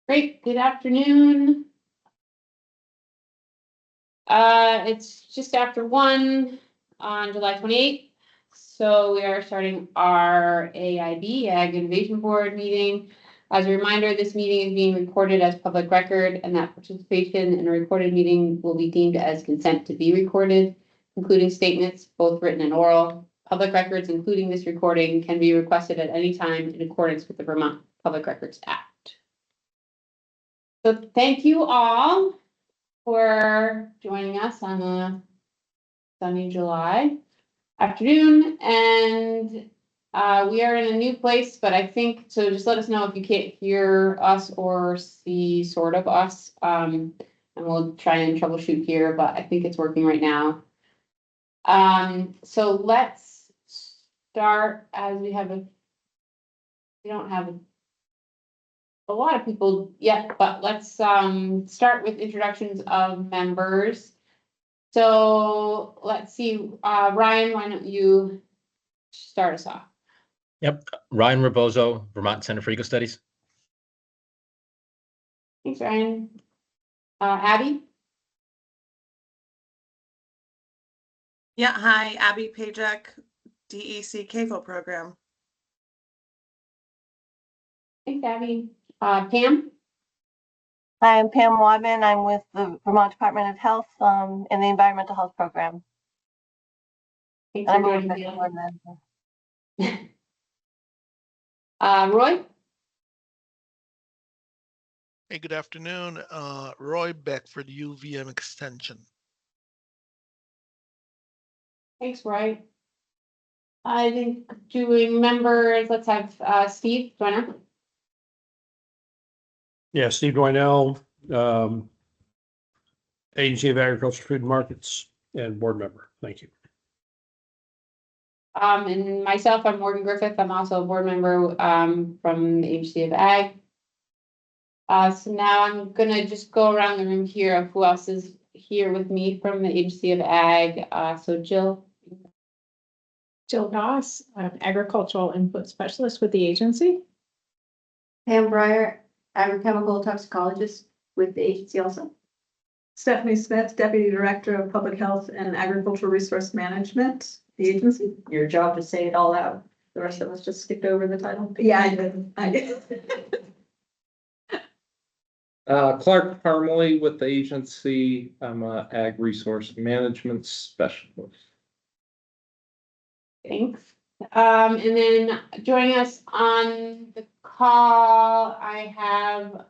Great, good afternoon. It's just after 1 on July 28th. So we are starting our AIB, Ag Innovation Board meeting. As a reminder, this meeting is being recorded as public record, and that participation in a recorded meeting will be deemed as consent to be recorded, including statements, both written and oral. Public records, including this recording, can be requested at any time in accordance with the Vermont Public Records Act. So thank you all for joining us on a sunny July afternoon. And we are in a new place, but I think, so just let us know if you can't hear us or see sort of us. And we'll try and troubleshoot here, but I think it's working right now. So let's start as we don't have a lot of people yet, but let's start with introductions of members. So let's see, Ryan, why don't you start us off? Yep, Ryan Rebozo, Vermont Center for Eco Studies. Thanks, Ryan. Abby? Yeah, hi, Abby Pajak, DEC CAFO program. Thanks, Abby. Pam? Hi, I'm Pam Wadman. I'm with the Vermont Department of Health in the Environmental Health Program. Thanks for joining me. Roy? Hey, good afternoon. Roy Beckford, UVM Extension. Thanks, Roy. I think doing members, let's have Steve Joyner. Yeah, Steve Doynell, Agency of Agriculture, Food and Markets, and board member. Thank you. And myself, I'm Morgan Griffith. I'm also a board member from the Agency of Ag. So now I'm gonna just go around the room here of who else is here with me from the Agency of Ag. So Jill. Jill Goss, I'm Agricultural Input Specialist with the agency. Pam Breyer, agrochemical toxicologist with the agency also. Stephanie Smith, Deputy Director of Public Health and Agricultural Resource Management, the agency. Your job to say it all out. The rest of us just skipped over the title. Yeah, I did. Clark Parmalee with the agency. I'm a ag resource management specialist. Thanks. And then joining us on the call, I have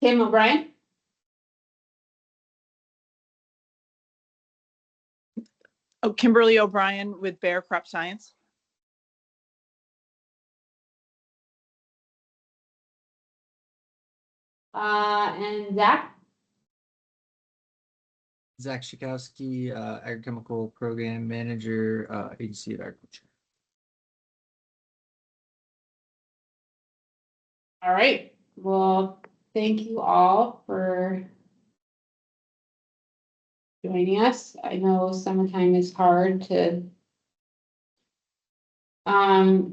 Kim O'Brien. Oh, Kimberly O'Brien with Bayer Crop Science. And Zach. Zach Schakowsky, Agrochemical Program Manager, Agency of Agriculture. All right. Well, thank you all for joining us. I know summertime is hard to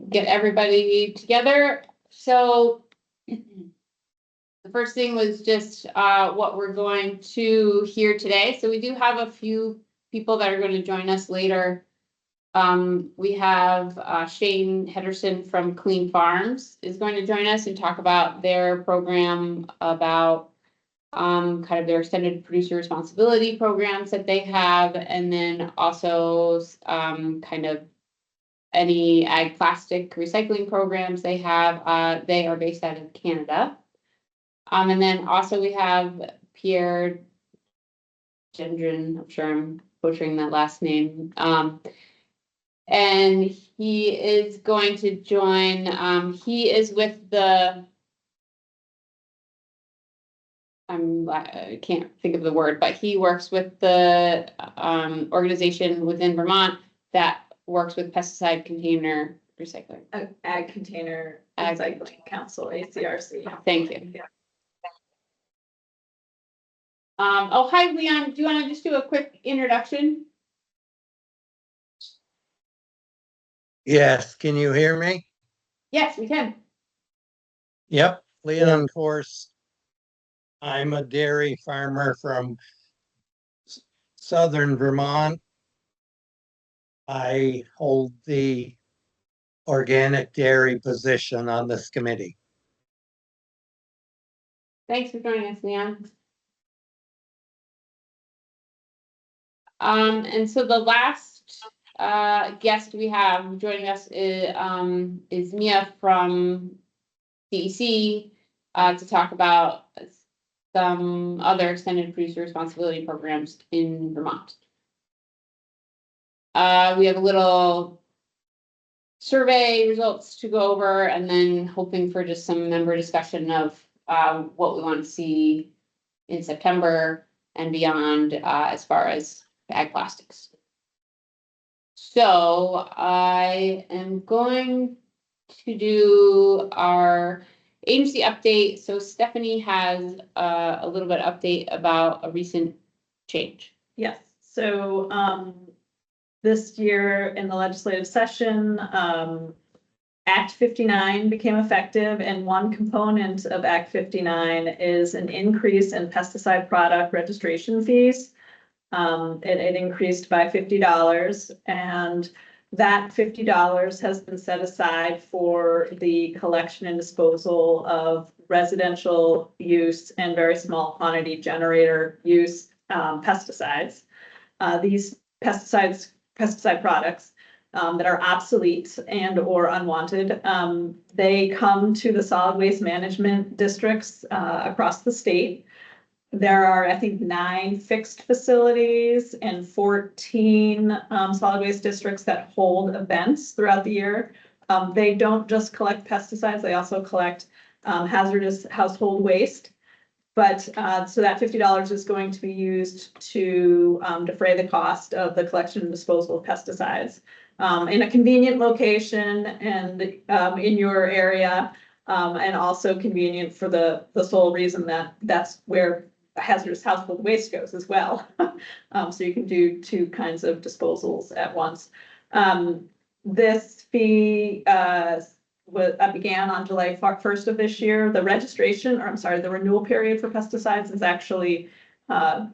get everybody together. So the first thing was just what we're going to hear today. So we do have a few people that are going to join us later. We have Shane Henderson from Clean Farms is going to join us and talk about their program, about kind of their extended producer responsibility programs that they have, and then also kind of any ag plastic recycling programs they have. They are based out of Canada. And then also we have Pierre Gendron, I'm sure I'm butchering that last name. And he is going to join, he is with the, I can't think of the word, but he works with the organization within Vermont that works with pesticide container recycling. Ag Container Recycling Council, ACRC. Thank you. Yeah. Oh, hi, Leon. Do you want to just do a quick introduction? Yes, can you hear me? Yes, we can. Yep. Leon Force. I'm a dairy farmer from southern Vermont. I hold the organic dairy position on this committee. Thanks for joining us, Leon. And so the last guest we have joining us is Mia from DEC to talk about some other extended producer responsibility programs in Vermont. We have a little survey results to go over, and then hoping for just some member discussion of what we want to see in September and beyond as far as ag plastics. So I am going to do our agency update. So Stephanie has a little bit of update about a recent change. Yes, so this year in the legislative session, Act 59 became effective, and one component of Act 59 is an increase in pesticide product registration fees. It increased by $50, and that $50 has been set aside for the collection and disposal of residential use and very small quantity generator use pesticides. These pesticide products that are obsolete and or unwanted, they come to the solid waste management districts across the state. There are, I think, 9 fixed facilities and 14 solid waste districts that hold events throughout the year. They don't just collect pesticides, they also collect hazardous household waste. But so that $50 is going to be used to defray the cost of the collection and disposal of pesticides in a convenient location and in your area, and also convenient for the sole reason that that's where hazardous household waste goes as well. So you can do 2 kinds of disposals at once. This fee began on July 1st of this year. The registration, or I'm sorry, the renewal period for pesticides is actually,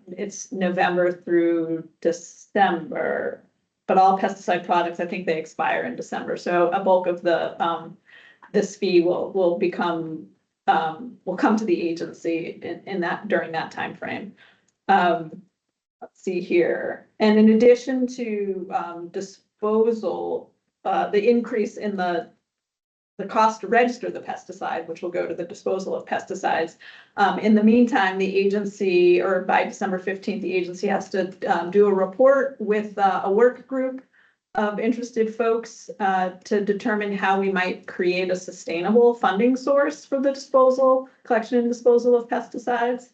it's November through December, but all pesticide products, I think they expire in December. So a bulk of the, this fee will come to the agency in that, during that time frame. Let's see here. And in addition to disposal, the increase in the cost to register the pesticide, which will go to the disposal of pesticides. In the meantime, the agency, or by December 15th, the agency has to do a report with a work group of interested folks to determine how we might create a sustainable funding source for the disposal, collection and disposal of pesticides.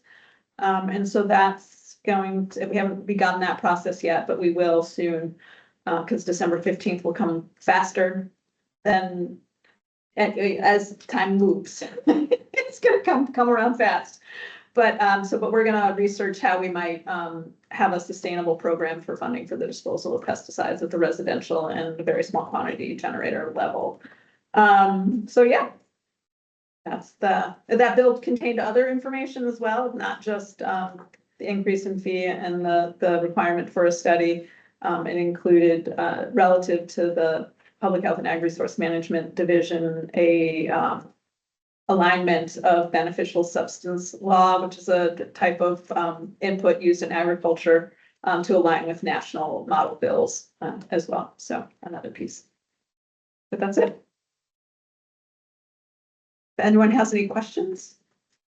And so that's going to, we haven't begun that process yet, but we will soon, because December 15th will come faster than as time moves. It's gonna come around fast. But but we're gonna research how we might have a sustainable program for funding for the disposal of pesticides at the residential and the very small quantity generator level. So yeah, that's that bill contained other information as well, not just the increase in fee and the requirement for a study. It included relative to the Public Health and Ag Resource Management Division, a alignment of beneficial substance law, which is a type of input used in agriculture to align with national model bills as well. So another piece. But that's it. If anyone has any questions,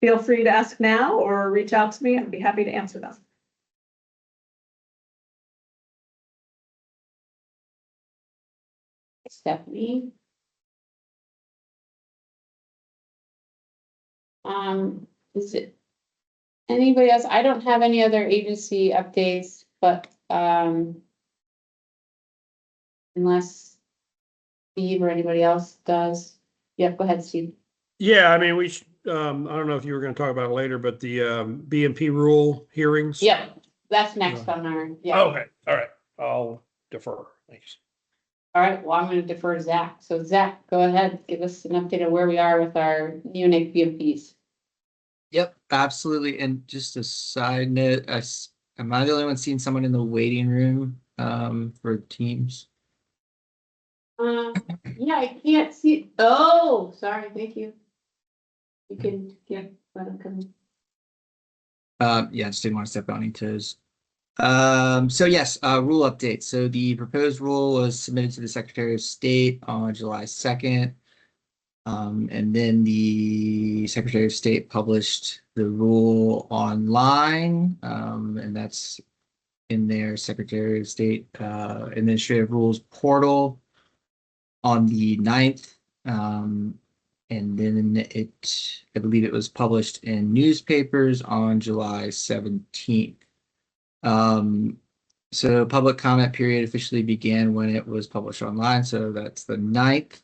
feel free to ask now or reach out to me. I'd be happy to answer them. Stephanie. Is it anybody else? I don't have any other agency updates, but unless Steve or anybody else does. Yep, go ahead, Steve. Yeah, I mean, I don't know if you were going to talk about it later, but the BMP rule hearings. Yep, that's next on our, yeah. Okay, all right. I'll defer. Thanks. All right, well, I'm gonna defer to Zach. So Zach, go ahead, give us an update on where we are with our Munich BMPs. Yep, absolutely. And just a side note, am I the only one seeing someone in the waiting room for Teams? Yeah, I can't see, oh, sorry, thank you. You can, yeah, let him come in. Yeah, just didn't want to step on any toes. So yes, rule update. So the proposed rule was submitted to the Secretary of State on July 2nd. And then the Secretary of State published the rule online, and that's in their Secretary of State Administrative Rules portal on the 9th. And then I believe it was published in newspapers on July 17th. So public comment period officially began when it was published online. So that's the 9th.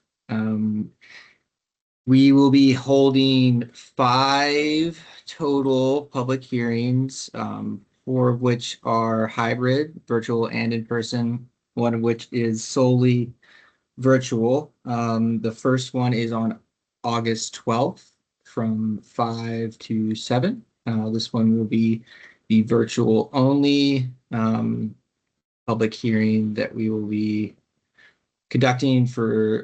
We will be holding 5 total public hearings, 4 of which are hybrid, virtual and in person, one of which is solely virtual. The first one is on August 12th from 5 to 7. This one will be the virtual only public hearing that we will be conducting for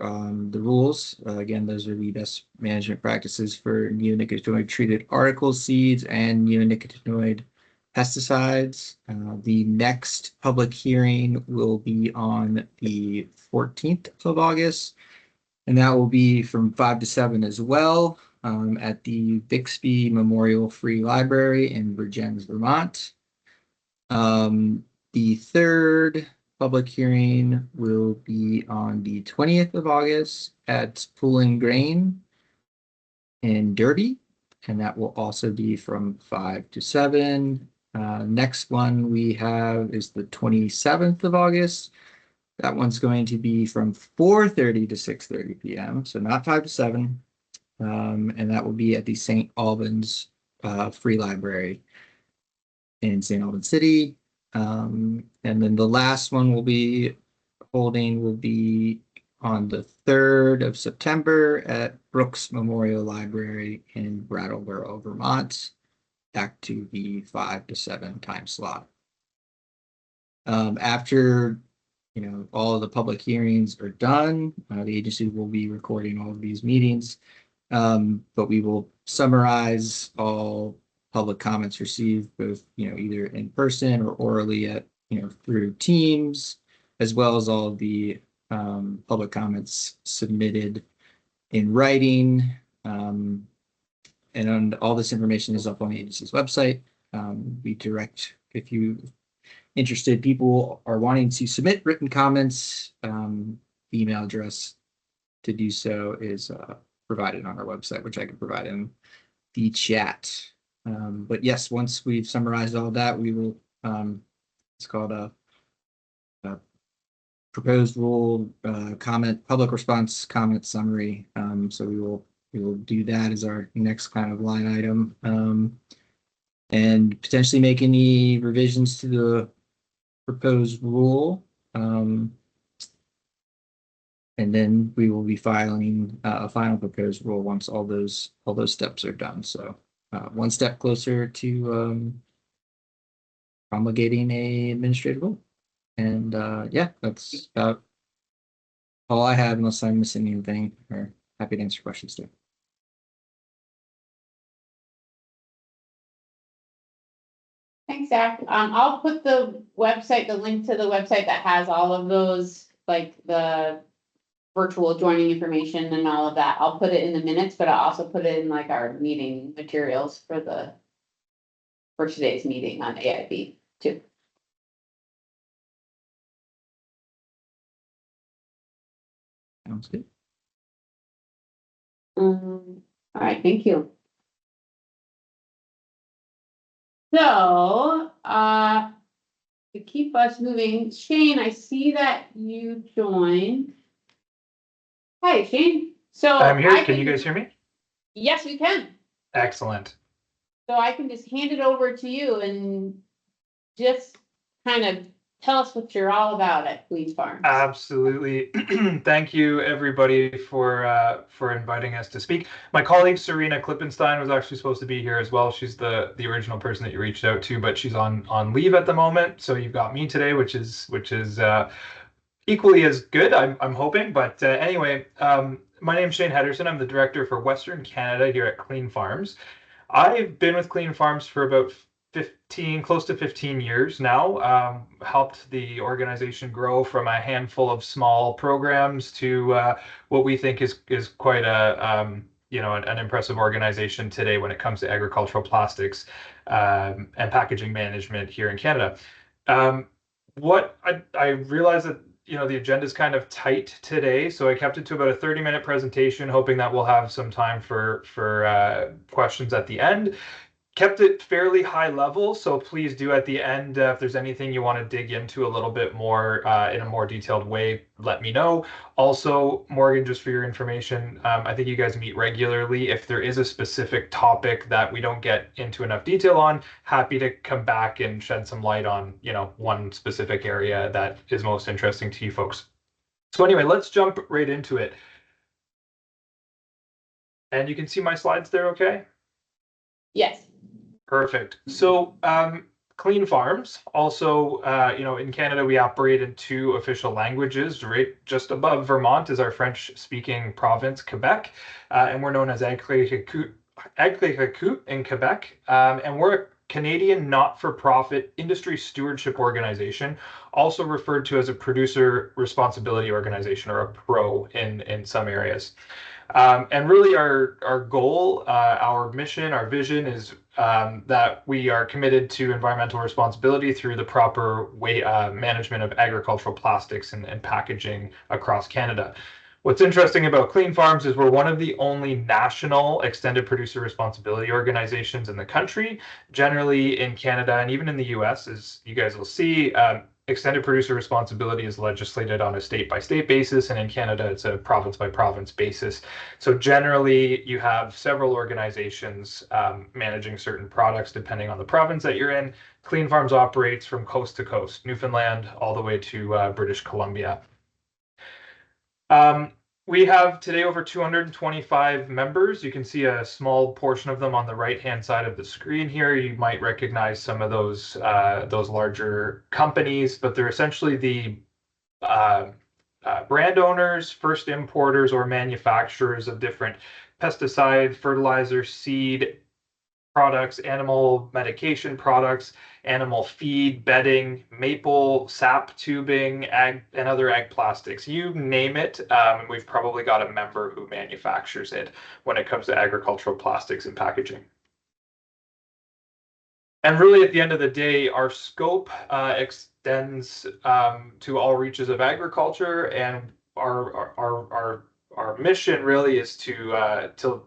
the rules. Again, those are the best management practices for neonicotinoid treated article seeds and neonicotinoid pesticides. The next public hearing will be on the 14th of August, and that will be from 5 to 7 as well at the Bixby Memorial Free Library in Virgins, Vermont. The third public hearing will be on the 20th of August at Pool and Grain in Derby, and that will also be from 5 to 7. Next one we have is the 27th of August. That one's going to be from 4:30 to 6:30 p.m., so not 5 to 7. And that will be at the St. Albans Free Library in St. Albans City. And then the last one will be on the 3rd of September at Brooks Memorial Library in Brattleboro, Vermont, back to the 5 to 7 time slot. After all of the public hearings are done, the agency will be recording all of these meetings, but we will summarize all public comments received, both either in person or orally at through Teams, as well as all of the public comments submitted in writing. And all this information is up on the agency's website. We direct, if you interested people are wanting to submit written comments, the email address to do so is provided on our website, which I can provide in the chat. But yes, once we've summarized all that, we will, it's called a proposed rule public response comment summary. So we will do that as our next kind of line item, and potentially make any revisions to the proposed rule. And then we will be filing a final proposed rule once all those steps are done. So one step closer to promulgating a administrative rule. And yeah, that's about all I have, unless I'm missing anything, or happy to answer questions too. Thanks, Zach. I'll put the link to the website that has all of those, like the virtual joining information and all of that. I'll put it in the minutes, but I'll also put it in like our meeting materials for today's meeting on AIB too. Sounds good. All right, thank you. So, to keep us moving, Shane, I see that you joined. Hi, Shane. So I'm here. Can you guys hear me? Yes, we can. Excellent. So I can just hand it over to you and just kind of tell us what you're all about at Queen's Farms. Absolutely. Thank you, everybody, for inviting us to speak. My colleague Serena Klippenstein was actually supposed to be here as well. She's the original person that you reached out to, but she's on leave at the moment. So you've got me today, which is equally as good, I'm hoping. But anyway, my name's Shane Henderson. I'm the director for Western Canada here at Clean Farms. I've been with Clean Farms for about close to 15 years now. Helped the organization grow from a handful of small programs to what we think is quite an impressive organization today when it comes to agricultural plastics and packaging management here in Canada. What I realized that the agenda is kind of tight today, so I kept it to about a 30-minute presentation, hoping that we'll have some time for questions at the end. Kept it fairly high level, so please do at the end, if there's anything you want to dig into a little bit more in a more detailed way, let me know. Also, Morgan, just for your information, I think you guys meet regularly. If there is a specific topic that we don't get into enough detail on, happy to come back and shed some light on, one specific area that is most interesting to you folks. So anyway, let's jump right into it. And you can see my slides there, okay? Yes. Perfect. So Clean Farms, also, in Canada, we operate in 2 official languages. Right just above Vermont is our French-speaking province, Quebec, and we're known as Agri-Écoute in Quebec. And we're a Canadian not-for-profit industry stewardship organization, also referred to as a producer responsibility organization, or a PRO in some areas. And really our goal, our mission, our vision is that we are committed to environmental responsibility through the proper management of agricultural plastics and packaging across Canada. What's interesting about Clean Farms is we're one of the only national extended producer responsibility organizations in the country. Generally in Canada and even in the US, as you guys will see, extended producer responsibility is legislated on a state-by-state basis, and in Canada, it's a province-by-province basis. So generally, you have several organizations managing certain products depending on the province that you're in. Clean Farms operates from coast to coast, Newfoundland all the way to British Columbia. We have today over 225 members. You can see a small portion of them on the right-hand side of the screen here. You might recognize some of those larger companies, but they're essentially the brand owners, first importers, or manufacturers of different pesticide, fertilizer, seed products, animal medication products, animal feed, bedding, maple, sap tubing, ag, and other ag plastics. You name it, and we've probably got a member who manufactures it when it comes to agricultural plastics and packaging. And really, at the end of the day, our scope extends to all reaches of agriculture, and our mission really is to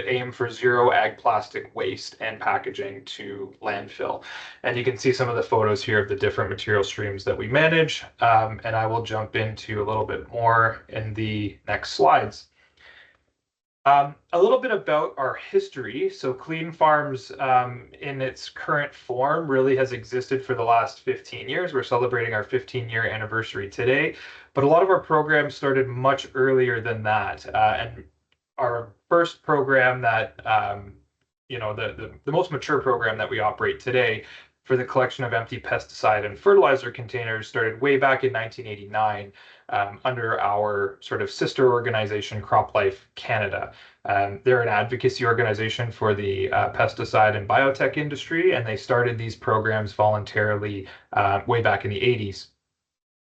aim for zero ag plastic waste and packaging to landfill. And you can see some of the photos here of the different material streams that we manage, and I will jump into a little bit more in the next slides. A little bit about our history. So Clean Farms in its current form really has existed for the last 15 years. We're celebrating our 15-year anniversary today, but a lot of our programs started much earlier than that. And our first program that, the most mature program that we operate today for the collection of empty pesticide and fertilizer containers started way back in 1989 under our sort of sister organization, CropLife Canada. They're an advocacy organization for the pesticide and biotech industry, and they started these programs voluntarily way back in the 80s.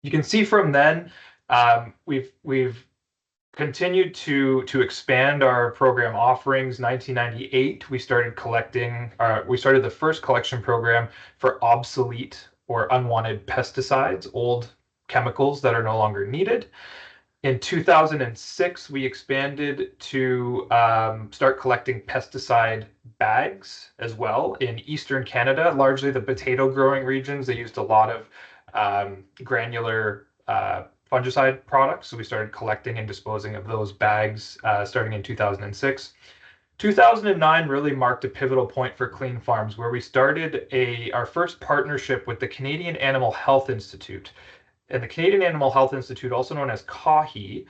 You can see from then we've continued to expand our program offerings. 1998, we started the first collection program for obsolete or unwanted pesticides, old chemicals that are no longer needed. In 2006, we expanded to start collecting pesticide bags as well in Eastern Canada, largely the potato growing regions. They used a lot of granular fungicide products, so we started collecting and disposing of those bags starting in 2006. 2009 really marked a pivotal point for Clean Farms, where we started our first partnership with the Canadian Animal Health Institute. And the Canadian Animal Health Institute, also known as CAHI,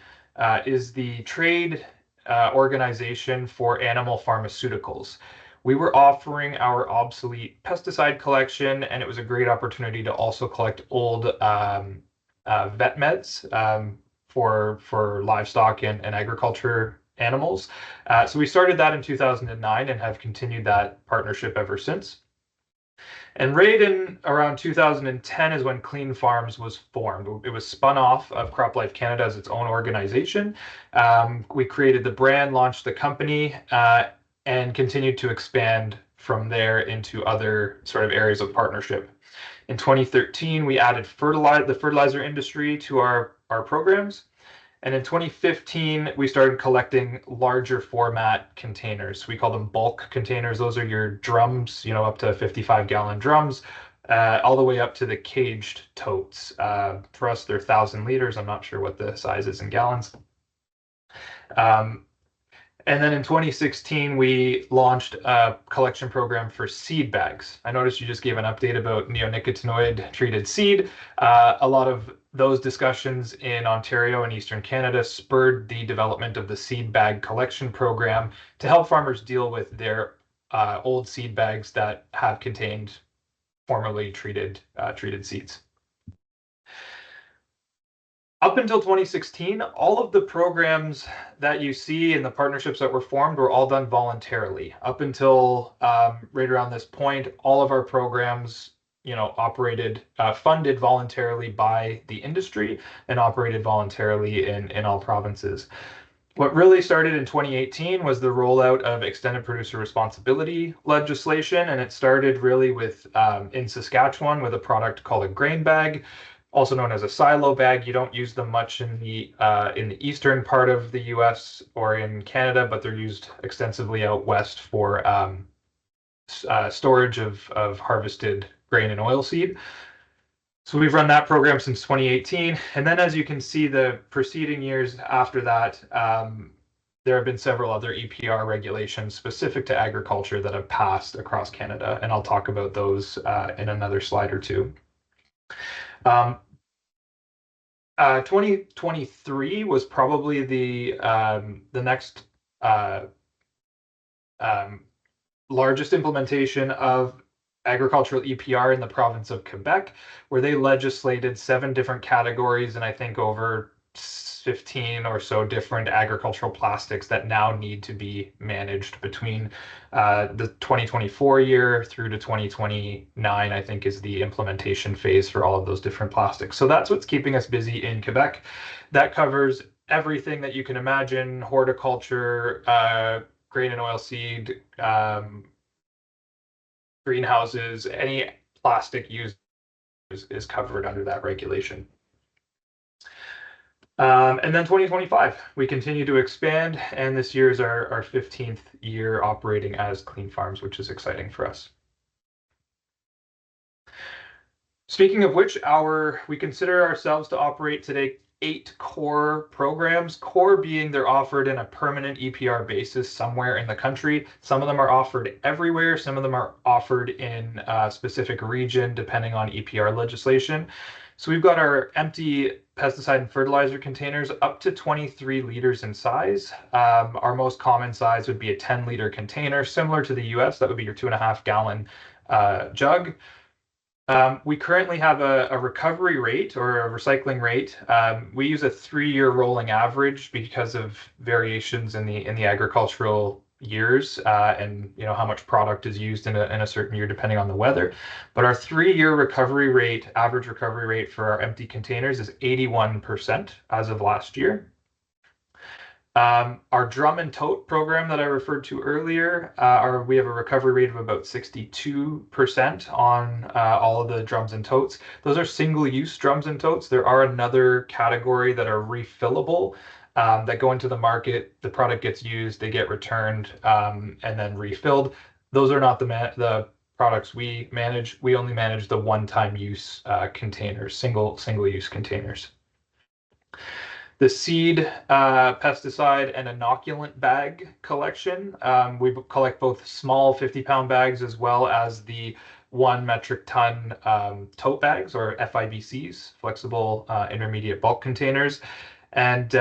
is the trade organization for animal pharmaceuticals. We were offering our obsolete pesticide collection, and it was a great opportunity to also collect old vet meds for livestock and agriculture animals. So we started that in 2009 and have continued that partnership ever since. And right in around 2010 is when Clean Farms was formed. It was spun off of CropLife Canada as its own organization. We created the brand, launched the company, and continued to expand from there into other sort of areas of partnership. In 2013, we added the fertilizer industry to our programs. And in 2015, we started collecting larger format containers. We call them bulk containers. Those are your drums, up to 55-gallon drums, all the way up to the caged totes. For us, they're 1,000 liters. I'm not sure what the size is in gallons. And then in 2016, we launched a collection program for seed bags. I noticed you just gave an update about neonicotinoid treated seed. A lot of those discussions in Ontario and Eastern Canada spurred the development of the seed bag collection program to help farmers deal with their old seed bags that have contained formerly treated seeds. Up until 2016, all of the programs that you see and the partnerships that were formed were all done voluntarily. Up until right around this point, all of our programs, operated, funded voluntarily by the industry and operated voluntarily in all provinces. What really started in 2018 was the rollout of extended producer responsibility legislation, and it started really with in Saskatchewan with a product called a grain bag, also known as a silo bag. You don't use them much in the eastern part of the U.S. or in Canada, but they're used extensively out west for storage of harvested grain and oilseed. So we've run that program since 2018. And then as you can see, the preceding years after that, there have been several other EPR regulations specific to agriculture that have passed across Canada. And I'll talk about those in another slide or two. 2023 was probably the next largest implementation of agricultural EPR in the province of Quebec, where they legislated 7 different categories and I think over 15 or so different agricultural plastics that now need to be managed between the 2024 year through to 2029, I think is the implementation phase for all of those different plastics. So that's what's keeping us busy in Quebec. That covers everything that you can imagine: horticulture, grain and oilseed, greenhouses, any plastic used is covered under that regulation. And then 2025, we continue to expand, and this year is our 15th year operating as Clean Farms, which is exciting for us. Speaking of which, we consider ourselves to operate today 8 core programs, core being they're offered in a permanent EPR basis somewhere in the country. Some of them are offered everywhere. Some of them are offered in a specific region, depending on EPR legislation. So we've got our empty pesticide and fertilizer containers up to 23 liters in size. Our most common size would be a 10-liter container, similar to the US. That would be your 2.5-gallon jug. We currently have a recovery rate or a recycling rate. We use a 3-year rolling average because of variations in the agricultural years and how much product is used in a certain year depending on the weather. But our 3-year recovery rate, average recovery rate for our empty containers is 81% as of last year. Our drum and tote program that I referred to earlier, we have a recovery rate of about 62% on all of the drums and totes. Those are single-use drums and totes. There are another category that are refillable that go into the market. The product gets used, they get returned, and then refilled. Those are not the products we manage. We only manage the one-time use containers, single-use containers. The seed, pesticide, and inoculant bag collection. We collect both small 50-pound bags as well as the 1 metric ton tote bags, or FIBCs, flexible intermediate bulk containers. And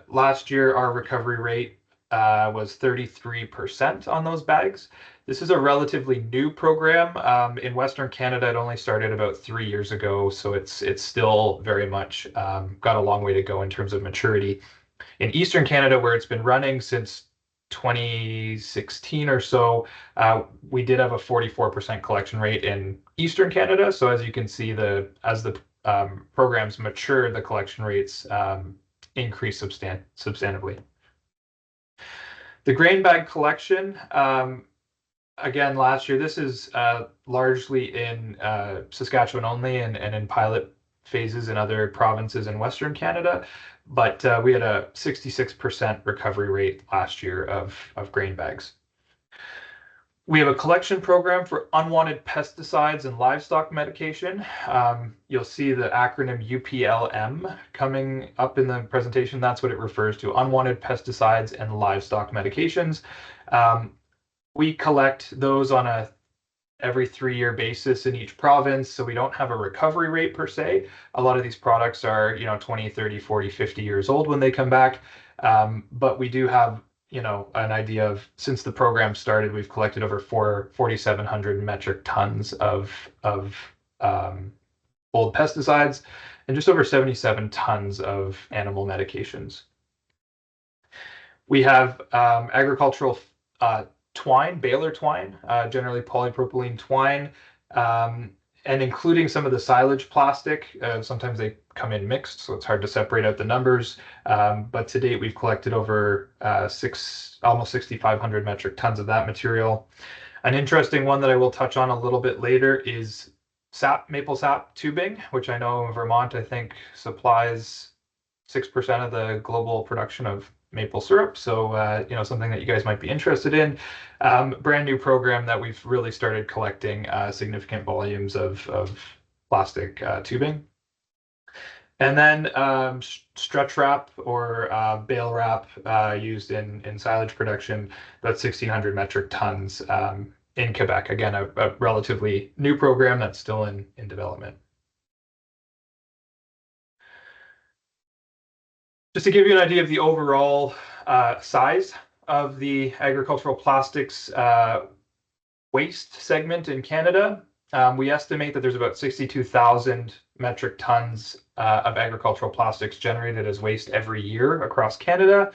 last year, our recovery rate was 33% on those bags. This is a relatively new program. In Western Canada, it only started about 3 years ago, so it's still very much got a long way to go in terms of maturity. In Eastern Canada, where it's been running since 2016 or so, we did have a 44% collection rate in Eastern Canada. So as you can see, as the programs mature, the collection rates increase substantively. The grain bag collection, again, last year, this is largely in Saskatchewan only and in pilot phases in other provinces in Western Canada. But we had a 66% recovery rate last year of grain bags. We have a collection program for unwanted pesticides and livestock medication. You'll see the acronym UPLM coming up in the presentation. That's what it refers to, unwanted pesticides and livestock medications. We collect those on a every 3-year basis in each province, so we don't have a recovery rate per se. A lot of these products are 20, 30, 40, 50 years old when they come back, but we do have an idea of, since the program started, we've collected over 4,700 metric tons of old pesticides and just over 77 tons of animal medications. We have agricultural twine, baler twine, generally polypropylene twine, and including some of the silage plastic. Sometimes they come in mixed, so it's hard to separate out the numbers. But to date, we've collected over almost 6,500 metric tons of that material. An interesting one that I will touch on a little bit later is maple sap tubing, which I know in Vermont, I think supplies 6% of the global production of maple syrup. So, something that you guys might be interested in. Brand new program that we've really started collecting significant volumes of plastic tubing. And then stretch wrap or bale wrap used in silage production, about 1,600 metric tons in Quebec. Again, a relatively new program that's still in development. Just to give you an idea of the overall size of the agricultural plastics waste segment in Canada, we estimate that there's about 62,000 metric tons of agricultural plastics generated as waste every year across Canada.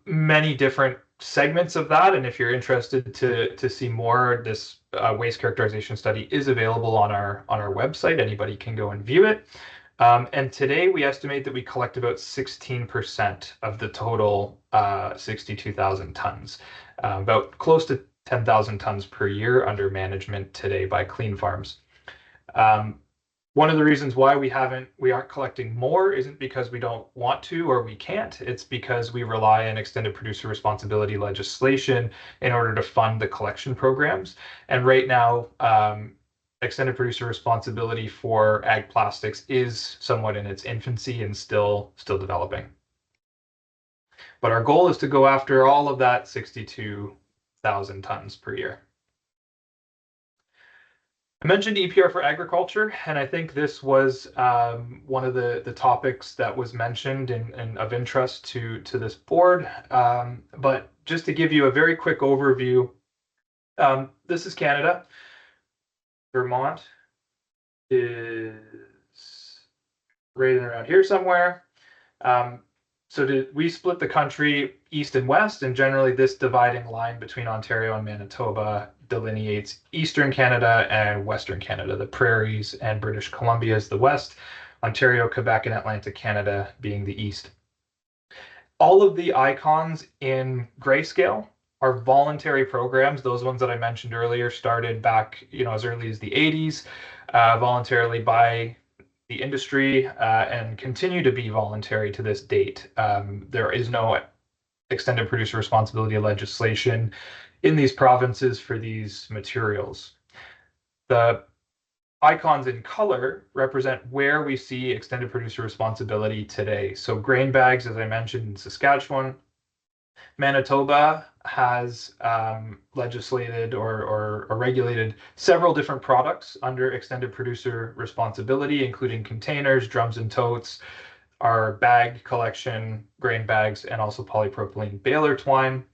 Many different segments of that, and if you're interested to see more, this waste characterization study is available on our website. Anybody can go and view it. And today we estimate that we collect about 16% of the total 62,000 tons, about close to 10,000 tons per year under management today by Clean Farms. One of the reasons why we aren't collecting more isn't because we don't want to or we can't. It's because we rely on extended producer responsibility legislation in order to fund the collection programs. And right now, extended producer responsibility for ag plastics is somewhat in its infancy and still developing. But our goal is to go after all of that 62,000 tons per year. I mentioned EPR for agriculture, and I think this was one of the topics that was mentioned and of interest to this board. But just to give you a very quick overview, this is Canada. Vermont is right around here somewhere. So we split the country east and west, and generally this dividing line between Ontario and Manitoba delineates Eastern Canada and Western Canada, the prairies and British Columbia is the west, Ontario, Quebec, and Atlantic Canada being the east. All of the icons in grayscale are voluntary programs. Those ones that I mentioned earlier started back, as early as the 80s, voluntarily by the industry, and continue to be voluntary to this date. There is no extended producer responsibility legislation in these provinces for these materials. The icons in color represent where we see extended producer responsibility today. So grain bags, as I mentioned, in Saskatchewan. Manitoba has legislated or regulated several different products under extended producer responsibility, including containers, drums and totes, our bag collection, grain bags, and also polypropylene baler twine.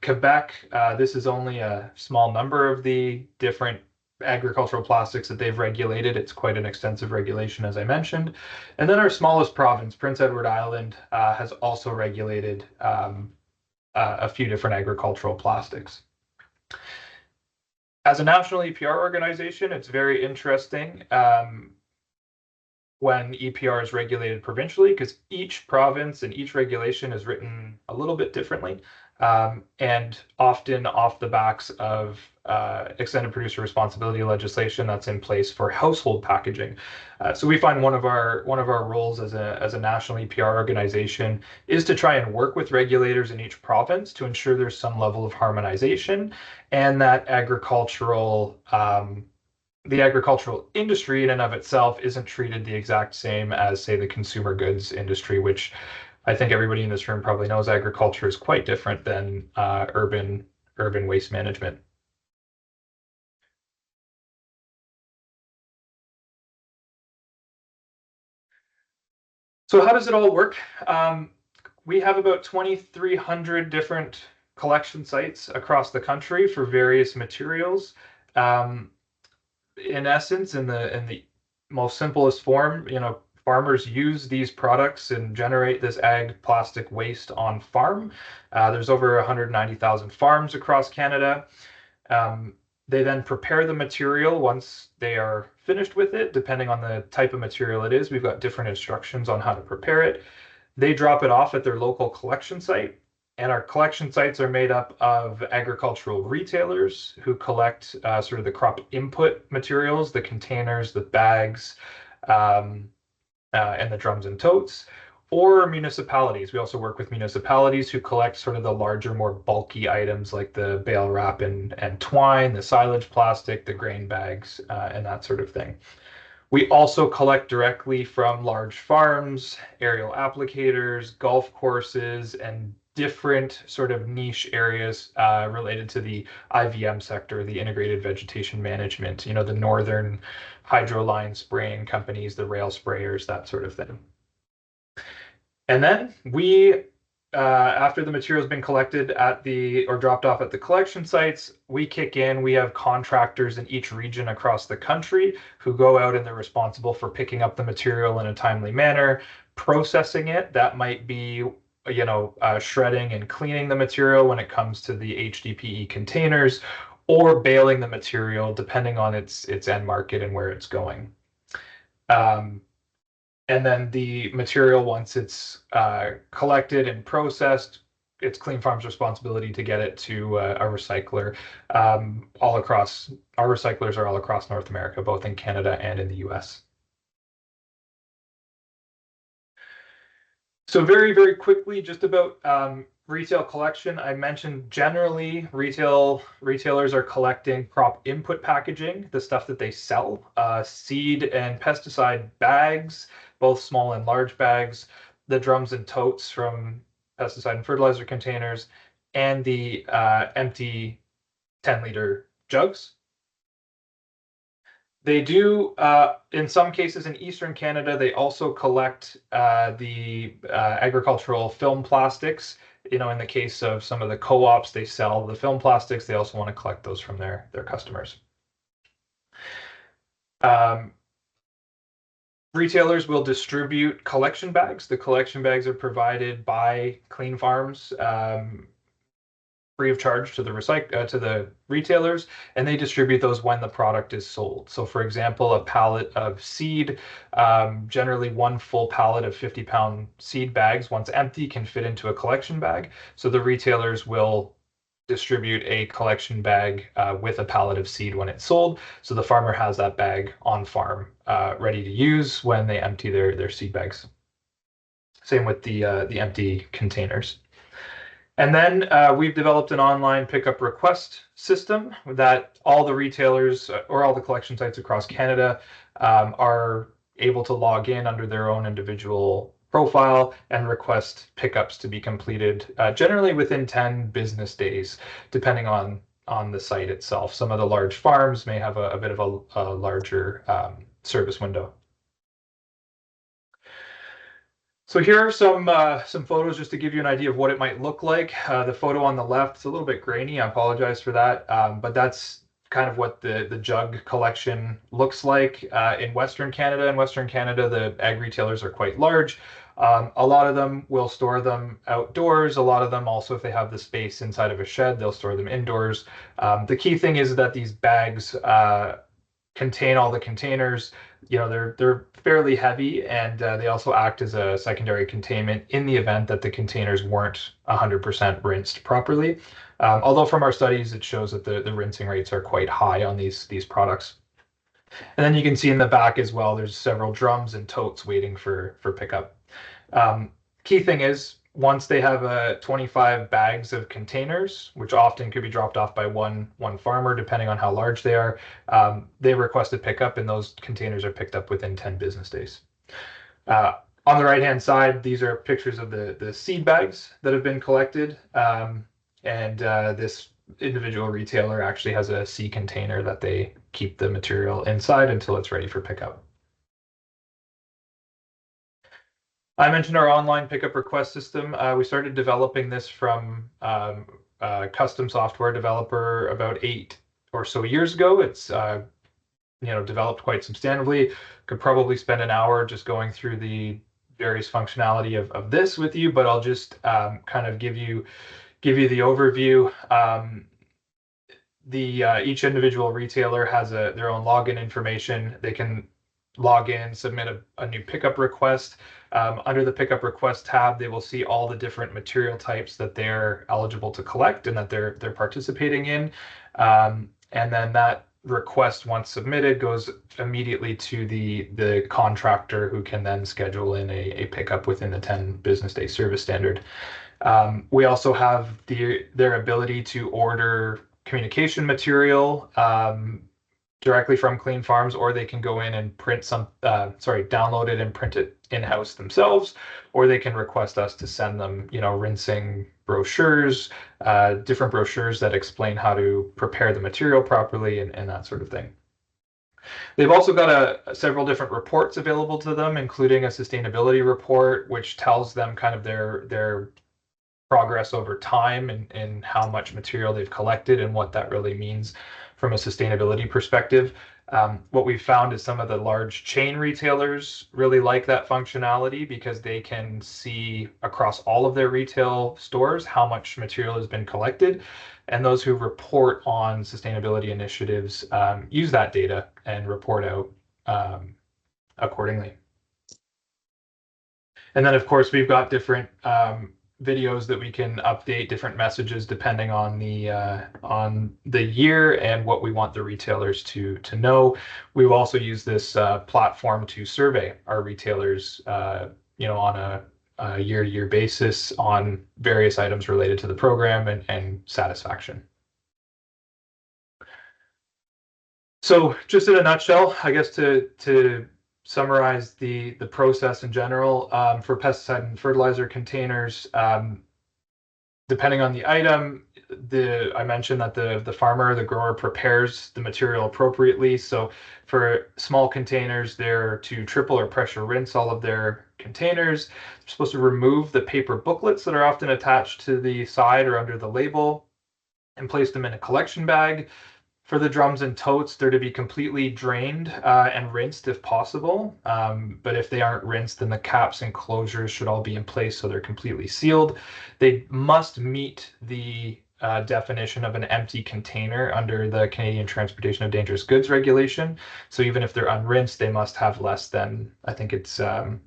Quebec, this is only a small number of the different agricultural plastics that they've regulated. It's quite an extensive regulation, as I mentioned. And then our smallest province, Prince Edward Island, has also regulated a few different agricultural plastics. As a national EPR organization, it's very interesting when EPR is regulated provincially, because each province and each regulation is written a little bit differently, and often off the backs of extended producer responsibility legislation that's in place for household packaging. So we find one of our roles as a national EPR organization is to try and work with regulators in each province to ensure there's some level of harmonization, and that the agricultural industry in and of itself isn't treated the exact same as, say, the consumer goods industry, which I think everybody in this room probably knows agriculture is quite different than urban waste management. So how does it all work? We have about 2,300 different collection sites across the country for various materials. In essence, in the most simplest form, farmers use these products and generate this ag plastic waste on farm. There's over 190,000 farms across Canada. They then prepare the material once they are finished with it, depending on the type of material it is. We've got different instructions on how to prepare it. They drop it off at their local collection site. And our collection sites are made up of agricultural retailers who collect sort of the crop input materials, the containers, the bags, and the drums and totes, or municipalities. We also work with municipalities who collect sort of the larger, more bulky items like the bale wrap and twine, the silage plastic, the grain bags, and that sort of thing. We also collect directly from large farms, aerial applicators, golf courses, and different sort of niche areas related to the IVM sector, the integrated vegetation management, the northern hydroline spraying companies, the rail sprayers, that sort of thing. And then we, after the material's been collected or dropped off at the collection sites, we kick in. We have contractors in each region across the country who go out and they're responsible for picking up the material in a timely manner, processing it. That might be shredding and cleaning the material when it comes to the HDPE containers, or baling the material depending on its end market and where it's going. And then the material, once it's collected and processed, it's Clean Farm's responsibility to get it to a recycler all across. Our recyclers are all across North America, both in Canada and in the US. So very, very quickly, just about retail collection. I mentioned generally retailers are collecting crop input packaging, the stuff that they sell, seed and pesticide bags, both small and large bags, the drums and totes from pesticide and fertilizer containers, and the empty 10-liter jugs. They do, in some cases in Eastern Canada, they also collect the agricultural film plastics. In the case of some of the co-ops, they sell the film plastics. They also want to collect those from their customers. Retailers will distribute collection bags. The collection bags are provided by Clean Farms free of charge to the retailers, and they distribute those when the product is sold. So for example, a pallet of seed, generally one full pallet of 50-pound seed bags, once empty, can fit into a collection bag. So the retailers will distribute a collection bag with a pallet of seed when it's sold. So the farmer has that bag on farm ready to use when they empty their seed bags. Same with the empty containers. And then we've developed an online pickup request system that all the retailers or all the collection sites across Canada are able to log in under their own individual profile and request pickups to be completed generally within 10 business days, depending on the site itself. Some of the large farms may have a bit of a larger service window. So here are some photos just to give you an idea of what it might look like. The photo on the left is a little bit grainy. I apologize for that, but that's kind of what the jug collection looks like in Western Canada. In Western Canada, the ag retailers are quite large. A lot of them will store them outdoors. A lot of them also, if they have the space inside of a shed, they'll store them indoors. The key thing is that these bags contain all the containers. You know, they're fairly heavy, and they also act as a secondary containment in the event that the containers weren't 100% rinsed properly. Although from our studies, it shows that the rinsing rates are quite high on these products. And then you can see in the back as well, there's several drums and totes waiting for pickup. Key thing is, once they have 25 bags of containers, which often could be dropped off by one farmer, depending on how large they are, they requested pickup, and those containers are picked up within 10 business days. On the right-hand side, these are pictures of the seed bags that have been collected, and this individual retailer actually has a sea container that they keep the material inside until it's ready for pickup. I mentioned our online pickup request system. We started developing this from a custom software developer about 8 or so years ago. It's developed quite substantively. Could probably spend an hour just going through the various functionality of this with you, but I'll just kind of give you the overview. Each individual retailer has their own login information. They can log in, submit a new pickup request. Under the pickup request tab, they will see all the different material types that they're eligible to collect and that they're participating in. And then that request, once submitted, goes immediately to the contractor, who can then schedule in a pickup within the 10 business day service standard. We also have their ability to order communication material directly from Clean Farms, or they can go in and download it and print it in-house themselves, or they can request us to send them, rinsing brochures, different brochures that explain how to prepare the material properly and that sort of thing. They've also got several different reports available to them, including a sustainability report, which tells them kind of their progress over time and how much material they've collected and what that really means from a sustainability perspective. What we've found is some of the large chain retailers really like that functionality, because they can see across all of their retail stores how much material has been collected, and those who report on sustainability initiatives use that data and report out accordingly. And then, of course, we've got different videos that we can update, different messages depending on the year and what we want the retailers to know. We've also used this platform to survey our retailers, on a year-to-year basis on various items related to the program and satisfaction. So, just in a nutshell, I guess to summarize the process in general, for pesticide and fertilizer containers, depending on the item, I mentioned that the farmer, the grower, prepares the material appropriately. So for small containers, they're to triple or pressure rinse all of their containers. They're supposed to remove the paper booklets that are often attached to the side or under the label and place them in a collection bag. For the drums and totes, they're to be completely drained and rinsed if possible. But if they aren't rinsed, then the caps and closures should all be in place so they're completely sealed. They must meet the definition of an empty container under the Canadian Transportation of Dangerous Goods regulation. So even if they're unrinsed, they must have less than, I think it's 3%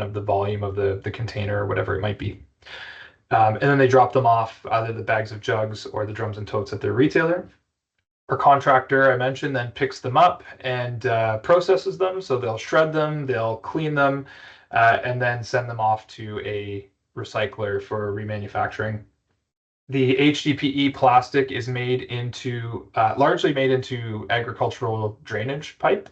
of the volume of the container or whatever it might be. And then they drop them off, either the bags of jugs or the drums and totes at their retailer. Our contractor, I mentioned, then picks them up and processes them. So they'll shred them, they'll clean them, and then send them off to a recycler for remanufacturing. The HDPE plastic is made into largely made into agricultural drainage pipe.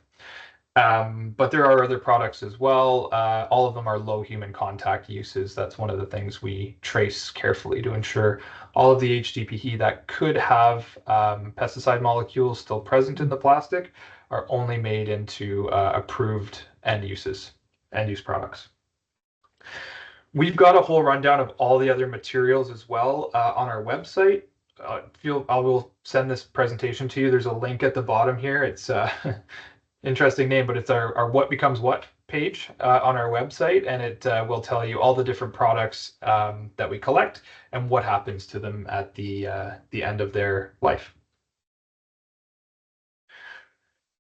But there are other products as well. All of them are low human contact uses. That's one of the things we trace carefully to ensure all of the HDPE that could have pesticide molecules still present in the plastic are only made into approved end use products. We've got a whole rundown of all the other materials as well on our website. I will send this presentation to you. There's a link at the bottom here. It's interesting name, but it's our What Becomes What page on our website, and it will tell you all the different products that we collect and what happens to them at the end of their life.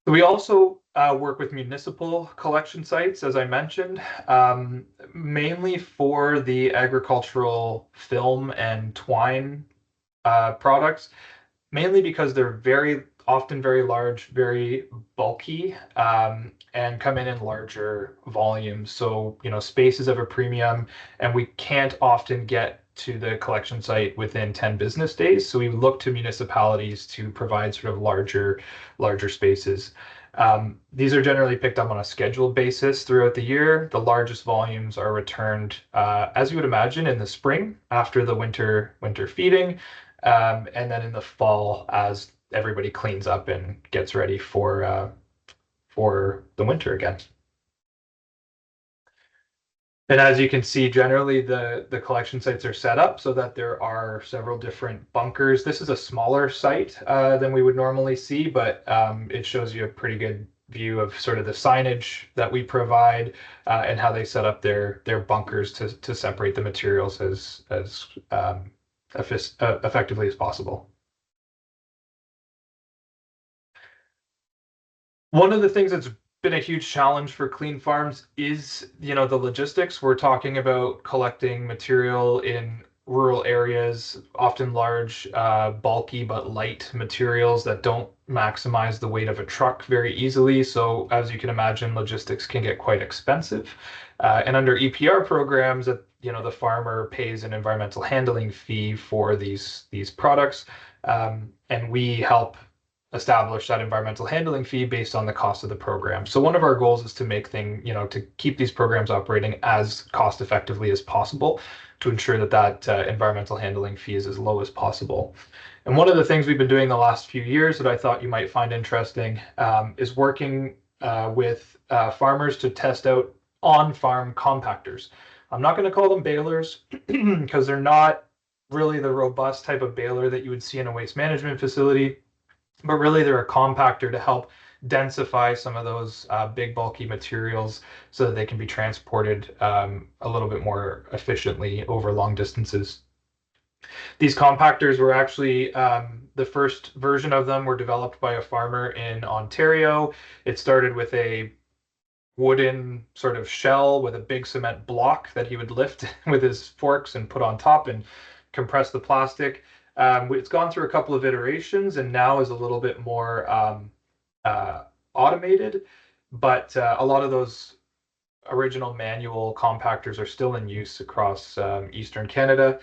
We also work with municipal collection sites, as I mentioned, mainly for the agricultural film and twine products, mainly because they're often very large, very bulky, and come in larger volumes. So, space is of a premium, and we can't often get to the collection site within 10 business days. So we look to municipalities to provide sort of larger spaces. These are generally picked up on a scheduled basis throughout the year. The largest volumes are returned, as you would imagine, in the spring after the winter feeding, and then in the fall as everybody cleans up and gets ready for the winter again. And as you can see, generally the collection sites are set up so that there are several different bunkers. This is a smaller site than we would normally see, but it shows you a pretty good view of sort of the signage that we provide and how they set up their bunkers to separate the materials as effectively as possible. One of the things that's been a huge challenge for Clean Farms is, the logistics. We're talking about collecting material in rural areas, often large, bulky but light materials that don't maximize the weight of a truck very easily. So as you can imagine, logistics can get quite expensive. And under EPR programs, the farmer pays an environmental handling fee for these products, and we help establish that environmental handling fee based on the cost of the program. So one of our goals is to to keep these programs operating as cost effectively as possible to ensure that environmental handling fee is as low as possible. And one of the things we've been doing the last few years that I thought you might find interesting is working with farmers to test out on-farm compactors. I'm not going to call them balers because they're not really the robust type of baler that you would see in a waste management facility, but really they're a compactor to help densify some of those big bulky materials so that they can be transported a little bit more efficiently over long distances. These compactors were actually, the first version of them were developed by a farmer in Ontario. It started with a wooden sort of shell with a big cement block that he would lift with his forks and put on top and compress the plastic. It's gone through a couple of iterations and now is a little bit more automated, but a lot of those original manual compactors are still in use across Eastern Canada.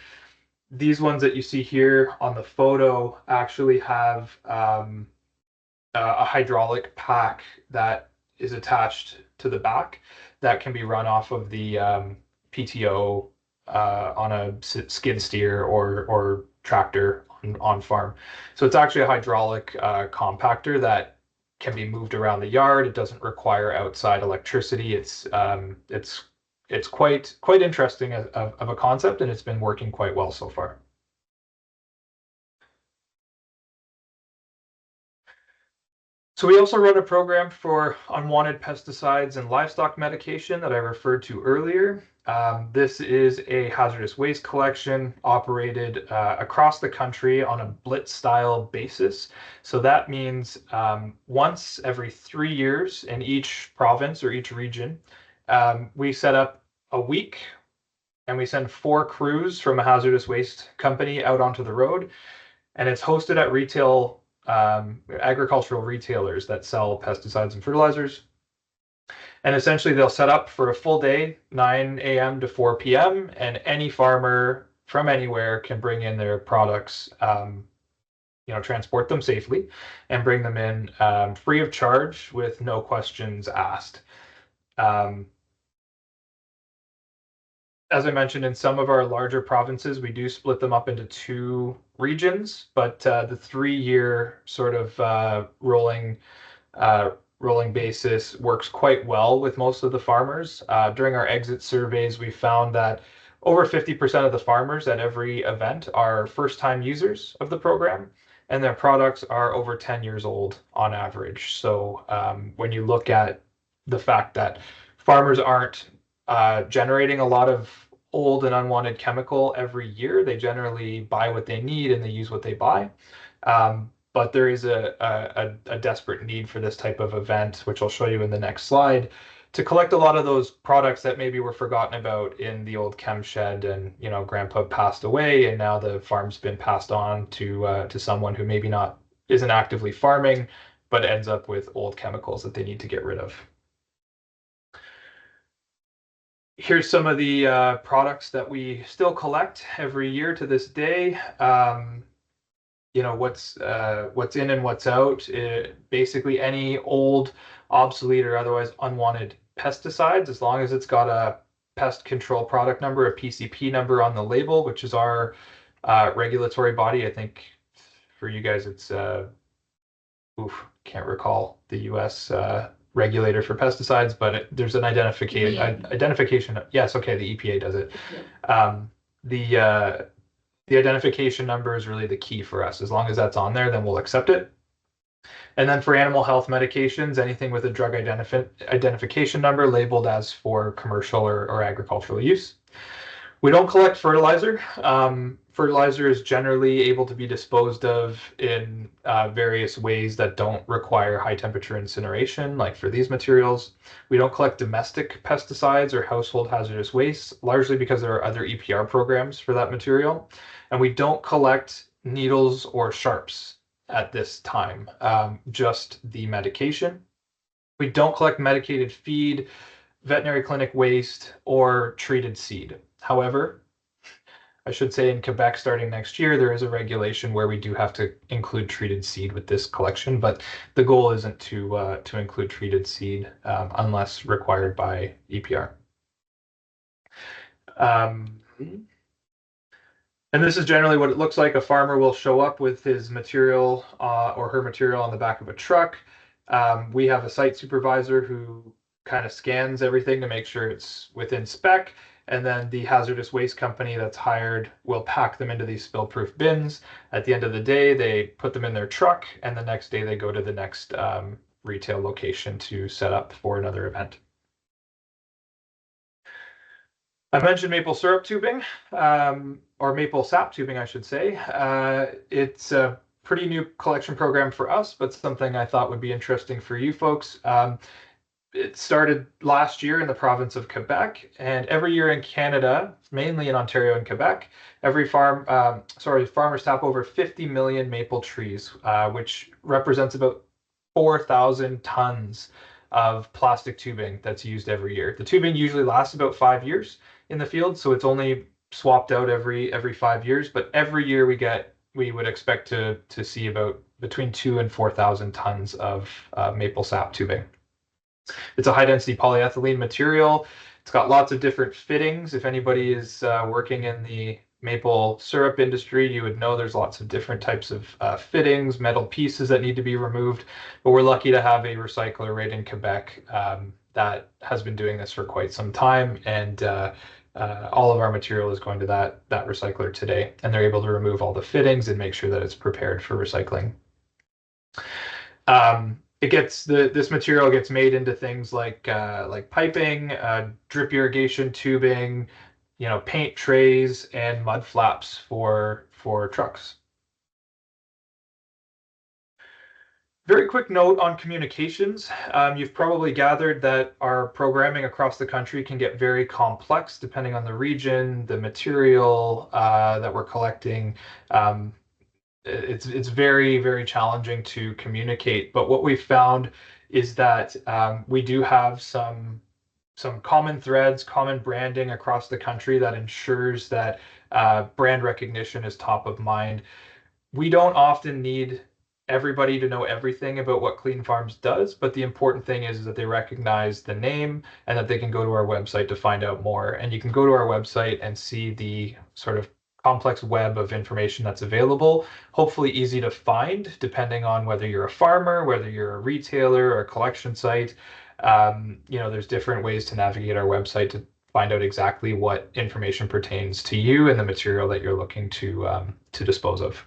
These ones that you see here on the photo actually have a hydraulic pack that is attached to the back that can be run off of the PTO on a skid steer or tractor on farm. So it's actually a hydraulic compactor that can be moved around the yard. It doesn't require outside electricity. It's quite interesting of a concept, and it's been working quite well so far. So we also run a program for unwanted pesticides and livestock medication that I referred to earlier. This is a hazardous waste collection operated across the country on a blitz-style basis. So that means once every 3 years in each province or each region, we set up a week and we send 4 crews from a hazardous waste company out onto the road. And it's hosted at agricultural retailers that sell pesticides and fertilizers. And essentially they'll set up for a full day, 9 a.m. to 4 p.m. and any farmer from anywhere can bring in their products, transport them safely and bring them in free of charge with no questions asked. As I mentioned, in some of our larger provinces, we do split them up into 2 regions, but the 3-year sort of rolling basis works quite well with most of the farmers. During our exit surveys, we found that over 50% of the farmers at every event are first-time users of the program, and their products are over 10 years old on average. So when you look at the fact that farmers aren't generating a lot of old and unwanted chemical every year, they generally buy what they need and they use what they buy. But there is a desperate need for this type of event, which I'll show you in the next slide, to collect a lot of those products that maybe were forgotten about in the old chem shed, and grandpa passed away and now the farm's been passed on to someone who maybe isn't actively farming, but ends up with old chemicals that they need to get rid of. Here's some of the products that we still collect every year to this day. What's in and what's out. Basically any old, obsolete, or otherwise unwanted pesticides, as long as it's got a pest control product number, a PCP number on the label, which is our regulatory body. I think for you guys it's can't recall the US regulator for pesticides, but there's an identification. Yes, okay, the EPA does it. The identification number is really the key for us. As long as that's on there, then we'll accept it. And then for animal health medications, anything with a drug identification number labeled as for commercial or agricultural use. We don't collect fertilizer. Fertilizer is generally able to be disposed of in various ways that don't require high temperature incineration, like for these materials. We don't collect domestic pesticides or household hazardous waste, largely because there are other EPR programs for that material. And we don't collect needles or sharps at this time, just the medication. We don't collect medicated feed, veterinary clinic waste, or treated seed. However, I should say in Quebec, starting next year, there is a regulation where we do have to include treated seed with this collection, but the goal isn't to include treated seed unless required by EPR. And this is generally what it looks like. A farmer will show up with his material or her material on the back of a truck. We have a site supervisor who kind of scans everything to make sure it's within spec. And then the hazardous waste company that's hired will pack them into these spill-proof bins. At the end of the day, they put them in their truck, and the next day they go to the next retail location to set up for another event. I mentioned maple syrup tubing, or maple sap tubing, I should say. It's a pretty new collection program for us, but something I thought would be interesting for you folks. It started last year in the province of Quebec, and every year in Canada, mainly in Ontario and Quebec, farmers tap over 50 million maple trees, which represents about 4,000 tons of plastic tubing that's used every year. The tubing usually lasts about 5 years in the field, so it's only swapped out every 5 years. But every year we would expect to see about between 2,000 and 4,000 tons of maple sap tubing. It's a high-density polyethylene material. It's got lots of different fittings. If anybody is working in the maple syrup industry, you would know there's lots of different types of fittings, metal pieces that need to be removed. But we're lucky to have a recycler right in Quebec that has been doing this for quite some time, and all of our material is going to that recycler today, and they're able to remove all the fittings and make sure that it's prepared for recycling. This material gets made into things like piping, drip irrigation tubing, paint trays, and mud flaps for trucks. Very quick note on communications. You've probably gathered that our programming across the country can get very complex depending on the region, the material that we're collecting. It's very, very challenging to communicate. But what we've found is that we do have some common threads, common branding across the country that ensures that brand recognition is top of mind. We don't often need everybody to know everything about what Clean Farms does, but the important thing is that they recognize the name and that they can go to our website to find out more. And you can go to our website and see the sort of complex web of information that's available, hopefully easy to find, depending on whether you're a farmer, whether you're a retailer or a collection site. There's different ways to navigate our website to find out exactly what information pertains to you and the material that you're looking to dispose of.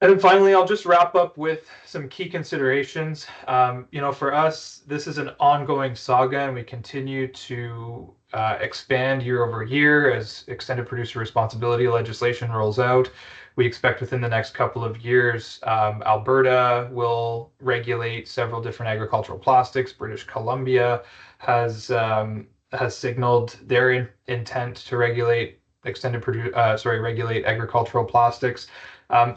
And then finally, I'll just wrap up with some key considerations. For us, this is an ongoing saga, and we continue to expand year over year as extended producer responsibility legislation rolls out. We expect within the next couple of years, Alberta will regulate several different agricultural plastics. British Columbia has signaled their intent to regulate regulate agricultural plastics.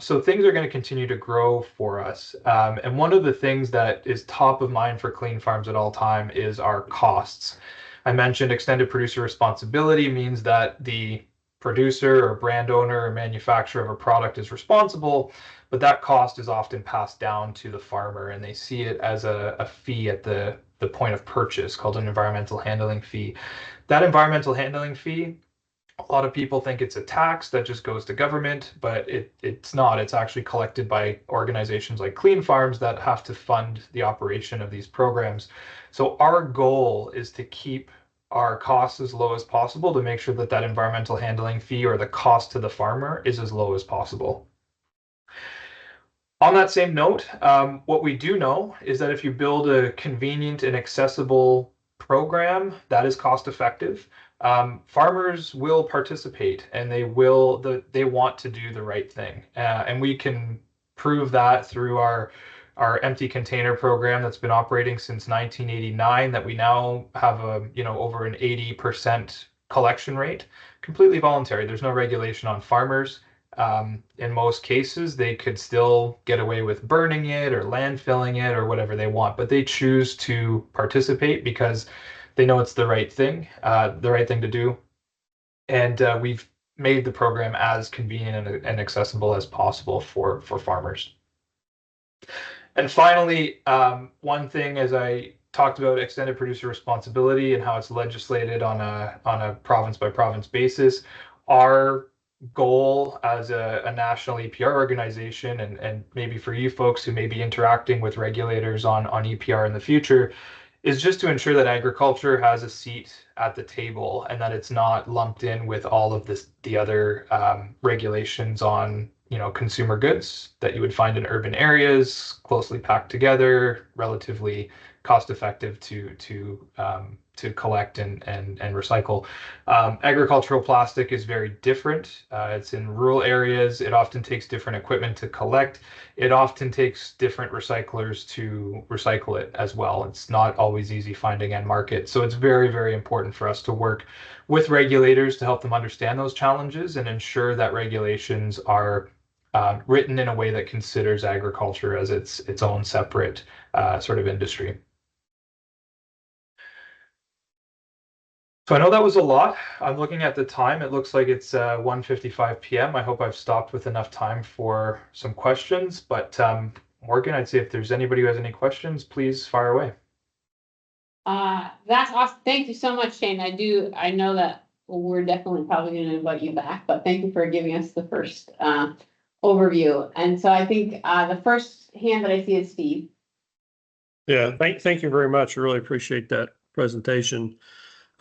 So things are going to continue to grow for us. And one of the things that is top of mind for Clean Farms at all time is our costs. I mentioned extended producer responsibility means that the producer or brand owner or manufacturer of a product is responsible, but that cost is often passed down to the farmer, and they see it as a fee at the point of purchase called an environmental handling fee. That environmental handling fee, a lot of people think it's a tax that just goes to government, but it's not. It's actually collected by organizations like Clean Farms that have to fund the operation of these programs. So our goal is to keep our costs as low as possible to make sure that that environmental handling fee or the cost to the farmer is as low as possible. On that same note, what we do know is that if you build a convenient and accessible program that is cost effective, farmers will participate and they want to do the right thing. And we can prove that through our empty container program that's been operating since 1989, that we now have over an 80% collection rate, completely voluntary. There's no regulation on farmers. In most cases, they could still get away with burning it or landfilling it or whatever they want, but they choose to participate because they know it's the right thing to do. And we've made the program as convenient and accessible as possible for farmers. And finally, one thing, as I talked about extended producer responsibility and how it's legislated on a province by province basis, our goal as a national EPR organization, and maybe for you folks who may be interacting with regulators on EPR in the future, is just to ensure that agriculture has a seat at the table and that it's not lumped in with all of the other regulations on consumer goods that you would find in urban areas, closely packed together, relatively cost effective to collect and recycle. Agricultural plastic is very different. It's in rural areas. It often takes different equipment to collect. It often takes different recyclers to recycle it as well. It's not always easy finding end market. So it's very, very important for us to work with regulators to help them understand those challenges and ensure that regulations are written in a way that considers agriculture as its own separate sort of industry. So I know that was a lot. I'm looking at the time. It looks like it's 1:55 p.m. I hope I've stopped with enough time for some questions. But Morgan, I'd say if there's anybody who has any questions, please fire away. That's awesome. Thank you so much, Shane. I know that we're definitely probably going to invite you back, but thank you for giving us the first overview. And so I think the first hand that I see is Steve. Yeah, thank you very much. I really appreciate that presentation.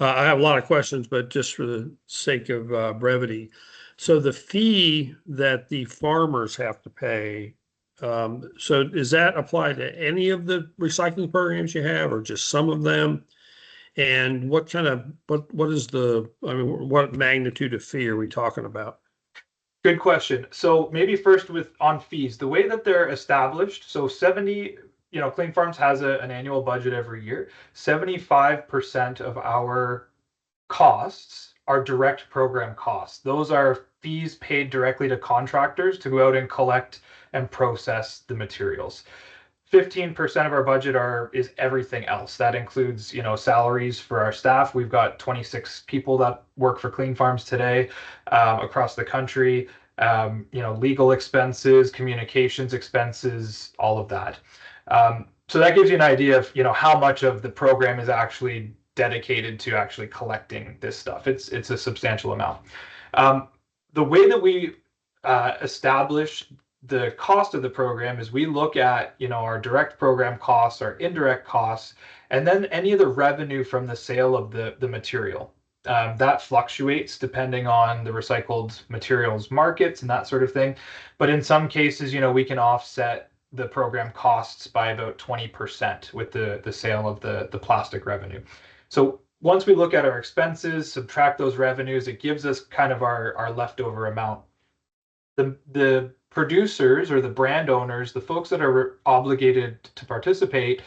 I have a lot of questions, but just for the sake of brevity. So the fee that the farmers have to pay, so does that apply to any of the recycling programs you have or just some of them? And what magnitude of fee are we talking about? Good question. So maybe first on fees, the way that they're established, so Clean Farms has an annual budget every year. 75% of our costs are direct program costs. Those are fees paid directly to contractors to go out and collect and process the materials. 15% of our budget is everything else. That includes, salaries for our staff. We've got 26 people that work for Clean Farms today across the country. Legal expenses, communications expenses, all of that. So that gives you an idea of, how much of the program is actually dedicated to actually collecting this stuff. It's a substantial amount. The way that we establish the cost of the program is we look at, our direct program costs, our indirect costs, and then any of the revenue from the sale of the material. That fluctuates depending on the recycled materials markets and that sort of thing. But in some cases, we can offset the program costs by about 20% with the sale of the plastic revenue. So once we look at our expenses, subtract those revenues, it gives us kind of our leftover amount. The producers or the brand owners, the folks that are obligated to participate,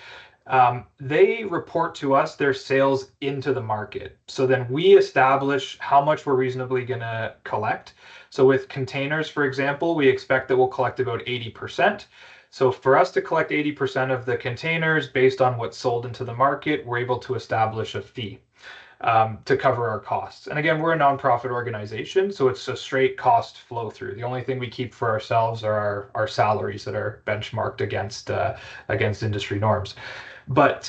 they report to us their sales into the market. So then we establish how much we're reasonably going to collect. So with containers, for example, we expect that we'll collect about 80%. So for us to collect 80% of the containers based on what's sold into the market, we're able to establish a fee to cover our costs. And again, we're a nonprofit organization, so it's a straight cost flow through. The only thing we keep for ourselves are our salaries that are benchmarked against industry norms. But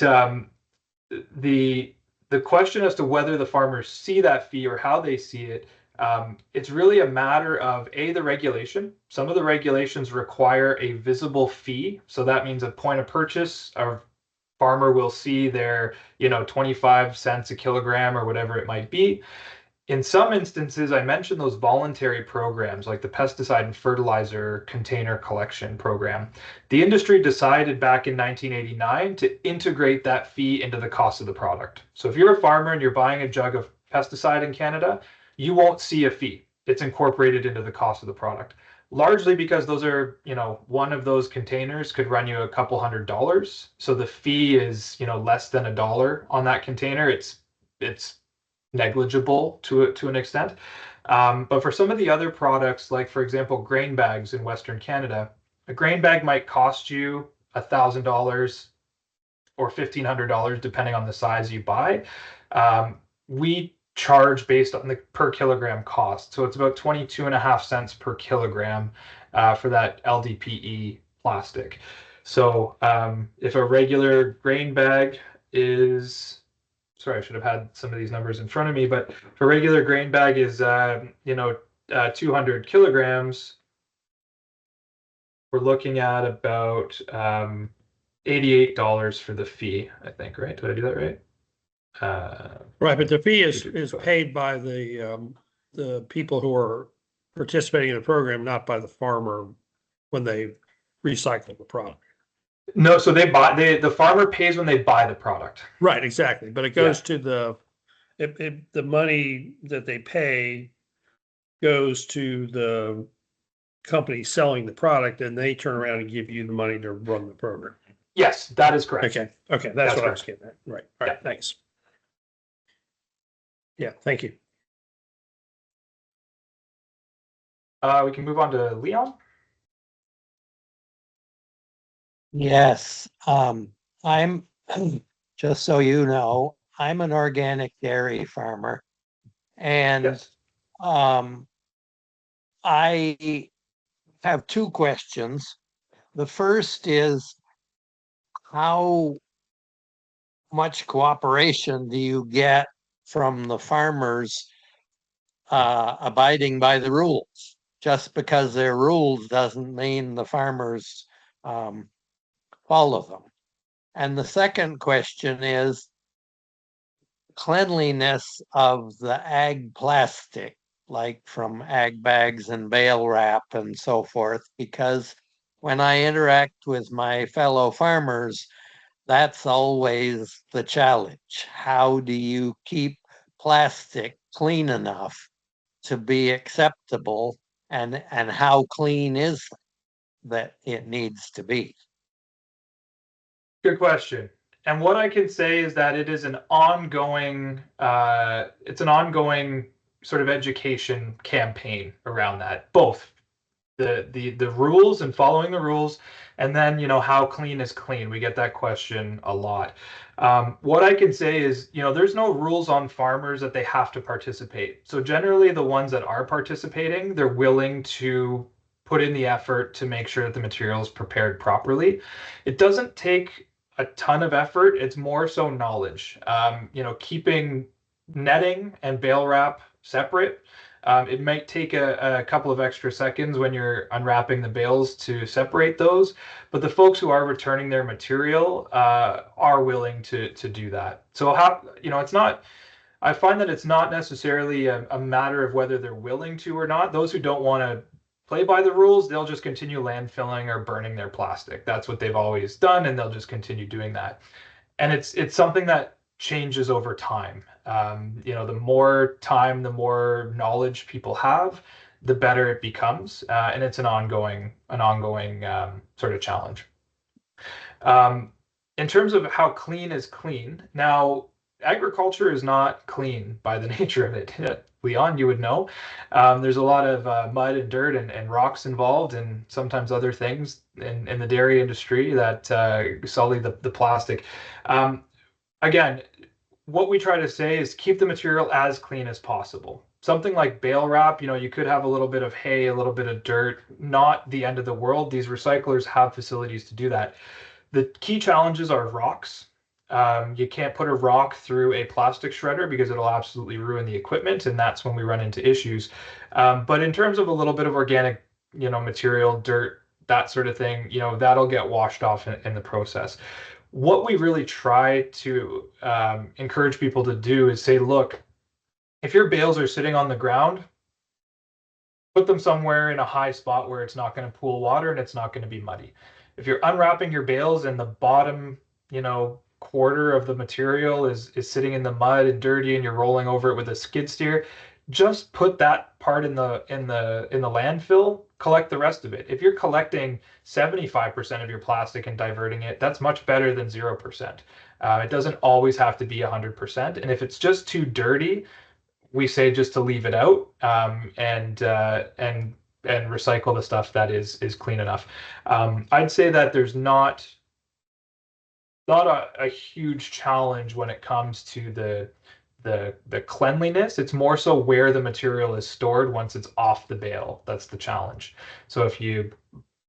the question as to whether the farmers see that fee or how they see it, it's really a matter of the regulation. Some of the regulations require a visible fee. So that means at point of purchase, our farmer will see their, 25 cents a kilogram or whatever it might be. In some instances, I mentioned those voluntary programs like the pesticide and fertilizer container collection program. The industry decided back in 1989 to integrate that fee into the cost of the product. So if you're a farmer and you're buying a jug of pesticide in Canada, you won't see a fee. It's incorporated into the cost of the product. Largely because those are, one of those containers could run you a couple $100. So the fee is, less than $1 on that container. It's negligible to an extent. But for some of the other products, like for example, grain bags in Western Canada, a grain bag might cost you $1,000 or $1,500 depending on the size you buy. We charge based on the per kilogram cost. So it's about 22.5 cents per kilogram for that LDPE plastic. So if a regular grain bag is, sorry, I should have had some of these numbers in front of me, but if a regular grain bag is, 200 kilograms, we're looking at about $88 for the fee, I think, right? Did I do that right? Right, but the fee is paid by the people who are participating in the program, not by the farmer when they recycle the product. No, so the farmer pays when they buy the product. Right, exactly. But it goes to the money that they pay goes to the company selling the product, and they turn around and give you the money to run the program. Yes, that is correct. Okay, that's what I was getting at. Right, all right, thanks. Yeah, thank you. We can move on to Leon. Yes, I'm, just so you know, I'm an organic dairy farmer. And Yes. I have two questions. The first is, how much cooperation do you get from the farmers abiding by the rules? Just because they're rules doesn't mean the farmers follow them. And the second question is cleanliness of the ag plastic, like from ag bags and bale wrap and so forth, because when I interact with my fellow farmers, that's always the challenge. How do you keep plastic clean enough to be acceptable, and how clean is that it needs to be? Good question. And what I can say is that it is an ongoing, sort of education campaign around that, both the rules and following the rules, and then how clean is clean. We get that question a lot. What I can say is, there's no rules on farmers that they have to participate. So generally the ones that are participating, they're willing to put in the effort to make sure that the material is prepared properly. It doesn't take a ton of effort. It's more so knowledge. Keeping netting and bale wrap separate. It might take a couple of extra seconds when you're unwrapping the bales to separate those, but the folks who are returning their material are willing to do that. So it's not. I find that it's not necessarily a matter of whether they're willing to or not. Those who don't want to play by the rules, they'll just continue landfilling or burning their plastic. That's what they've always done, and they'll just continue doing that. And it's something that changes over time. The more time, the more knowledge people have, the better it becomes, and it's an ongoing sort of challenge. In terms of how clean is clean, now agriculture is not clean by the nature of it. Leon, you would know. There's a lot of mud and dirt and rocks involved, and sometimes other things in the dairy industry that sully the plastic. Again, what we try to say is keep the material as clean as possible. Something like bale wrap, you could have a little bit of hay, a little bit of dirt, not the end of the world. These recyclers have facilities to do that. The key challenges are rocks. You can't put a rock through a plastic shredder because it'll absolutely ruin the equipment, and that's when we run into issues. But in terms of a little bit of organic, material, dirt, that sort of thing, that'll get washed off in the process. What we really try to encourage people to do is say, look, if your bales are sitting on the ground, put them somewhere in a high spot where it's not going to pool water and it's not going to be muddy. If you're unwrapping your bales and the bottom, quarter of the material is sitting in the mud and dirty and you're rolling over it with a skid steer, just put that part in the landfill, collect the rest of it. If you're collecting 75% of your plastic and diverting it, that's much better than 0%. It doesn't always have to be 100%. And if it's just too dirty, we say just to leave it out and recycle the stuff that is clean enough. I'd say that there's not a huge challenge when it comes to the cleanliness. It's more so where the material is stored once it's off the bale. That's the challenge. So if you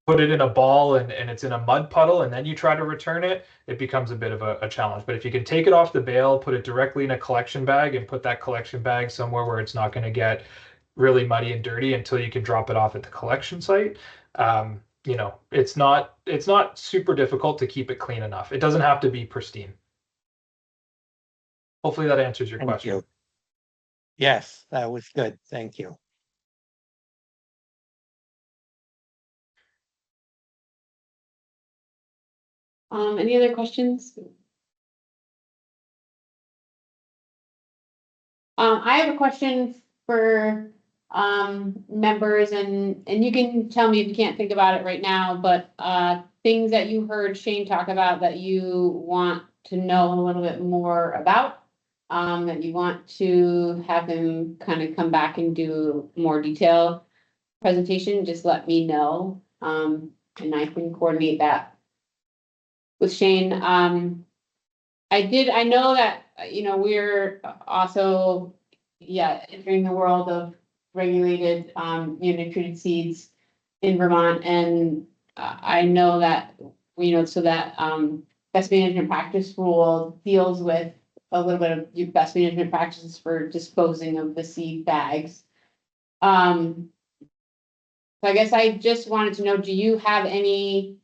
put it in a ball and it's in a mud puddle and then you try to return it, it becomes a bit of a challenge. But if you can take it off the bale, put it directly in a collection bag and put that collection bag somewhere where it's not going to get really muddy and dirty until you can drop it off at the collection site, it's not super difficult to keep it clean enough. It doesn't have to be pristine. Hopefully that answers your question. You. Yes, that was good. Thank you. Any other questions? I have a question for members, and you can tell me if you can't think about it right now, but things that you heard Shane talk about that you want to know a little bit more about, that you want to have him kind of come back and do more detailed presentation, just let me know, and I can coordinate that with Shane. I know that, we're also, entering the world of regulated, treated seeds in Vermont. And I know that, so that, best management practice rule deals with a little bit of your best management practices for disposing of the seed bags. So I guess I just wanted to know, do you have any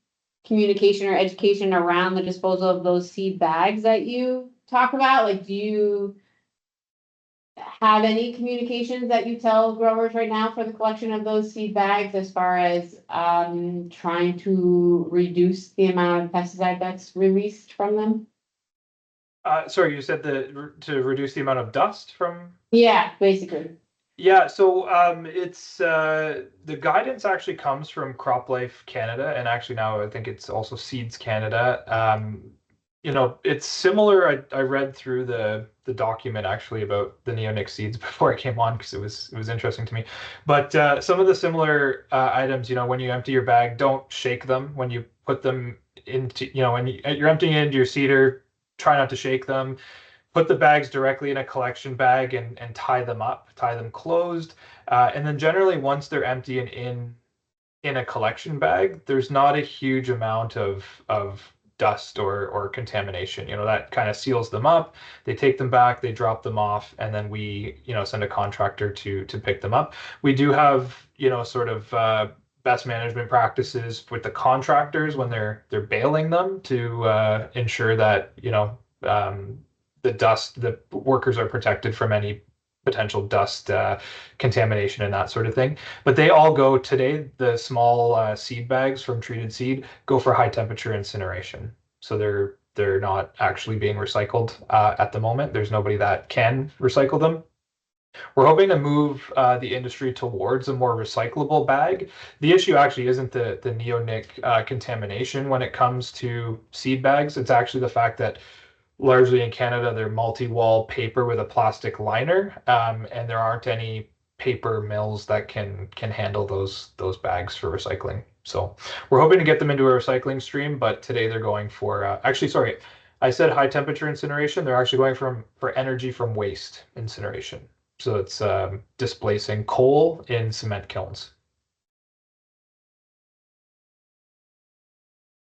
communication or education around the disposal of those seed bags that you talk about? Like, do you have any communications that you tell growers right now for the collection of those seed bags, as far as trying to reduce the amount of pesticide that's released from them? Sorry, you said to reduce the amount of dust from? Yeah, basically. Yeah, so it's the guidance actually comes from CropLife Canada, and actually now I think it's also Seeds Canada. you know, it's similar. I read through the document actually about the neonic seeds before I came on because it was interesting to me. But some of the similar items, you know, when you empty your bag, don't shake them when you put them into, you know, when you're emptying into your cedar, try not to shake them. Put the bags directly in a collection bag and tie them up, tie them closed. And then generally once they're empty and in a collection bag, there's not a huge amount of dust or contamination. You know, that kind of seals them up. They take them back, they drop them off, and then we, you know, send a contractor to pick them up. We do have, you know, sort of best management practices with the contractors when they're baling them to ensure that, you know, the workers are protected from any potential dust contamination and that sort of thing. But they all go today, the small seed bags from treated seed go for high temperature incineration. So they're not actually being recycled at the moment. There's nobody that can recycle them. We're hoping to move the industry towards a more recyclable bag. The issue actually isn't the neonic contamination when it comes to seed bags. It's actually the fact that largely in Canada, they're multi-wall paper with a plastic liner, and there aren't any paper mills that can handle those bags for recycling. So we're hoping to get them into a recycling stream, but today they're going for actually, sorry, I said high temperature incineration. They're actually going for energy from waste incineration. So it's displacing coal in cement kilns.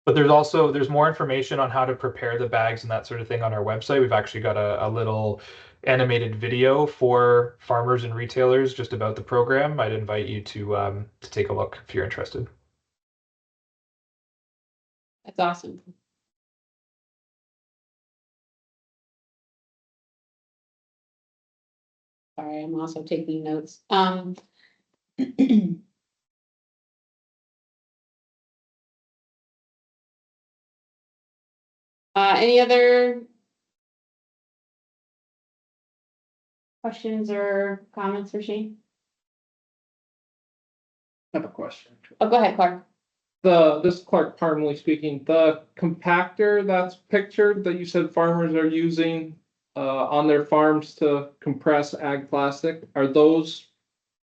But there's more information on how to prepare the bags and that sort of thing on our website. We've actually got a little animated video for farmers and retailers just about the program. I'd invite you to take a look if you're interested. That's awesome. Sorry, I'm also taking notes. Any other questions or comments for Shane? I have a question. Oh, go ahead, Clark. This is Clark Parmley speaking. The compactor that's pictured that you said farmers are using on their farms to compress ag plastic, are those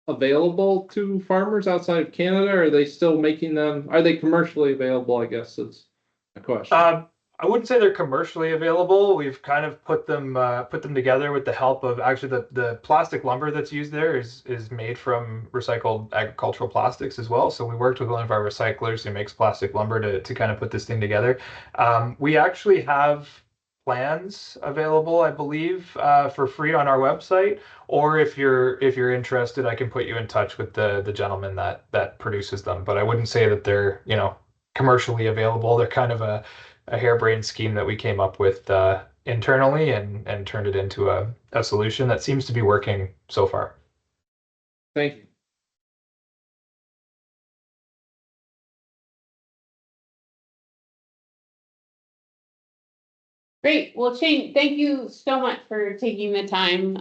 available to farmers outside of Canada? Or are they still making them? Are they commercially available? I guess is a question. I wouldn't say they're commercially available. We've kind of put them together with the help of actually the plastic lumber that's used there is made from recycled agricultural plastics as well. So we worked with one of our recyclers who makes plastic lumber to kind of put this thing together. We actually have plans available, I believe, for free on our website. Or if you're interested, I can put you in touch with the gentleman that produces them. But I wouldn't say that they're, you know, commercially available. They're kind of a harebrained scheme that we came up with internally and turned it into a solution that seems to be working so far. Thank you. Great. Well, Shane, thank you so much for taking the time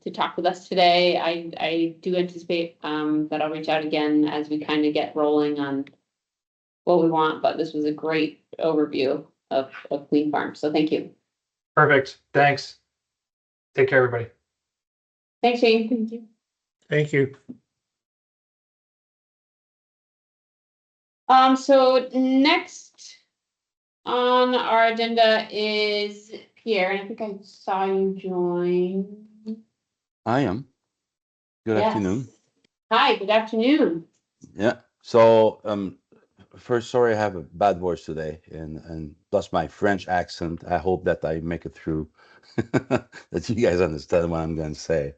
to talk with us today. I do anticipate that I'll reach out again as we kind of get rolling on what we want, but this was a great overview of Clean Farm. So thank you. Perfect. Thanks. Take care, everybody. Thanks, Shane. Thank you. Thank you. So next on our agenda is Pierre, and I think I saw you join. I am. Good Yes. afternoon. Hi, good afternoon. Yeah. So, first, sorry, I have a bad voice today, and plus my French accent. I hope that I make it through, that you guys understand what I'm going to say.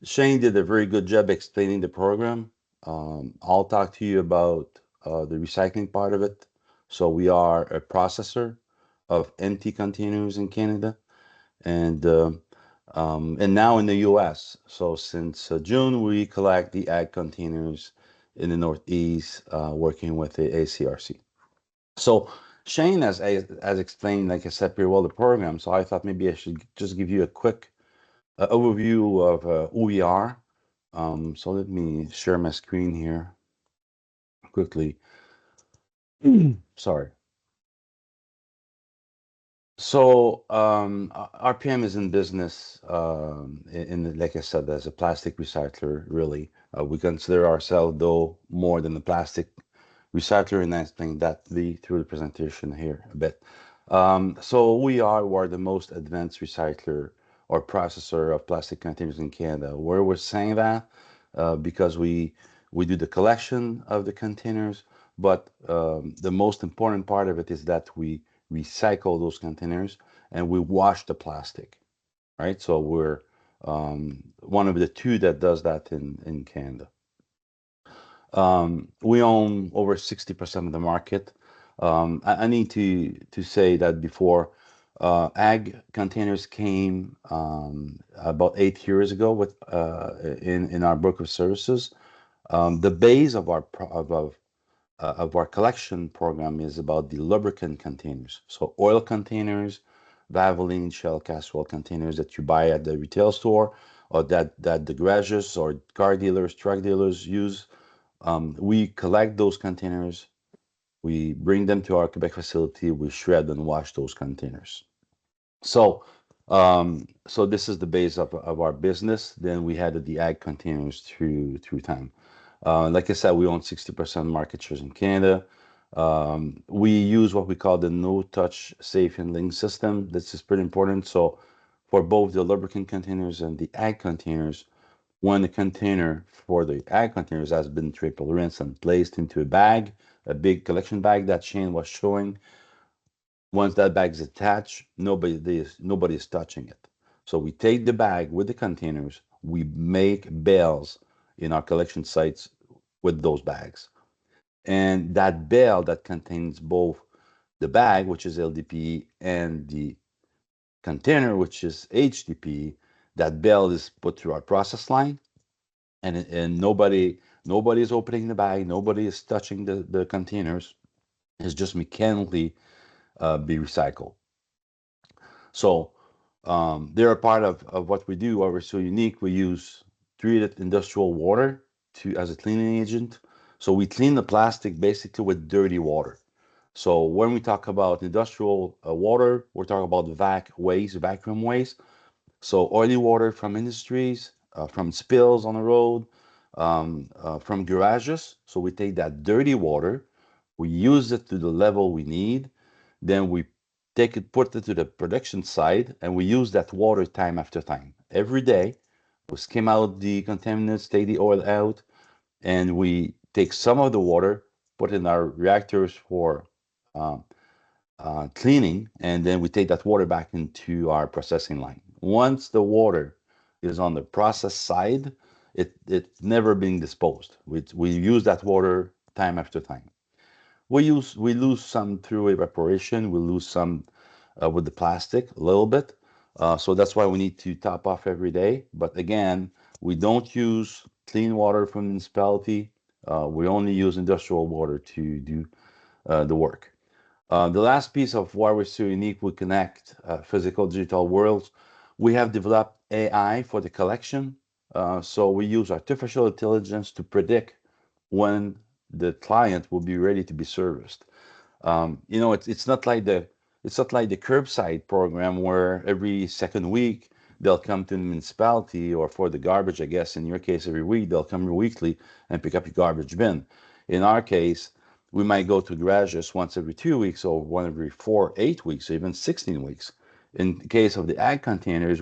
Shane did a very good job explaining the program. I'll talk to you about the recycling part of it. So we are a processor of empty containers in Canada, and now in the US. So since June, we collect the ag containers in the Northeast, working with the ACRC. So Shane has explained, like I said, pretty well the program. So I thought maybe I should just give you a quick overview of who we are. So let me share my screen here quickly. Sorry. So RPM is in business like I said, as a plastic recycler. Really, we consider ourselves though more than a plastic recycler, and I explain that through the presentation here a bit. So we're the most advanced recycler or processor of plastic containers in Canada. Where we're saying that because we do the collection of the containers, but the most important part of it is that we recycle those containers and we wash the plastic, right? So we're one of the two that does that in Canada. We own over 60% of the market. I need to say that before ag containers came about 8 years ago with in our book of services. The base of our collection program is about the lubricant containers. So oil containers, Valvoline, Shell, Castrol containers that you buy at the retail store or that the garages or car dealers, truck dealers use. We collect those containers, we bring them to our Quebec facility, we shred and wash those containers. So so this is the base of our business. Then we had the ag containers through time. Like I said, we own 60% market shares in Canada. We use what we call the no-touch safe handling system. This is pretty important. So for both the lubricant containers and the ag containers, when the container for the ag containers has been triple rinsed and placed into a bag, a big collection bag that Shane was showing, once that bag is attached, nobody is touching it. So we take the bag with the containers, we make bales in our collection sites with those bags. And that bale that contains both the bag, which is LDPE, and the container, which is HDPE, that bale is put through our process line, and nobody is opening the bag, nobody is touching the containers. It's just mechanically be recycled. So they're a part of what we do. Why we're so unique, we use treated industrial water as a cleaning agent. So we clean the plastic basically with dirty water. So when we talk about industrial water, we're talking about vacuum waste. So oily water from industries, from spills on the road, from garages. So we take that dirty water, we use it to the level we need, then we take it, put it to the production side, and we use that water time after time. Every day, we skim out the contaminants, take the oil out, and we take some of the water, put in our reactors for cleaning, and then we take that water back into our processing line. Once the water is on the process side, it's never being disposed. We use that water time after time. We lose some through evaporation. We lose some with the plastic a little bit. So that's why we need to top off every day. But again, we don't use clean water from the municipality. We only use industrial water to do the work. The last piece of why we're so unique, we connect physical digital worlds. We have developed AI for the collection. So we use artificial intelligence to predict when the client will be ready to be serviced. It's not like the curbside program where every second week they'll come to the municipality, or for the garbage, I guess in your case every week they'll come weekly and pick up your garbage bin. In our case, we might go to garages once every 2 weeks, or one every 4, 8 weeks, or even 16 weeks. In the case of the ag containers,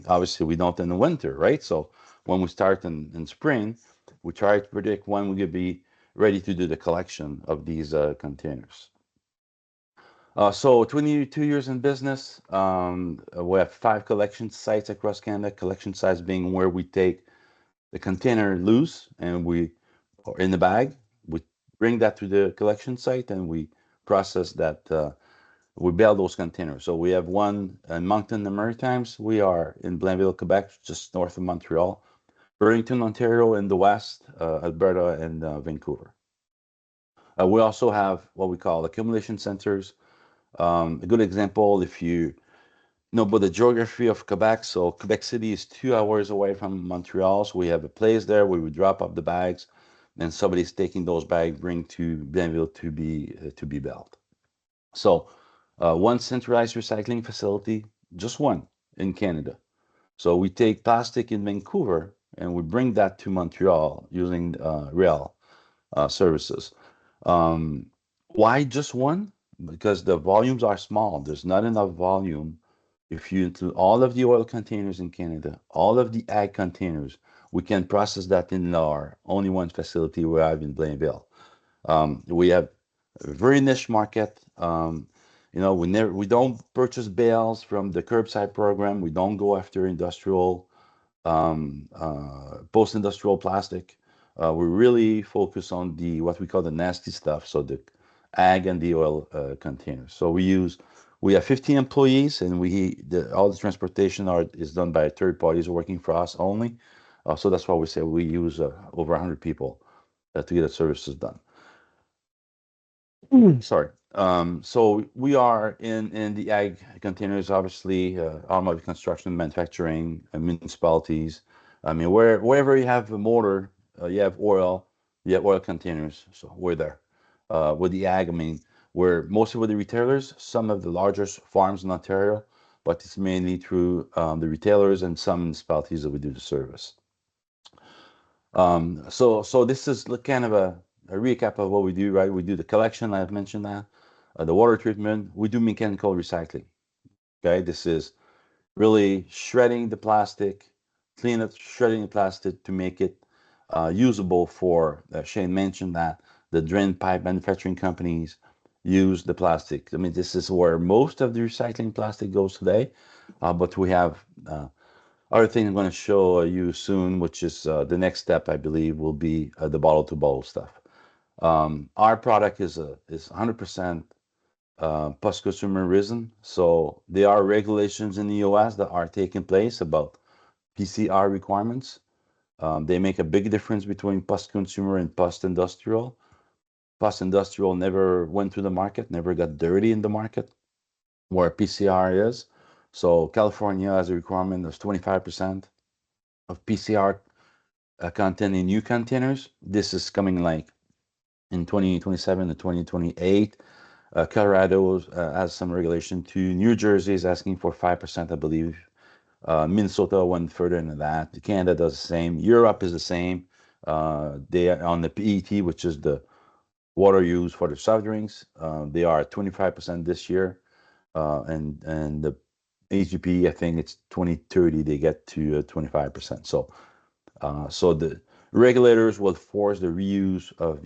obviously we don't in the winter, right? So when we start in spring, we try to predict when we could be ready to do the collection of these containers. So 22 years in business. We have 5 collection sites across Canada. Collection sites being where we take the container loose and or in the bag, we bring that to the collection site and we process that. We bale those containers. So we have one in Moncton, the Maritimes. We are in Blainville, Quebec, just north of Montreal. Burlington, Ontario in the west, Alberta, and Vancouver. We also have what we call accumulation centers. A good example, if you know about the geography of Quebec, so Quebec City is 2 hours away from Montreal, so we have a place there where we drop off the bags, and somebody's taking those bags, bring to Blainville to be baled. So one centralized recycling facility, just one in Canada. So we take plastic in Vancouver and we bring that to Montreal using rail services. Why just one? Because the volumes are small. There's not enough volume. If you include all of the oil containers in Canada, all of the ag containers, we can process that in our only one facility we have in Blainville. We have a very niche market. We don't purchase bales from the curbside program. We don't go after industrial, post-industrial plastic. We really focus on what we call the nasty stuff, so the ag and the oil containers. So we have 15 employees, and all the transportation is done by third parties working for us only. So that's why we say we use over 100 people to get the services done. Sorry. So we are in the ag containers, obviously, automotive construction, manufacturing, municipalities. I mean, wherever you have a motor, you have oil containers. So we're there. With the ag, I mean, we're mostly with the retailers, some of the largest farms in Ontario, but it's mainly through the retailers and some municipalities that we do the service. So this is kind of a recap of what we do, right? We do the collection, I've mentioned that, the water treatment, we do mechanical recycling. Okay, this is really shredding the plastic, shredding the plastic to make it usable for, Shane mentioned that, the drain pipe manufacturing companies use the plastic. I mean, this is where most of the recycling plastic goes today, but we have other thing I'm going to show you soon, which is the next step, I believe, will be the bottle-to-bottle stuff. Our product is 100% post-consumer resin. So there are regulations in the US that are taking place about PCR requirements. They make a big difference between post-consumer and post-industrial. Post-industrial never went to the market, never got dirty in the market, where PCR is. So California has a requirement of 25% of PCR content in new containers. This is coming like in 2027 to 2028. Colorado has some regulation too. New Jersey is asking for 5%, I believe. Minnesota went further than that. Canada does the same. Europe is the same. They are on the PET, which is the water used for the soft drinks. They are 25% this year. And the HGP, I think it's 2030, they get to 25%. So the regulators will force the reuse of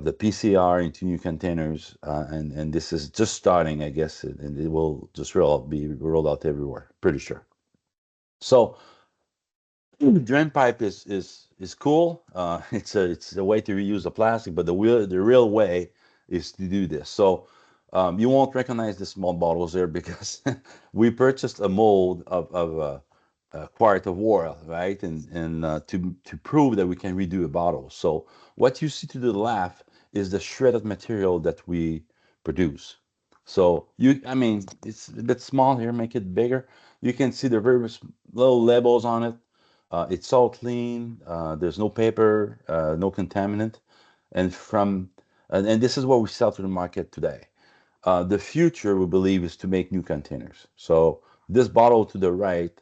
the PCR into new containers, and this is just starting, I guess, and it will just be rolled out everywhere, pretty sure. So drain pipe is cool. It's a way to reuse the plastic, but the real way is to do this. So you won't recognize the small bottles there because we purchased a mold of a quart of oil, right? And to prove that we can redo a bottle. So what you see to the left is the shredded material that we produce. So I mean, it's a bit small here, make it bigger. You can see the very little labels on it. It's all clean. There's no paper, no contaminant. And this is what we sell to the market today. The future, we believe, is to make new containers. So this bottle to the right,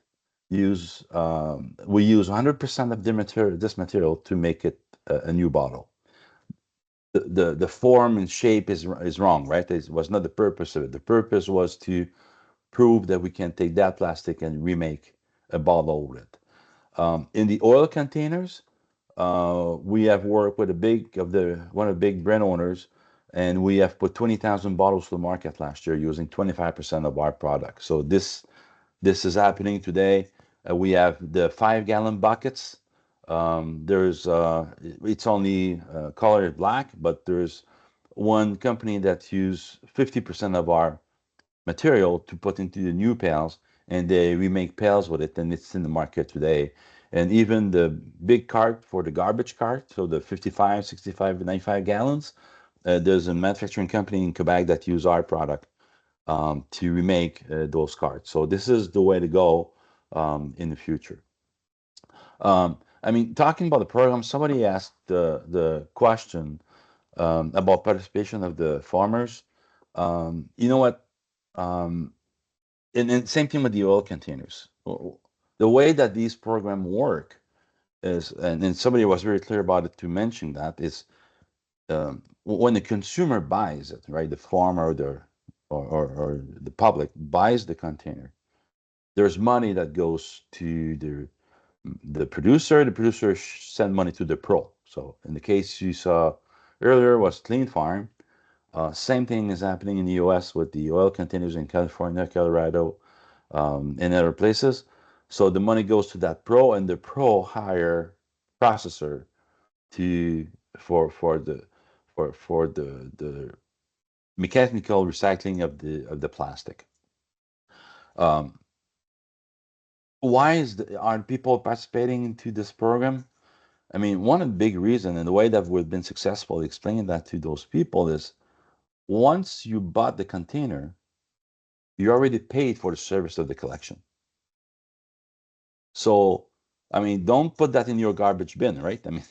we use 100% of this material to make it a new bottle. The form and shape is wrong, right? It was not the purpose of it. The purpose was to prove that we can take that plastic and remake a bottle with it. In the oil containers, we have worked with one of the big brand owners, and we have put 20,000 bottles to the market last year using 25% of our product. So this is happening today. We have the 5-gallon buckets. It's only colored black, but there's one company that use 50% of our material to put into the new pails, and we make pails with it, and it's in the market today. And even the big cart for the garbage cart, so the 55, 65, 95 gallons, there's a manufacturing company in Quebec that use our product to remake those carts. So this is the way to go in the future. I mean, talking about the program, somebody asked the question about participation of the farmers. You know what? And same thing with the oil containers. The way that these programs work is, and somebody was very clear about it to mention that, is when the consumer buys it, right? The farmer or the public buys the container. There's money that goes to the producer. The producer send money to the pro. So in the case you saw earlier was Clean Farm. Same thing is happening in the U.S. with the oil containers in California, Colorado, and other places. So the money goes to that pro, and the pro hire processor to for the mechanical recycling of the plastic. Why aren't people participating into this program? I mean, one of the big reasons, and the way that we've been successful explaining that to those people, is once you bought the container, you already paid for the service of the collection. So, I mean, don't put that in your garbage bin, right? I mean,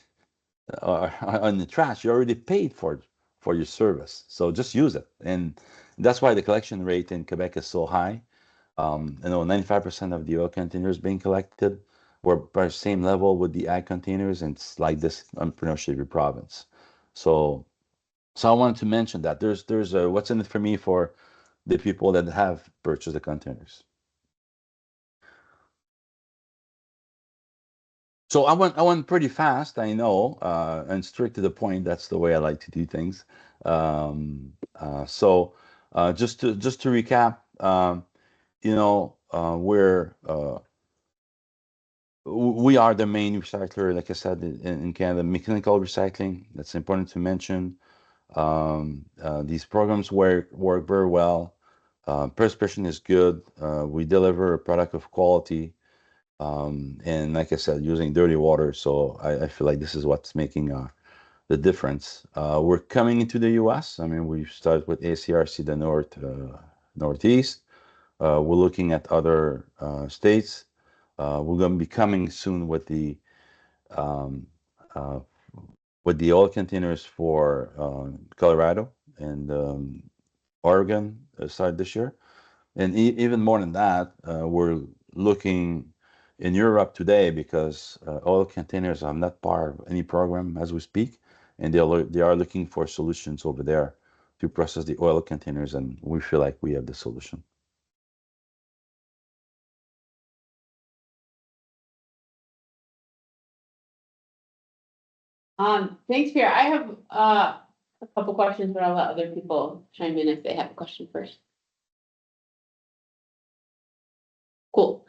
on the trash, you already paid for your service. So just use it. And that's why the collection rate in Quebec is so high. You know, 95% of the oil containers being collected. We're by the same level with the ag containers, and it's like this on pretty much every province. So I wanted to mention that there's a what's in it for me for the people that have purchased the containers. So I went pretty fast, I know, and straight to the point. That's the way I like to do things. Just to recap, you know, we are the main recycler, like I said, in Canada, mechanical recycling. That's important to mention. These programs work very well. Participation is good. We deliver a product of quality. And like I said, using dirty water. So I feel like this is what's making the difference. We're coming into the US. I memean, we started with ACRC, the Northeast. We're looking at other states. We're going to be coming soon with the oil containers for Colorado and Oregon started this year. And even more than that, we're looking in Europe today because oil containers are not part of any program as we speak, and they are looking for solutions over there to process the oil containers, and we feel like we have the solution. Thanks, Pierre. I have a couple questions, but I'll let other people chime in if they have a question first. Cool.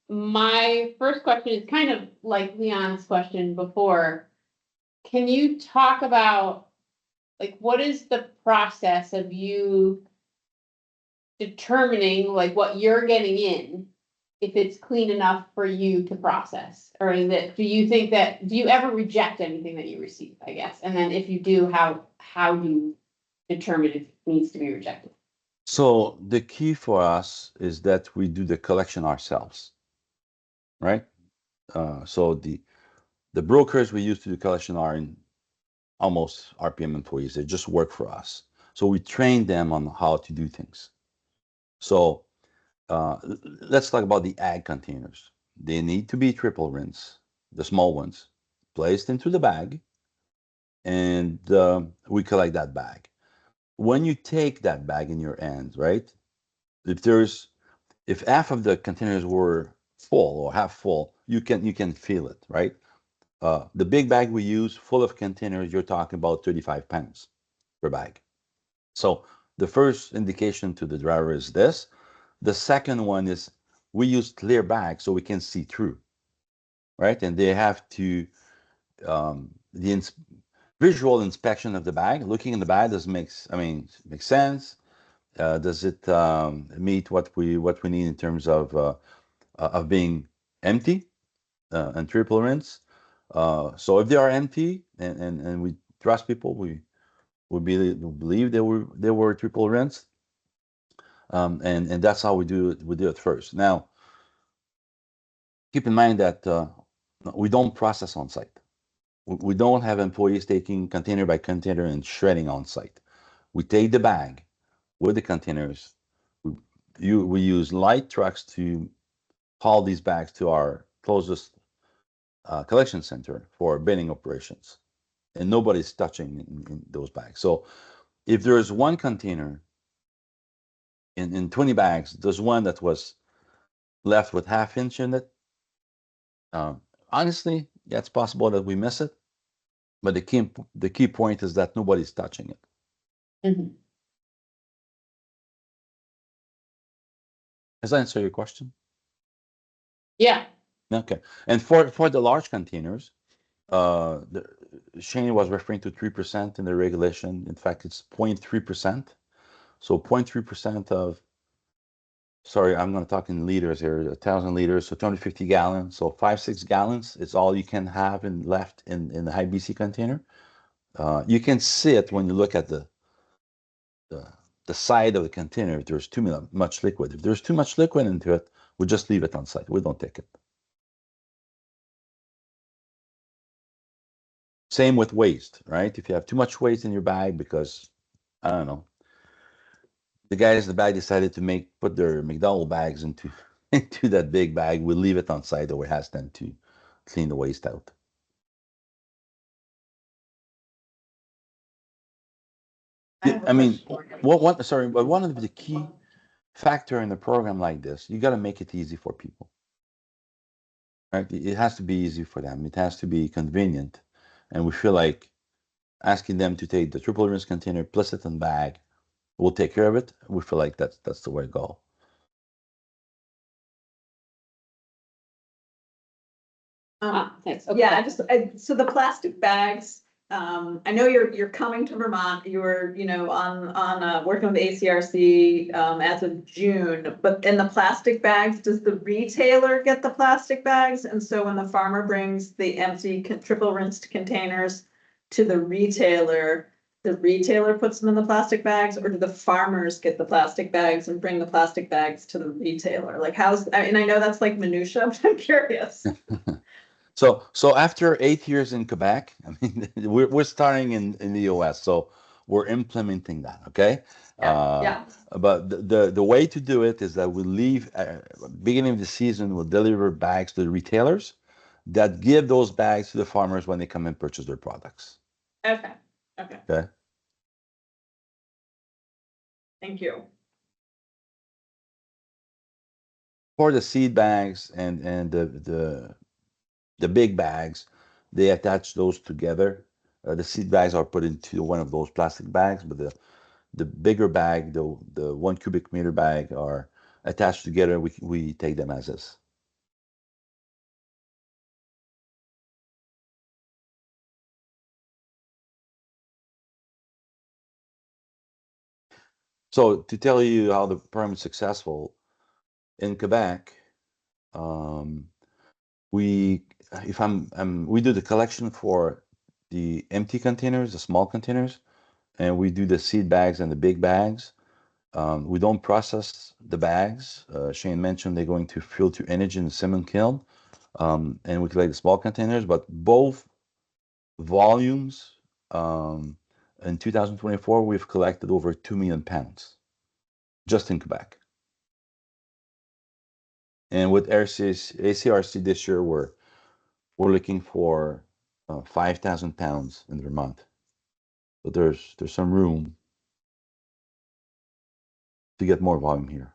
My first question is kind of like Leon's question before. Can you talk about, like, what is the process of you determining like what you're getting in, if it's clean enough for you to process? Or is it, do you ever reject anything that you receive, I guess? And then if you do, how do you determine if it needs to be rejected? So the key for us is that we do the collection ourselves, right? So the brokers we use to do collection are in almost RPM employees. They just work for us. So we train them on how to do things. So let's talk about the ag containers. They need to be triple rinse, the small ones, placed into the bag, and we collect that bag. When you take that bag in your hands, right? If half of the containers were full or half full, you can feel it, right? The big bag we use, full of containers, you're talking about 35 pounds per bag. So the first indication to the driver is this. The second one is we use clear bags so we can see through, right? And they have to, visual inspection of the bag, looking in the bag, makes sense? Does it meet what we need in terms of being empty and triple rinse? So if they are empty and we trust people, we believe they were triple rinsed, and that's how we do it. We do it first. Now, keep in mind that we don't process on site. We don't have employees taking container by container and shredding on site. We take the bag with the containers. We use light trucks to haul these bags to our closest collection center for binning operations, and nobody's touching in those bags. So if there's one container in 20 bags, there's one that was left with half inch in it. Honestly, yeah, it's possible that we miss it, but the key point is that nobody's touching it. Mhm. Does that answer your question? Yeah. Okay. And for the large containers, Shane was referring to 3% in the regulation. In fact, it's 0.3%. So 0.3% of, sorry, I'm going to talk in liters here, 1,000 liters, so 250 gallons. So 5-6 gallons is all you can have left in the high BC container. You can see it when you look at the side of the container if there's too much liquid. If there's too much liquid into it, we just leave it on site. We don't take it. Same with waste, right? If you have too much waste in your bag because, I don't know, the guys in the bag decided to put their McDonald bags into into that big bag, we leave it on site, or we ask them to clean the waste out. I mean, but one of the key factor in a program like this, you got to make it easy for people, right? It has to be easy for them. It has to be convenient, and we feel like asking them to take the triple rinse container, place it in bag, we'll take care of it. We feel like that's the way to go. Thanks. Yeah, so the plastic bags, I know you're coming to Vermont, you were, on working with ACRC, as of June, but in the plastic bags, does the retailer get the plastic bags? And so when the farmer brings the empty triple rinsed containers to the retailer puts them in the plastic bags, or do the farmers get the plastic bags and bring the plastic bags to the retailer? Like I know that's like minutia, but I'm curious. So after 8 years in Quebec, I mean, we're starting in the US, so we're implementing that. Okay. Yeah. But the way to do it is that we leave beginning of the season, we'll deliver bags to the retailers that give those bags to the farmers when they come and purchase their products. Okay. Okay. Thank you. For the seed bags and the big bags, they attach those together. The seed bags are put into one of those plastic bags, but the bigger bag, the 1 cubic meter bag, are attached together. We take them as is. So to tell you how the program is successful in Quebec, we do the collection for the empty containers, the small containers, and we do the seed bags and the big bags. We don't process the bags. Shane mentioned they're going to filter energy in the cement kiln, and we collect the small containers, but both volumes, in 2024, we've collected over 2 million pounds just in Quebec. And with ACRC this year, we're looking for 5,000 pounds in Vermont. So there's some room to get more volume here.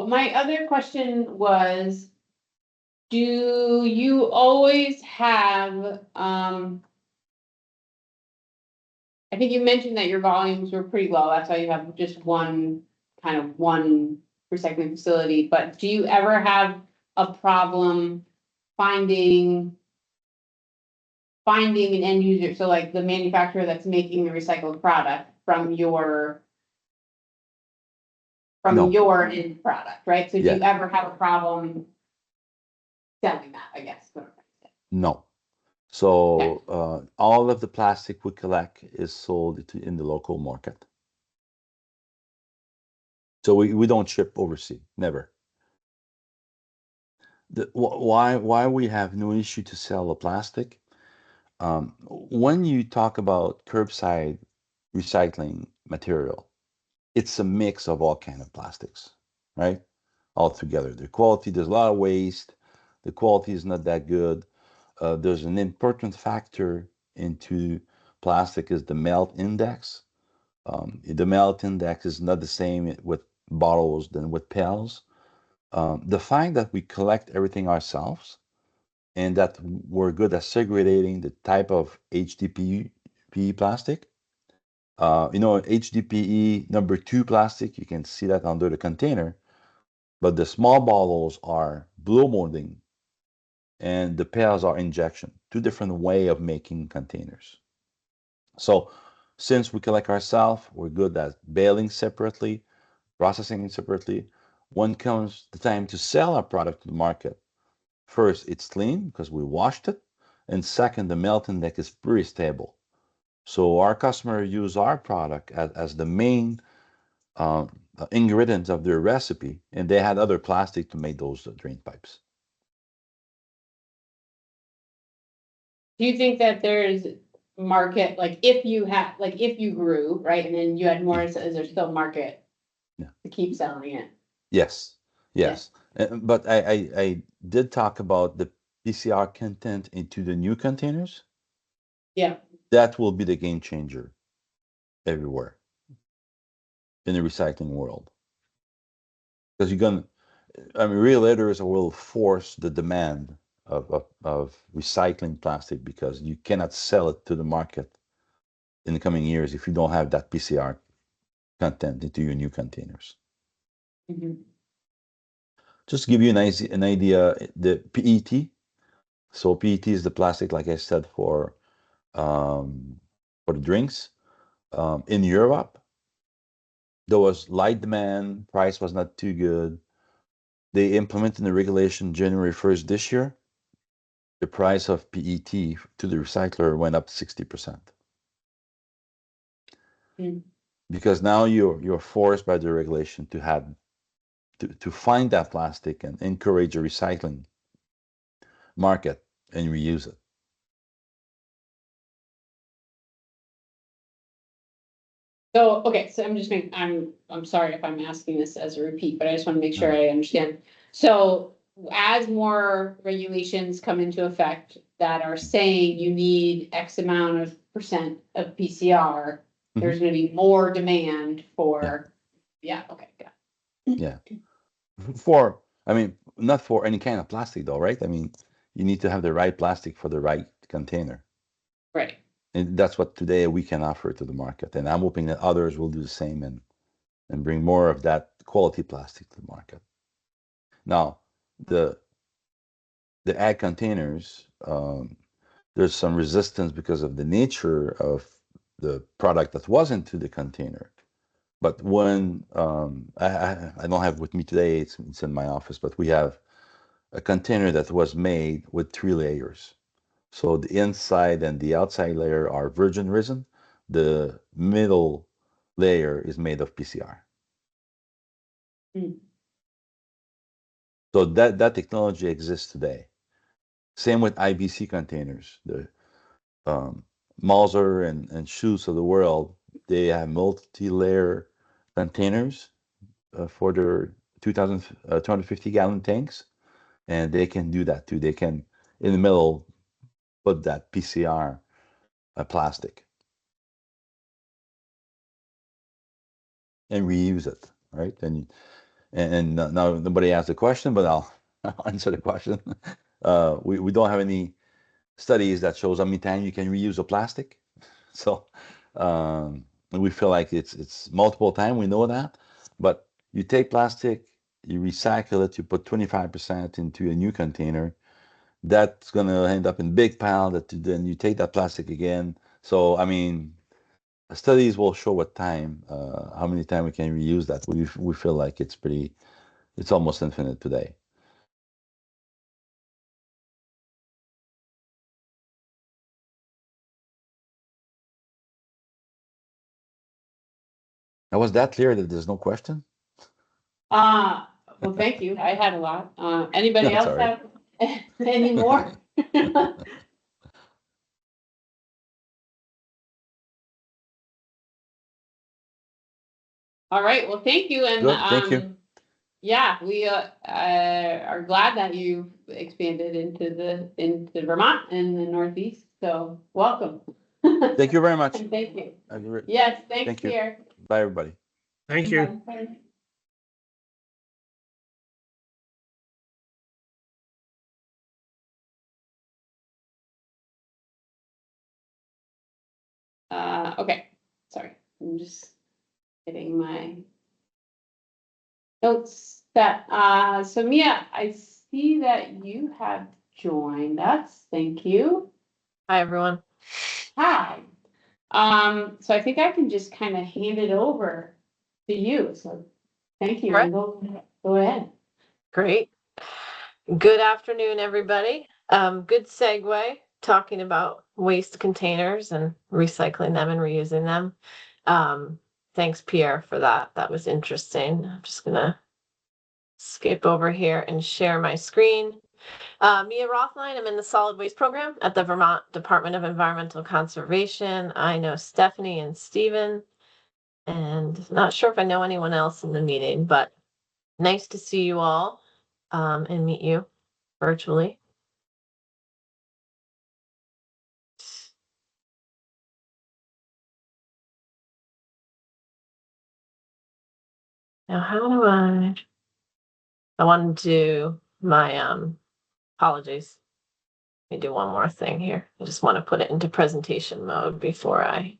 My other question was, do you always have, I think you mentioned that your volumes were pretty low, that's why you have just one recycling facility, but do you ever have a problem finding an end user, so like the manufacturer that's making the recycled product from your end product, right? So do you ever have a problem selling that, I guess? No. So all of the plastic we collect is sold in the local market. So we don't ship overseas, never. Why we have no issue to sell a plastic? When you talk about curbside recycling material, it's a mix of all kind of plastics, right? All together. The quality, there's a lot of waste. The quality is not that good. There's an important factor into plastic is the melt index. The melt index is not the same with bottles than with pails. The fact that we collect everything ourselves and that we're good at segregating the type of HDPE plastic. HDPE #2 plastic, you can see that under the container, but the small bottles are blow molding and the pails are injection, two different way of making containers. So since we collect ourselves, we're good at baling separately, processing it separately. When comes the time to sell our product to the market, first, it's clean because we washed it. And second, the melt index is pretty stable. So our customer use our product as the main ingredient of their recipe, and they had other plastic to make those drain pipes. Do you think that there's market, like if you grew, right, and then you had more, is there still market to keep selling it? Yes, yes. But I did talk about the PCR content into the new containers. Yeah. That will be the game changer everywhere in the recycling world. Because regulators will force the demand of recycling plastic because you cannot sell it to the market in the coming years if you don't have that PCR content into your new containers. Just to give you an idea, the PET. So PET is the plastic, like I said, for the drinks. In Europe, there was light demand, price was not too good. They implemented the regulation January 1st this year. The price of PET to the recycler went up 60%. Because now you're forced by the regulation to have to find that plastic and encourage a recycling market and reuse it. So, okay, so I'm sorry if I'm asking this as a repeat, but I just want to make sure I understand. So as more regulations come into effect that are saying you need X amount of % of PCR, there's gonna be more demand for, okay, got it. Yeah. Not for any kind of plastic though, right? You need to have the right plastic for the right container. Right. And that's what today we can offer to the market. And I'm hoping that others will do the same and bring more of that quality plastic to the market. Now, the ag containers, there's some resistance because of the nature of the product that was into the container. But when I don't have it with me today, it's in my office, but we have a container that was made with 3 layers. So the inside and the outside layer are virgin resin. The middle layer is made of PCR. So that technology exists today. Same with IBC containers. The Mauser and Schutz of the world, they have multi-layer containers for their 250 gallon tanks, and they can do that too. They can, in the middle, put that PCR plastic and reuse it, right? And now nobody asked the question, but I'll answer the question. We don't have any studies that shows how many times you can reuse a plastic. So we feel like it's multiple times. We know that, but you take plastic, you recycle it, you put 25% into a new container. That's gonna end up in big pile. Then you take that plastic again. So studies will show with time how many times we can reuse that. We feel like it's almost infinite today. Now, was that clear that there's no question? Well, thank you. I had a lot. Anybody That's else all right. have any more? All right, well, thank you, and, Good, thank you. yeah, we, are glad that you expanded into Vermont and the Northeast, so welcome. Thank you very much. And thank you. I re- Yes, thanks, Thank you. Pierre. Bye, everybody. Thank you. Bye. Okay, sorry, I'm just getting my notes that, so Mia, I see that you have joined us. Thank you. Hi, everyone. Hi. So I think I can just kind of hand it over to you. So thank you. Right. And go ahead. Great. Good afternoon, everybody. Good segue, talking about waste containers and recycling them and reusing them. Thanks, Pierre, for that. That was interesting. I'm just gonna skip over here and share my screen. Mia Rothline, I'm in the solid waste program at the Vermont Department of Environmental Conservation. I know Stephanie and Steven, and not sure if I know anyone else in the meeting, but nice to see you all, and meet you virtually. Now, how do I want to do my, apologies. Let me do one more thing here. I just want to put it into presentation mode before I.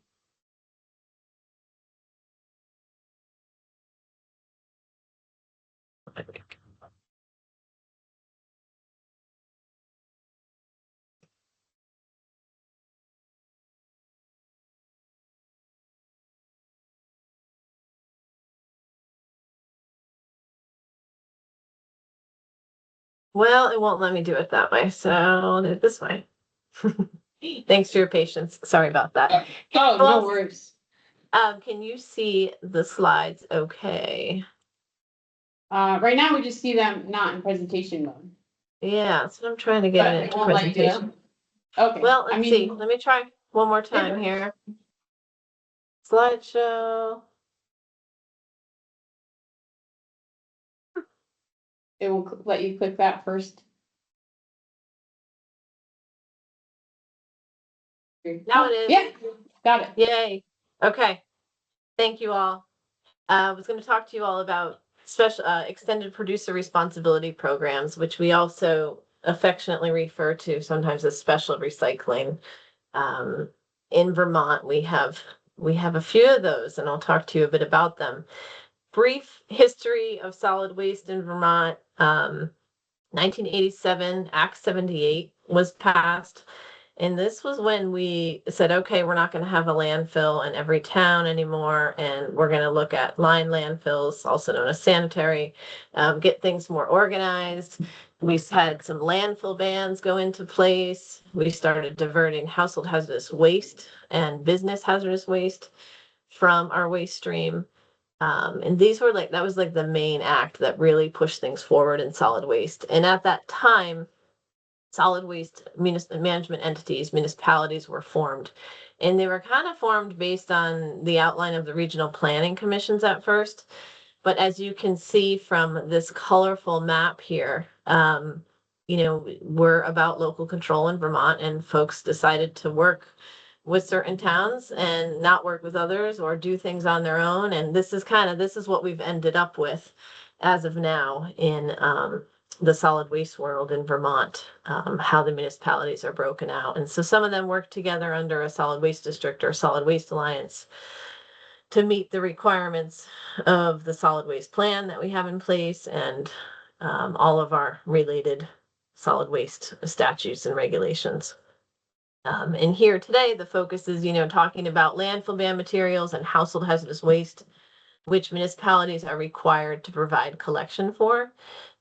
Well, it won't let me do it that way, so I'll do it this way. Thanks for your patience. Sorry about that. Oh, no worries. Can you see the slides okay? Right now we just see them not in presentation mode. Yeah, that's what I'm trying to get But it it into won't let you do presentation. Okay. Well, I let's mean, see. Let me try one more time here. Slideshow. it will let you click that first. Now it is. Yeah, got it. Yay. Okay. Thank you all. I was going to talk to you all about special extended producer responsibility programs, which we also affectionately refer to sometimes as special recycling. In Vermont, we have a few of those, and I'll talk to you a bit about them. Brief history of solid waste in Vermont. 1987, Act 78 was passed. And this was when we said, okay, we're not going to have a landfill in every town anymore. And we're going to look at lined landfills, also known as sanitary, get things more organized. We had some landfill bans go into place. We started diverting household hazardous waste and business hazardous waste from our waste stream. And these were that was the main act that really pushed things forward in solid waste. And at that time, solid waste management entities, municipalities were formed. And they were kind of formed based on the outline of the regional planning commissions at first. But as you can see from this colorful map here, we're about local control in Vermont, and folks decided to work with certain towns and not work with others or do things on their own. And this is what we've ended up with as of now in the solid waste world in Vermont, how the municipalities are broken out. And so some of them work together under a solid waste district or solid waste alliance to meet the requirements of the solid waste plan that we have in place and all of our related solid waste statutes and regulations. And here today, the focus is, talking about landfill ban materials and household hazardous waste, which municipalities are required to provide collection for.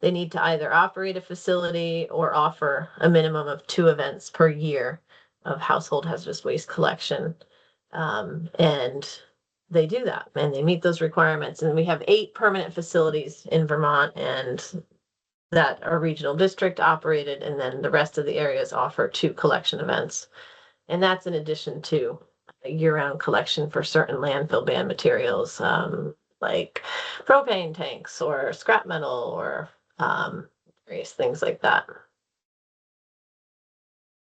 They need to either operate a facility or offer a minimum of 2 events per year of household hazardous waste collection. And they do that and they meet those requirements. And we have 8 permanent facilities in Vermont and that are regional district operated, and then the rest of the areas offer 2 collection events. And that's in addition to a year-round collection for certain landfill ban materials, like propane tanks or scrap metal or various things like that.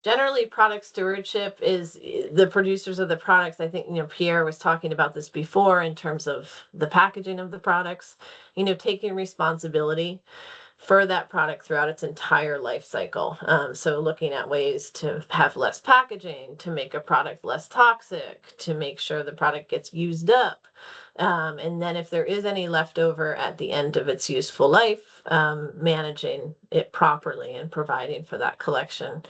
Generally, product stewardship is the producers of the products. I think, Pierre was talking about this before in terms of the packaging of the products, taking responsibility for that product throughout its entire life cycle. So looking at ways to have less packaging, to make a product less toxic, to make sure the product gets used up. And then if there is any leftover at the end of its useful life, managing it properly and providing for that collection.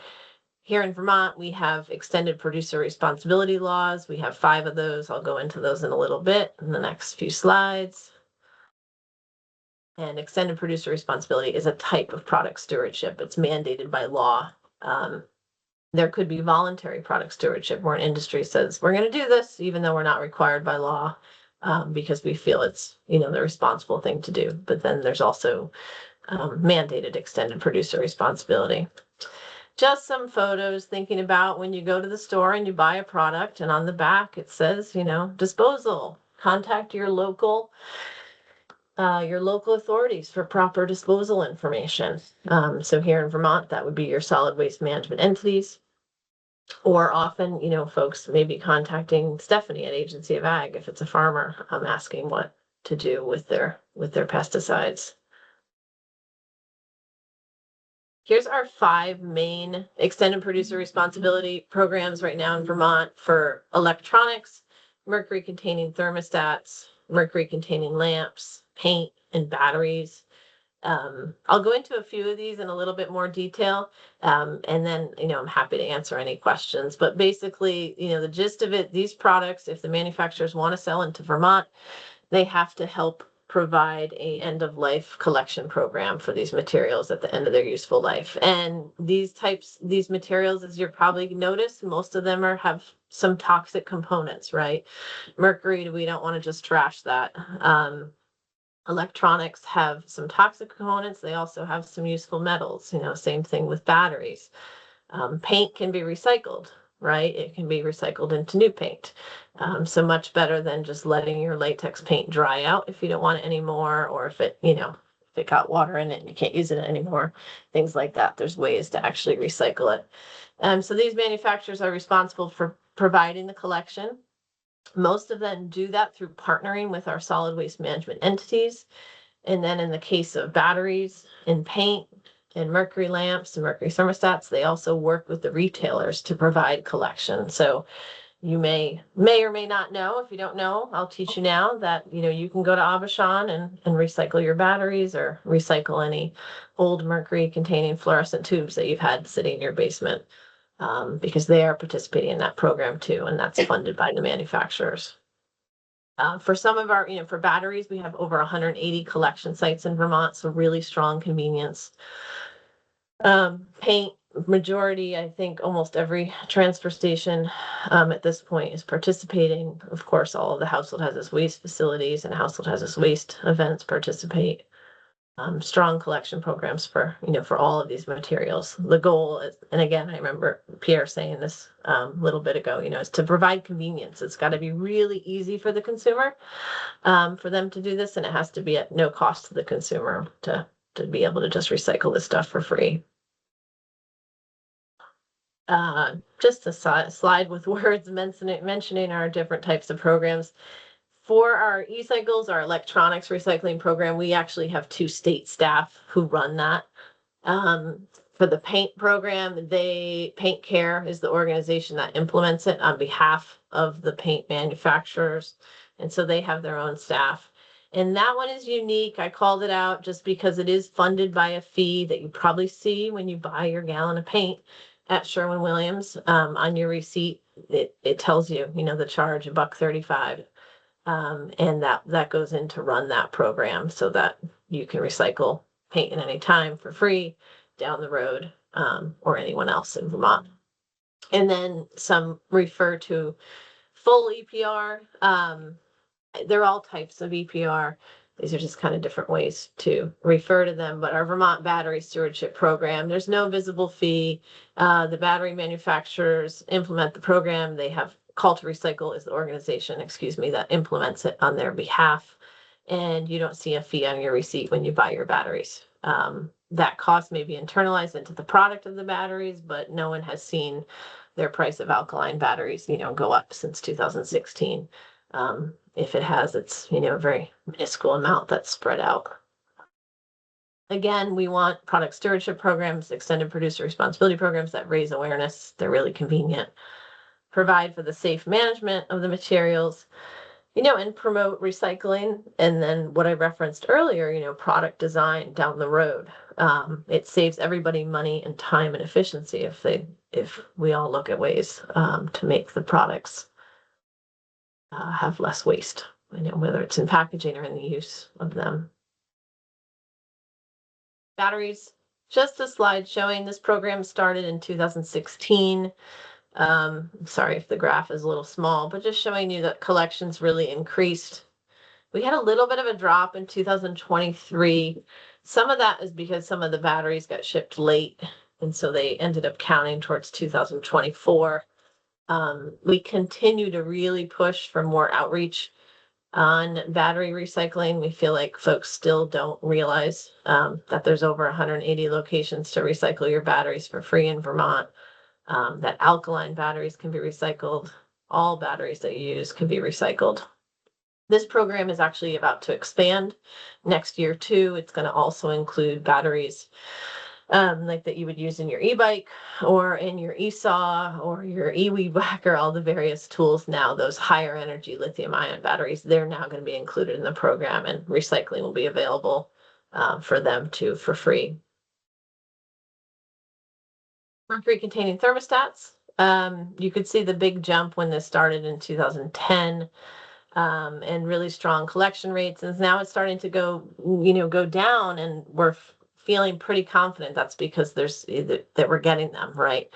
Here in Vermont, we have extended producer responsibility laws. We have 5 of those. I'll go into those in a little bit in the next few slides. And extended producer responsibility is a type of product stewardship. It's mandated by law. There could be voluntary product stewardship where an industry says, we're going to do this, even though we're not required by law, because we feel it's, the responsible thing to do. But then there's also mandated extended producer responsibility. Just some photos thinking about when you go to the store and you buy a product, and on the back it says, disposal. Contact your local authorities for proper disposal information. So here in Vermont, that would be your solid waste management entities. Or often, folks may be contacting Stephanie at Agency of Ag if it's a farmer, asking what to do with their pesticides. Here's our 5 main extended producer responsibility programs right now in Vermont for electronics, mercury-containing thermostats, mercury-containing lamps, paint, and batteries. I'll go into a few of these in a little bit more detail, and then, I'm happy to answer any questions. But basically, the gist of it, these products, if the manufacturers want to sell into Vermont, they have to help provide a end-of-life collection program for these materials at the end of their useful life. And these materials, as you've probably noticed, most of them have some toxic components, right? Mercury, we don't want to just trash that. Electronics have some toxic components. They also have some useful metals, same thing with batteries. Paint can be recycled, right? It can be recycled into new paint. So much better than just letting your latex paint dry out if you don't want it anymore, or if it, if it got water in it and you can't use it anymore, things like that. There's ways to actually recycle it. So these manufacturers are responsible for providing the collection. Most of them do that through partnering with our solid waste management entities. And then in the case of batteries and paint and mercury lamps and mercury thermostats, they also work with the retailers to provide collection. So you may or may not know. If you don't know, I'll teach you now that, you can go to Abishan and recycle your batteries or recycle any old mercury containing fluorescent tubes that you've had sitting in your basement, because they are participating in that program too, and that's funded by the manufacturers. For some of our, for batteries, we have over 180 collection sites in Vermont, so really strong convenience. Paint, majority, I think almost every transfer station at this point is participating. Of course, all of the household hazardous waste facilities and household hazardous waste events participate. Strong collection programs for all of these materials. The goal is, and again, I remember Pierre saying this a little bit ago, is to provide convenience. It's got to be really easy for the consumer, for them to do this, and it has to be at no cost to the consumer to be able to just recycle this stuff for free. Just a slide with words mentioning our different types of programs. For our e-cycles, our electronics recycling program, we actually have 2 state staff who run that. For the paint program, Paint Care is the organization that implements it on behalf of the paint manufacturers. And so they have their own staff. And that one is unique. I called it out just because it is funded by a fee that you probably see when you buy your gallon of paint at Sherwin-Williams. On your receipt, it tells you, the charge, $1.35. And that goes in to run that program so that you can recycle paint at any time for free down the road, or anyone else in Vermont. And then some refer to full EPR. they're all types of EPR. These are just kind of different ways to refer to them, but our Vermont Battery Stewardship Program, there's no visible fee. The battery manufacturers implement the program. They have Call to Recycle is the organization, excuse me, that implements it on their behalf. And you don't see a fee on your receipt when you buy your batteries. That cost may be internalized into the product of the batteries, but no one has seen their price of alkaline batteries, go up since 2016. If it has, it's, a very minuscule amount that's spread out. Again, we want product stewardship programs, extended producer responsibility programs that raise awareness. They're really convenient. Provide for the safe management of the materials, and promote recycling. And then what I referenced earlier, product design down the road. It saves everybody money and time and efficiency if we all look at ways to make the products have less waste, whether it's in packaging or in the use of them. Batteries, just a slide showing this program started in 2016. Sorry if the graph is a little small, but just showing you that collections really increased. We had a little bit of a drop in 2023. Some of that is because some of the batteries got shipped late, and so they ended up counting towards 2024. We continue to really push for more outreach on battery recycling. We feel like folks still don't realize that there's over 180 locations to recycle your batteries for free in Vermont, that alkaline batteries can be recycled. All batteries that you use can be recycled. This program is actually about to expand next year too. It's going to also include batteries like that you would use in your e-bike or in your e-saw or your e-weed whacker, all the various tools now, those higher energy lithium ion batteries, they're now going to be included in the program, and recycling will be available for them too for free. Mercury containing thermostats. You could see the big jump when this started in 2010. And really strong collection rates. And now it's starting to go down, and we're feeling pretty confident that's because that we're getting them right.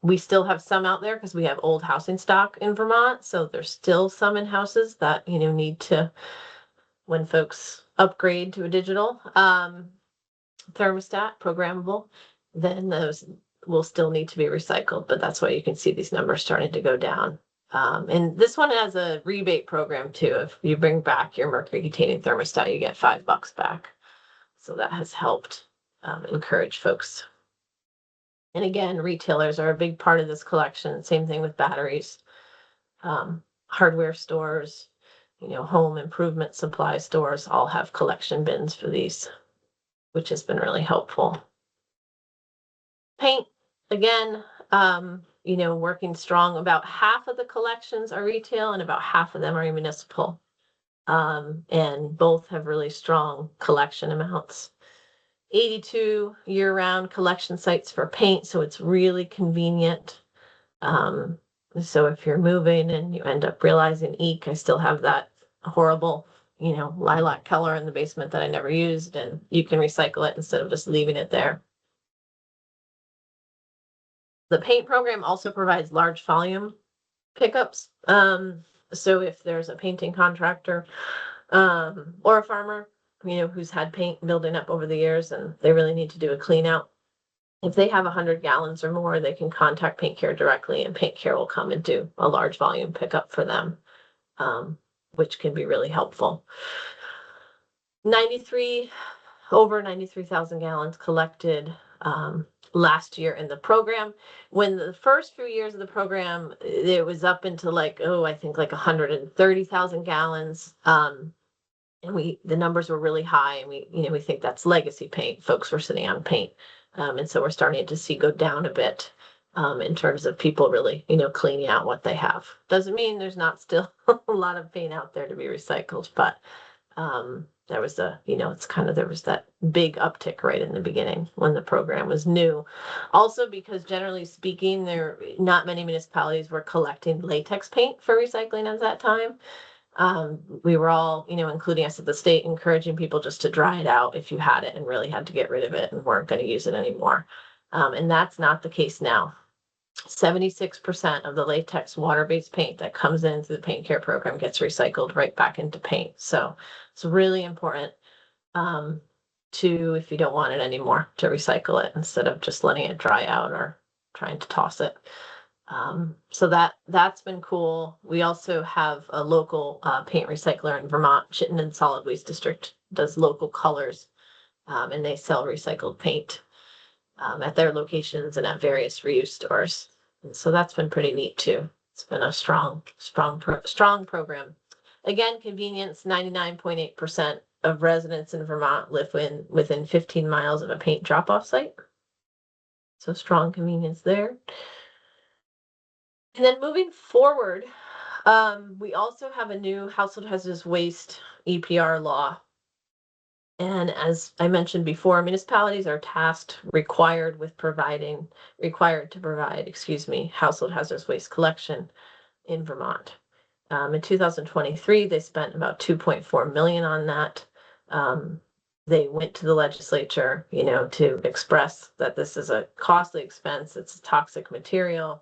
We still have some out there because we have old housing stock in Vermont. So there's still some in houses that, need to, when folks upgrade to a digital thermostat, programmable, then those will still need to be recycled. But that's why you can see these numbers starting to go down. And this one has a rebate program too. If you bring back your mercury containing thermostat, you get $5 back. So that has helped encourage folks. And again, retailers are a big part of this collection. Same thing with batteries, hardware stores, home improvement supply stores all have collection bins for these, which has been really helpful. Paint, again, working strong. About half of the collections are retail and about half of them are municipal. And both have really strong collection amounts. 82 year-round collection sites for paint, so it's really convenient. So if you're moving and you end up realizing, eek, I still have that horrible, lilac color in the basement that I never used, and you can recycle it instead of just leaving it there. The paint program also provides large volume pickups. So if there's a painting contractor or a farmer, who's had paint building up over the years and they really need to do a clean out, if they have 100 gallons or more, they can contact Paint Care directly, and Paint Care will come and do a large volume pickup for them, which can be really helpful. Over 93,000 gallons collected last year in the program. When the first few years of the program, it was up into I think 130,000 gallons. And the numbers were really high, and we think that's legacy paint. Folks were sitting on paint. And so we're starting to see go down a bit in terms of people really, cleaning out what they have. Doesn't mean there's not still a lot of paint out there to be recycled, but there was there was that big uptick right in the beginning when the program was new. Also, because generally speaking, not many municipalities were collecting latex paint for recycling at that time. We were all, including us at the state, encouraging people just to dry it out if you had it and really had to get rid of it and weren't going to use it anymore. And that's not the case now. 76% of the latex water-based paint that comes in through the paint care program gets recycled right back into paint. So it's really important to, if you don't want it anymore, to recycle it instead of just letting it dry out or trying to toss it. So that's been cool. We also have a local paint recycler in Vermont. Chittenden Solid Waste District does local colors, and they sell recycled paint at their locations and at various reuse stores. And so that's been pretty neat too. It's been a strong program. Again, convenience, 99.8% of residents in Vermont live within 15 miles of a paint drop-off site. So strong convenience there. And then moving forward, we also have a new household hazardous waste EPR law. And as I mentioned before, municipalities are required to provide, household hazardous waste collection in Vermont. In 2023, they spent about 2.4 million on that. They went to the legislature, to express that this is a costly expense. It's a toxic material.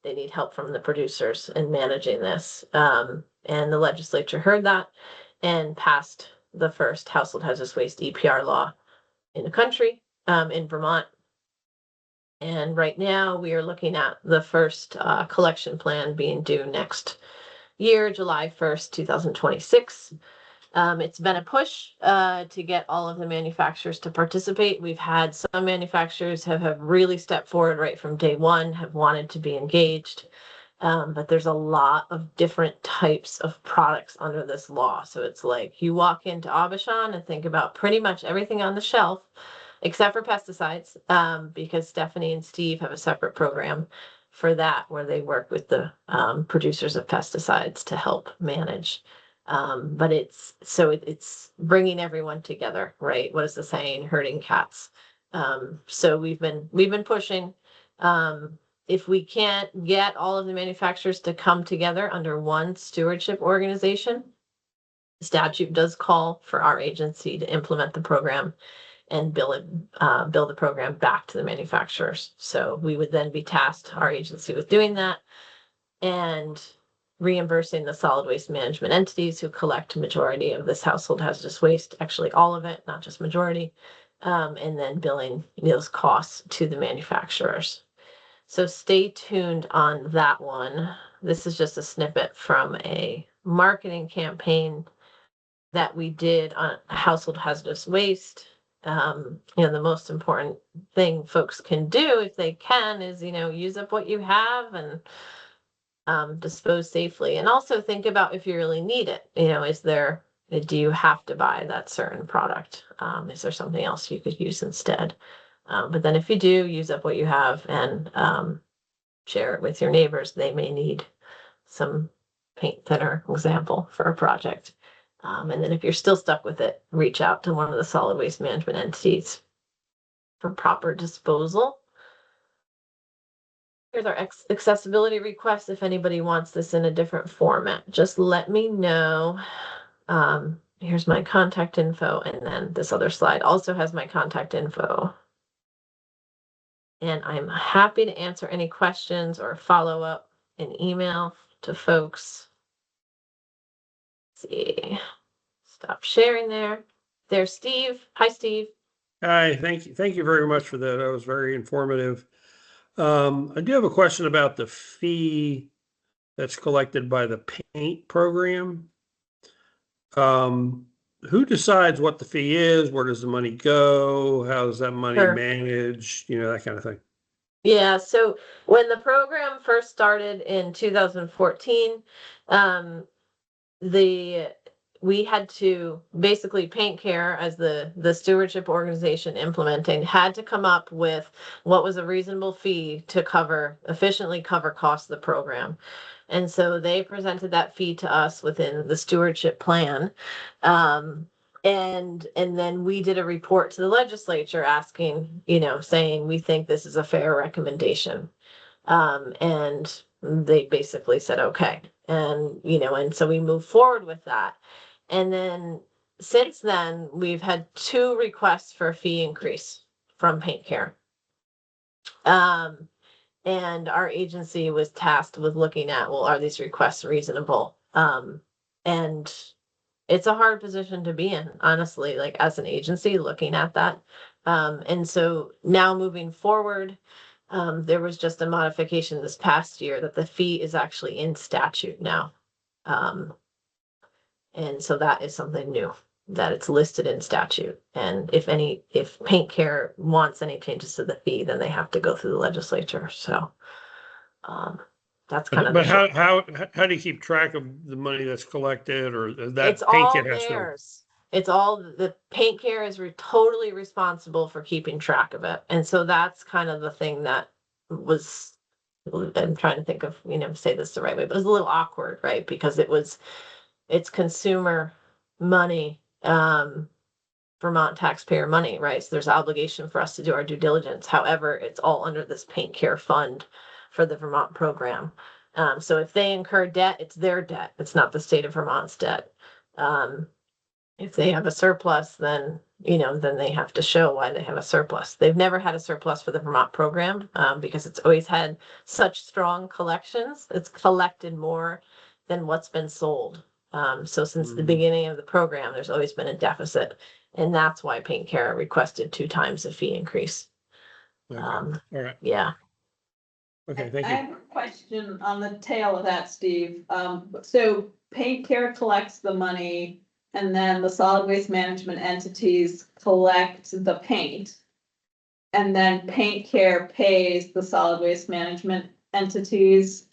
They need help from the producers in managing this. And the legislature heard that and passed the first household hazardous waste EPR law in the country, in Vermont. And right now we are looking at the first collection plan being due next year, July 1st, 2026. It's been a push to get all of the manufacturers to participate. We've had some manufacturers have really stepped forward right from day one, have wanted to be engaged. But there's a lot of different types of products under this law. So it's like you walk into Aubuchon and think about pretty much everything on the shelf, except for pesticides, because Stephanie and Steve have a separate program for that, where they work with the producers of pesticides to help manage. But it's bringing everyone together, right? What is the saying? Herding cats. So we've been pushing. If we can't get all of the manufacturers to come together under one stewardship organization, the statute does call for our agency to implement the program and bill the program back to the manufacturers. So we would then be tasked, our agency, with doing that and reimbursing the solid waste management entities who collect majority of this household hazardous waste, actually all of it, not just majority, and then billing those costs to the manufacturers. So stay tuned on that one. This is just a snippet from a marketing campaign that we did on household hazardous waste. The most important thing folks can do if they can is, use up what you have and dispose safely. And also think about if you really need it. Do you have to buy that certain product? Is there something else you could use instead? But then if you do, use up what you have and share it with your neighbors. They may need some paint thinner, example, for a project. And then if you're still stuck with it, reach out to one of the solid waste management entities for proper disposal. Here's our accessibility request. If anybody wants this in a different format, just let me know. Here's my contact info, and then this other slide also has my contact info. And I'm happy to answer any questions or follow up in email to folks. Let's see, stop sharing there. There's Steve. Hi, Steve. Hi, thank you. Thank you very much for that. That was very informative. I do have a question about the fee that's collected by the paint program. Who decides what the fee is? Where does the money go? How is that money managed? That kind of thing. Yeah, so when the program first started in 2014, we had to basically Paint Care, as the stewardship organization implementing, had to come up with what was a reasonable fee to efficiently cover costs of the program. And so they presented that fee to us within the stewardship plan. And then we did a report to the legislature asking, saying we think this is a fair recommendation. And they basically said, okay. And, and so we moved forward with that. And then since then, we've had 2 requests for a fee increase from Paint Care. And our agency was tasked with looking at, well, are these requests reasonable? And it's a hard position to be in, honestly, like as an agency looking at that. And so now moving forward, there was just a modification this past year that the fee is actually in statute now. And so that is something new, that it's listed in statute. And if Paint Care wants any changes to the fee, then they have to go through the legislature. So that's kind of. But how do you keep track of the money that's collected, or that It's Paint all Care has to? theirs. It's all, the Paint Care is totally responsible for keeping track of it. And so that's kind of the thing that was, I'm trying to think of, say this the right way, but it was a little awkward, right? Because it's consumer money, Vermont taxpayer money, right? So there's obligation for us to do our due diligence. However, it's all under this Paint Care fund for the Vermont program. So if they incur debt, it's their debt. It's not the state of Vermont's debt. If they have a surplus, then they have to show why they have a surplus. They've never had a surplus for the Vermont program, because it's always had such strong collections. It's collected more than what's been sold. So since the beginning of the program, there's always been a deficit, and that's why Paint Care requested 2 times the fee increase. Okay. All right. Yeah. Okay, thank I you. have a question on the tail of that, Steve. So Paint Care collects the money, and then the solid waste management entities collect the paint. And then Paint Care pays the solid waste management entities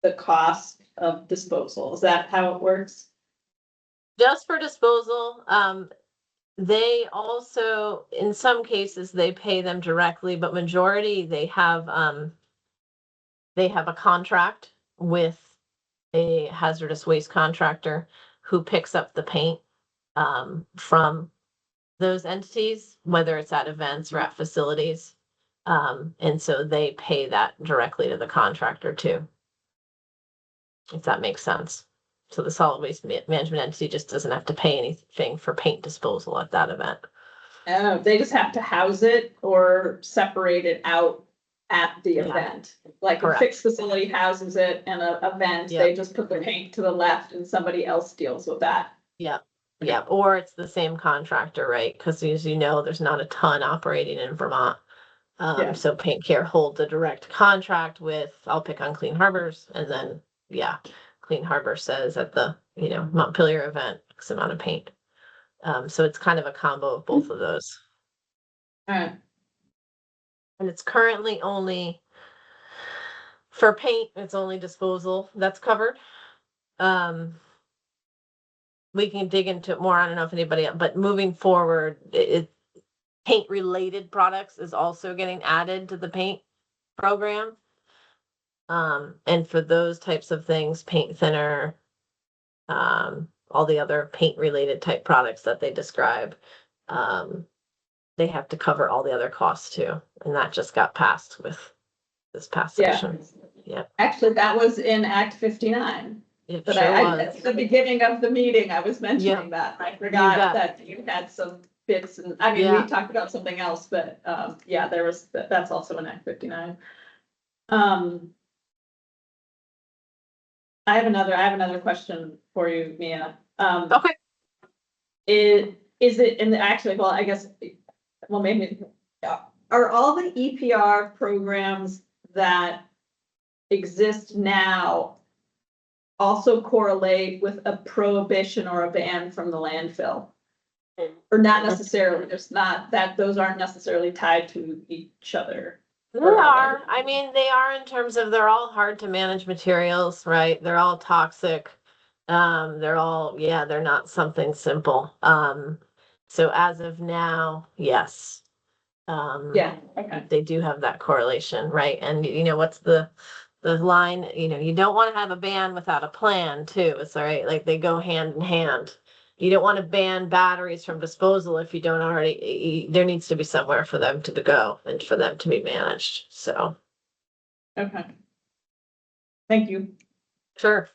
the cost of disposal. Is that how it works? Just for disposal. They also, in some cases, they pay them directly, but majority they have a contract with a hazardous waste contractor who picks up the paint from those entities, whether it's at events or at facilities. And so they pay that directly to the contractor too, if that makes sense. So the solid waste management entity just doesn't have to pay anything for paint disposal at that event. Oh, they just have to house it or separate it out at the event. Like a Correct. fixed facility houses it and an event, Yeah. they just put the paint to the left and somebody else deals with that. Yeah. Yeah. Or it's the same contractor, right? Because as you know, there's not a ton operating in Vermont. Yeah. So Paint Care holds a direct contract with, I'll pick on Clean Harbors, and then, Clean Harbor says at the, Montpelier event, X amount of paint. So it's kind of a combo of both of those. Alright. And it's currently only, for paint, it's only disposal that's covered. We can dig into it more. I don't know if anybody, but moving forward, paint related products is also getting added to the paint program. And for those types of things, paint thinner, all the other paint related type products that they describe, they have to cover all the other costs too. And that just got passed with this past session. Yeah. Actually, that was in Act 59. It But sure at was. the beginning of the meeting, I was mentioning that. I forgot bet. that you had some bits, and I mean, Yeah. we talked about something else, but there was, that's also in Act 59. I have another question for you, Mia. Okay. Is it, and actually, well, I guess, well, maybe, are all the EPR programs that exist now also correlate with a prohibition or a ban from the landfill? Or not necessarily, there's not, that those aren't necessarily tied to each other? They are. I mean, they are in terms of they're all hard to manage materials, right? They're all toxic. They're all, they're not something simple. So as of now, yes. Okay. They do have that correlation, right? And what's the line, you don't want to have a ban without a plan too. It's all right. Like they go hand in hand. You don't want to ban batteries from disposal if you don't already, there needs to be somewhere for them to go and for them to be managed. So. Okay. Thank you. Sure.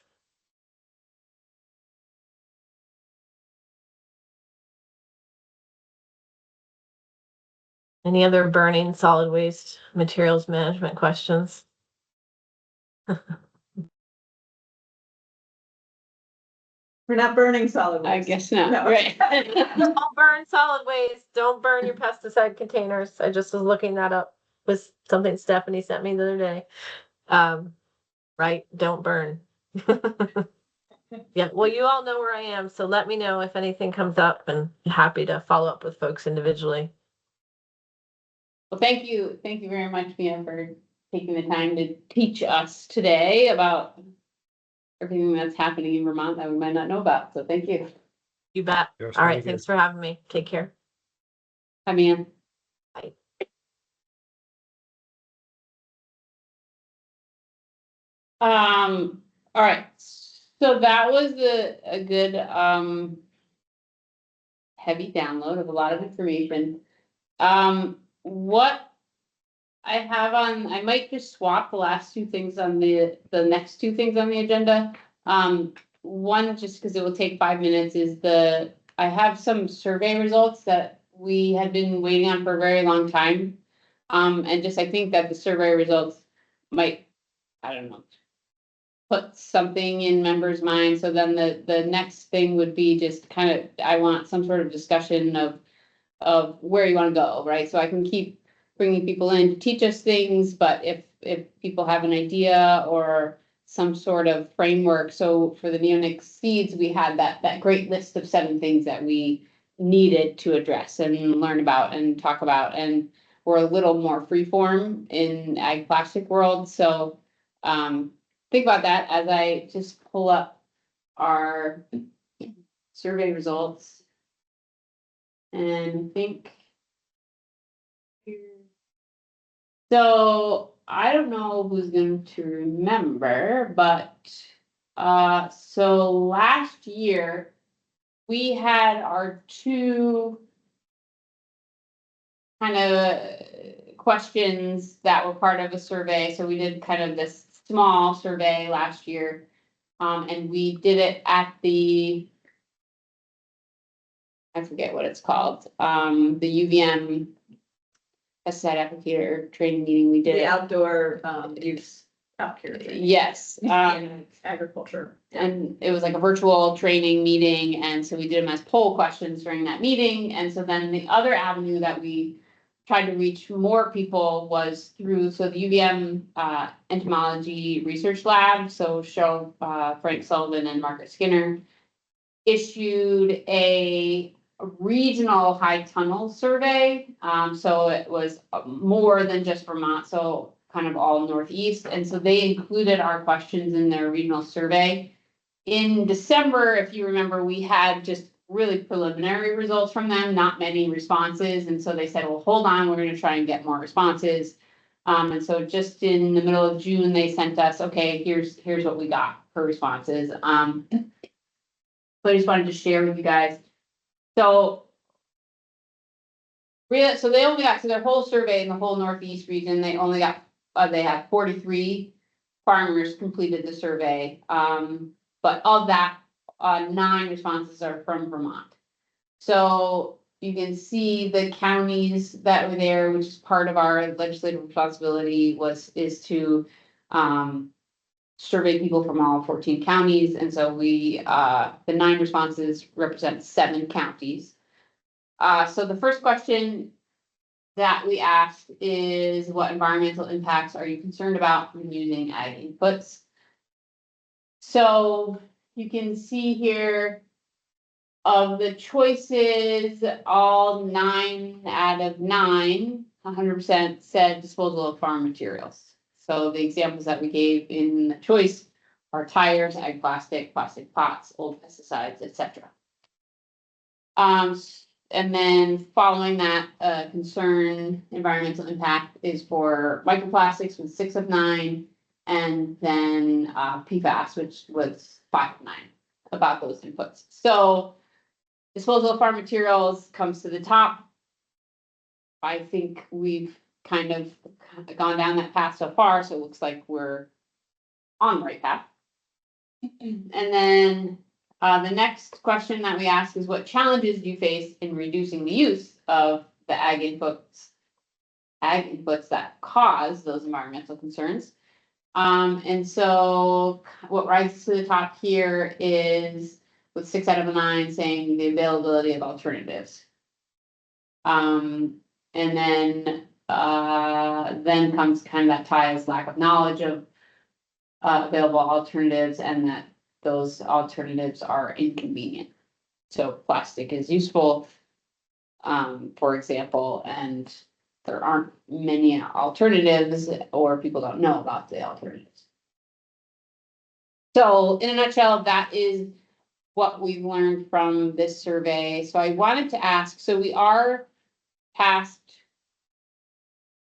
Any other burning solid waste materials management questions? We're not burning solid waste. I guess not, No. right? Don't burn solid waste. Don't burn your pesticide containers. I just was looking that up with something Stephanie sent me the other day. Right? Don't burn. Yeah, well, you all know where I am, so let me know if anything comes up and happy to follow up with folks individually. Well, thank you very much, Mia, for taking the time to teach us today about everything that's happening in Vermont that we might not know about. So thank you. You bet. Yes, All right, thank you. thanks for having me. Take care. Hi, Mia. Bye. All right. So that was a good heavy download of a lot of information. What I have on, I might just swap the last two things on the next two things on the agenda. One, just because it will take 5 minutes, is I have some survey results that we had been waiting on for a very long time. And just, I think that the survey results might, I don't know, put something in members' minds. So then the next thing would be just kind of, I want some sort of discussion of where you want to go, right? So I can keep bringing people in to teach us things, but if people have an idea or some sort of framework. So for the neonic seeds, we had that great list of 7 things that we needed to address and learn about and talk about. And we're a little more freeform in ag plastic world. So think about that as I just pull up our survey results and think. So I don't know who's going to remember, but so last year we had our 2 kind of questions that were part of a survey. So we did kind of this small survey last year, and we did it at I forget what it's called, the UVM pesticide applicator training meeting we did. The outdoor use applicator. Yes. Agriculture. And it was like a virtual training meeting, and so we did them as poll questions during that meeting. And so then the other avenue that we tried to reach more people was through, so the UVM entomology research lab, so Frank Sullivan and Margaret Skinner issued a regional high tunnel survey. So it was more than just Vermont, so kind of all Northeast. And so they included our questions in their regional survey. In December, if you remember, we had just really preliminary results from them, not many responses. And so they said, well, hold on, we're going to try and get more responses. And so just in the middle of June, they sent us, okay, here's what we got for responses. So I just wanted to share with you guys. So they only got, so their whole survey in the whole Northeast region, they only got, they had 43 farmers completed the survey. But of that, 9 responses are from Vermont. So you can see the counties that were there, which is part of our legislative responsibility, is to survey people from all 14 counties. And so the 9 responses represent 7 counties. So the first question that we asked is, what environmental impacts are you concerned about when using ag inputs? So you can see here of the choices, all 9 out of 9, 100% said disposal of farm materials. So the examples that we gave in the choice are tires, ag plastic, plastic pots, old pesticides, etc. And then following that, concern environmental impact is for microplastics with 6 of 9, and then PFAS, which was 5 of 9, about those inputs. So disposal of farm materials comes to the top. I think we've kind of gone down that path so far, so it looks like we're on the right path. And then the next question that we ask is, what challenges do you face in reducing the use of the ag inputs that cause those environmental concerns? And so what rises to the top here is with 6 out of the 9 saying the availability of alternatives. And then comes kind of that ties lack of knowledge of available alternatives and that those alternatives are inconvenient. So plastic is useful, for example, and there aren't many alternatives or people don't know about the alternatives. So in a nutshell, that is what we've learned from this survey. So I wanted to ask, so we are tasked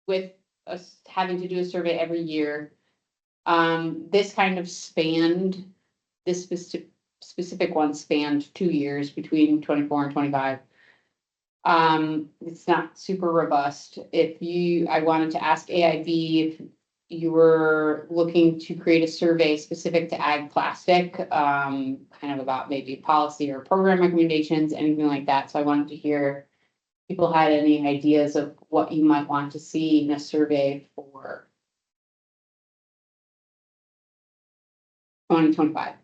with us having to do a survey every year. This kind of spanned, this specific one spanned 2 years between 24 and 25. It's not super robust. I wanted to ask AIB if you were looking to create a survey specific to ag plastic, kind of about maybe policy or program recommendations, anything like that. So I wanted to hear if people had any ideas of what you might want to see in a survey for 2025.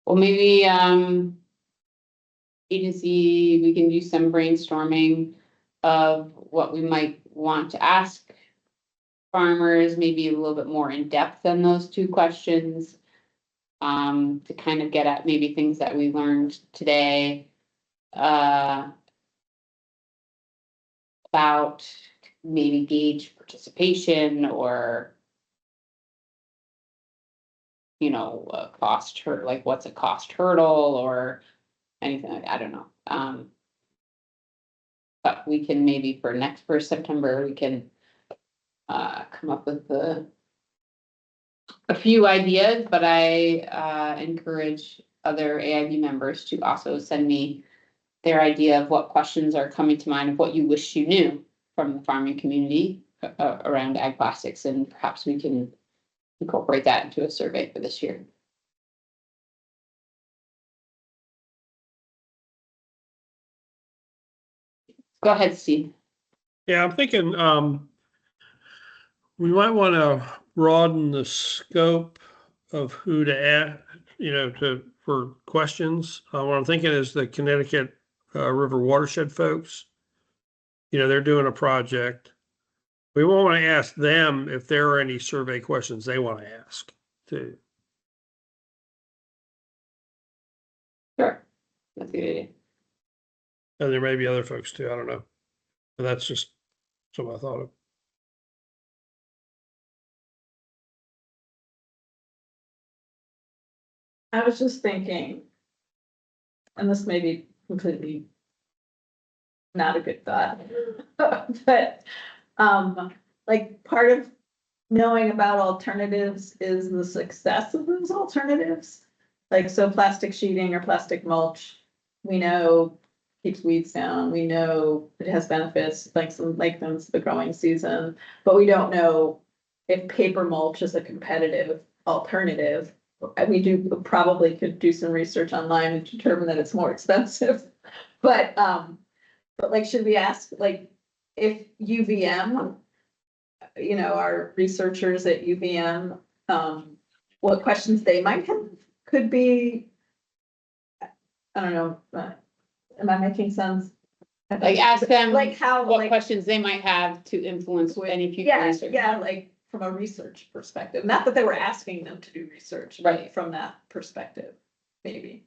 Well, maybe agency, we can do some brainstorming of what we might want to ask farmers, maybe a little bit more in depth than those 2 questions. To kind of get at maybe things that we learned today. About maybe gauge participation or, cost hurdle, like what's a cost hurdle or anything like that, I don't know. But we can maybe for September, we can come up with a few ideas, but I encourage other AIB members to also send me their idea of what questions are coming to mind of what you wish you knew from the farming community around ag plastics, and perhaps we can incorporate that into a survey for this year. Go ahead, Steve. Yeah, I'm thinking we might want to broaden the scope of who to ask, for questions. What I'm thinking is the Connecticut River watershed folks. They're doing a project. We won't want to ask them if there are any survey questions they want to ask too. Sure, that's a good idea. And there may be other folks too. I don't know. But that's just something I thought of. I was just thinking, and this may be completely not a good thought, but like part of knowing about alternatives is the success of those alternatives. Like, so plastic sheeting or plastic mulch, we know keeps weeds down. We know it has benefits, like some lengthens the growing season, but we don't know if paper mulch is a competitive alternative. We probably could do some research online and determine that it's more expensive. But like, should we ask, like, if UVM, our researchers at UVM, what questions they might have could be, I don't know, am I making sense? Like ask them like how, what like, questions they might have to influence any future yeah, research. yeah, like from a research perspective, not that they were asking them to do research, but Right. from that perspective, maybe.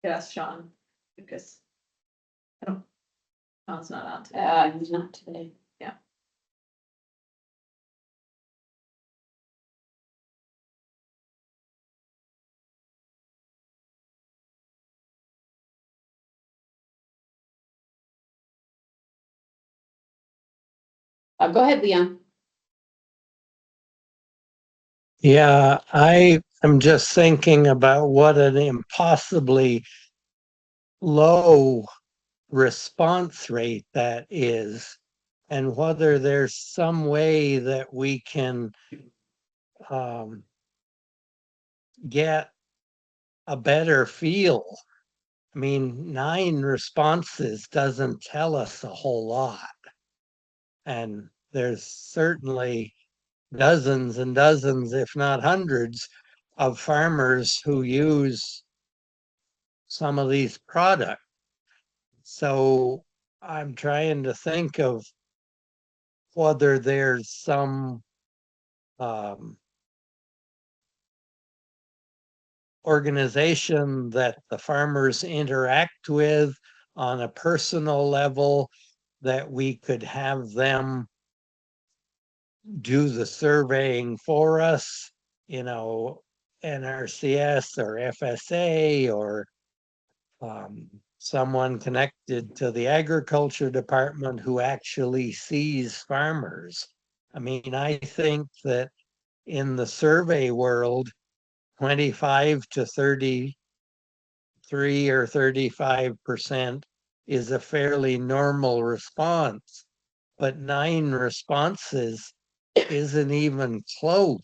Yes, Sean, because Sean's not on today. He's not today. Yeah. Go ahead, Leon. Yeah, I am just thinking about what an impossibly low response rate that is, and whether there's some way that we can get a better feel. I mean, 9 responses doesn't tell us a whole lot. And there's certainly dozens and dozens, if not hundreds, of farmers who use some of these products. So I'm trying to think of whether there's some organization that the farmers interact with on a personal level that we could have them do the surveying for us, you know, NRCS or FSA or someone connected to the agriculture department who actually sees farmers. I mean, I think that in the survey world, 25 to 33 or 35% is a fairly normal response, but 9 responses isn't even close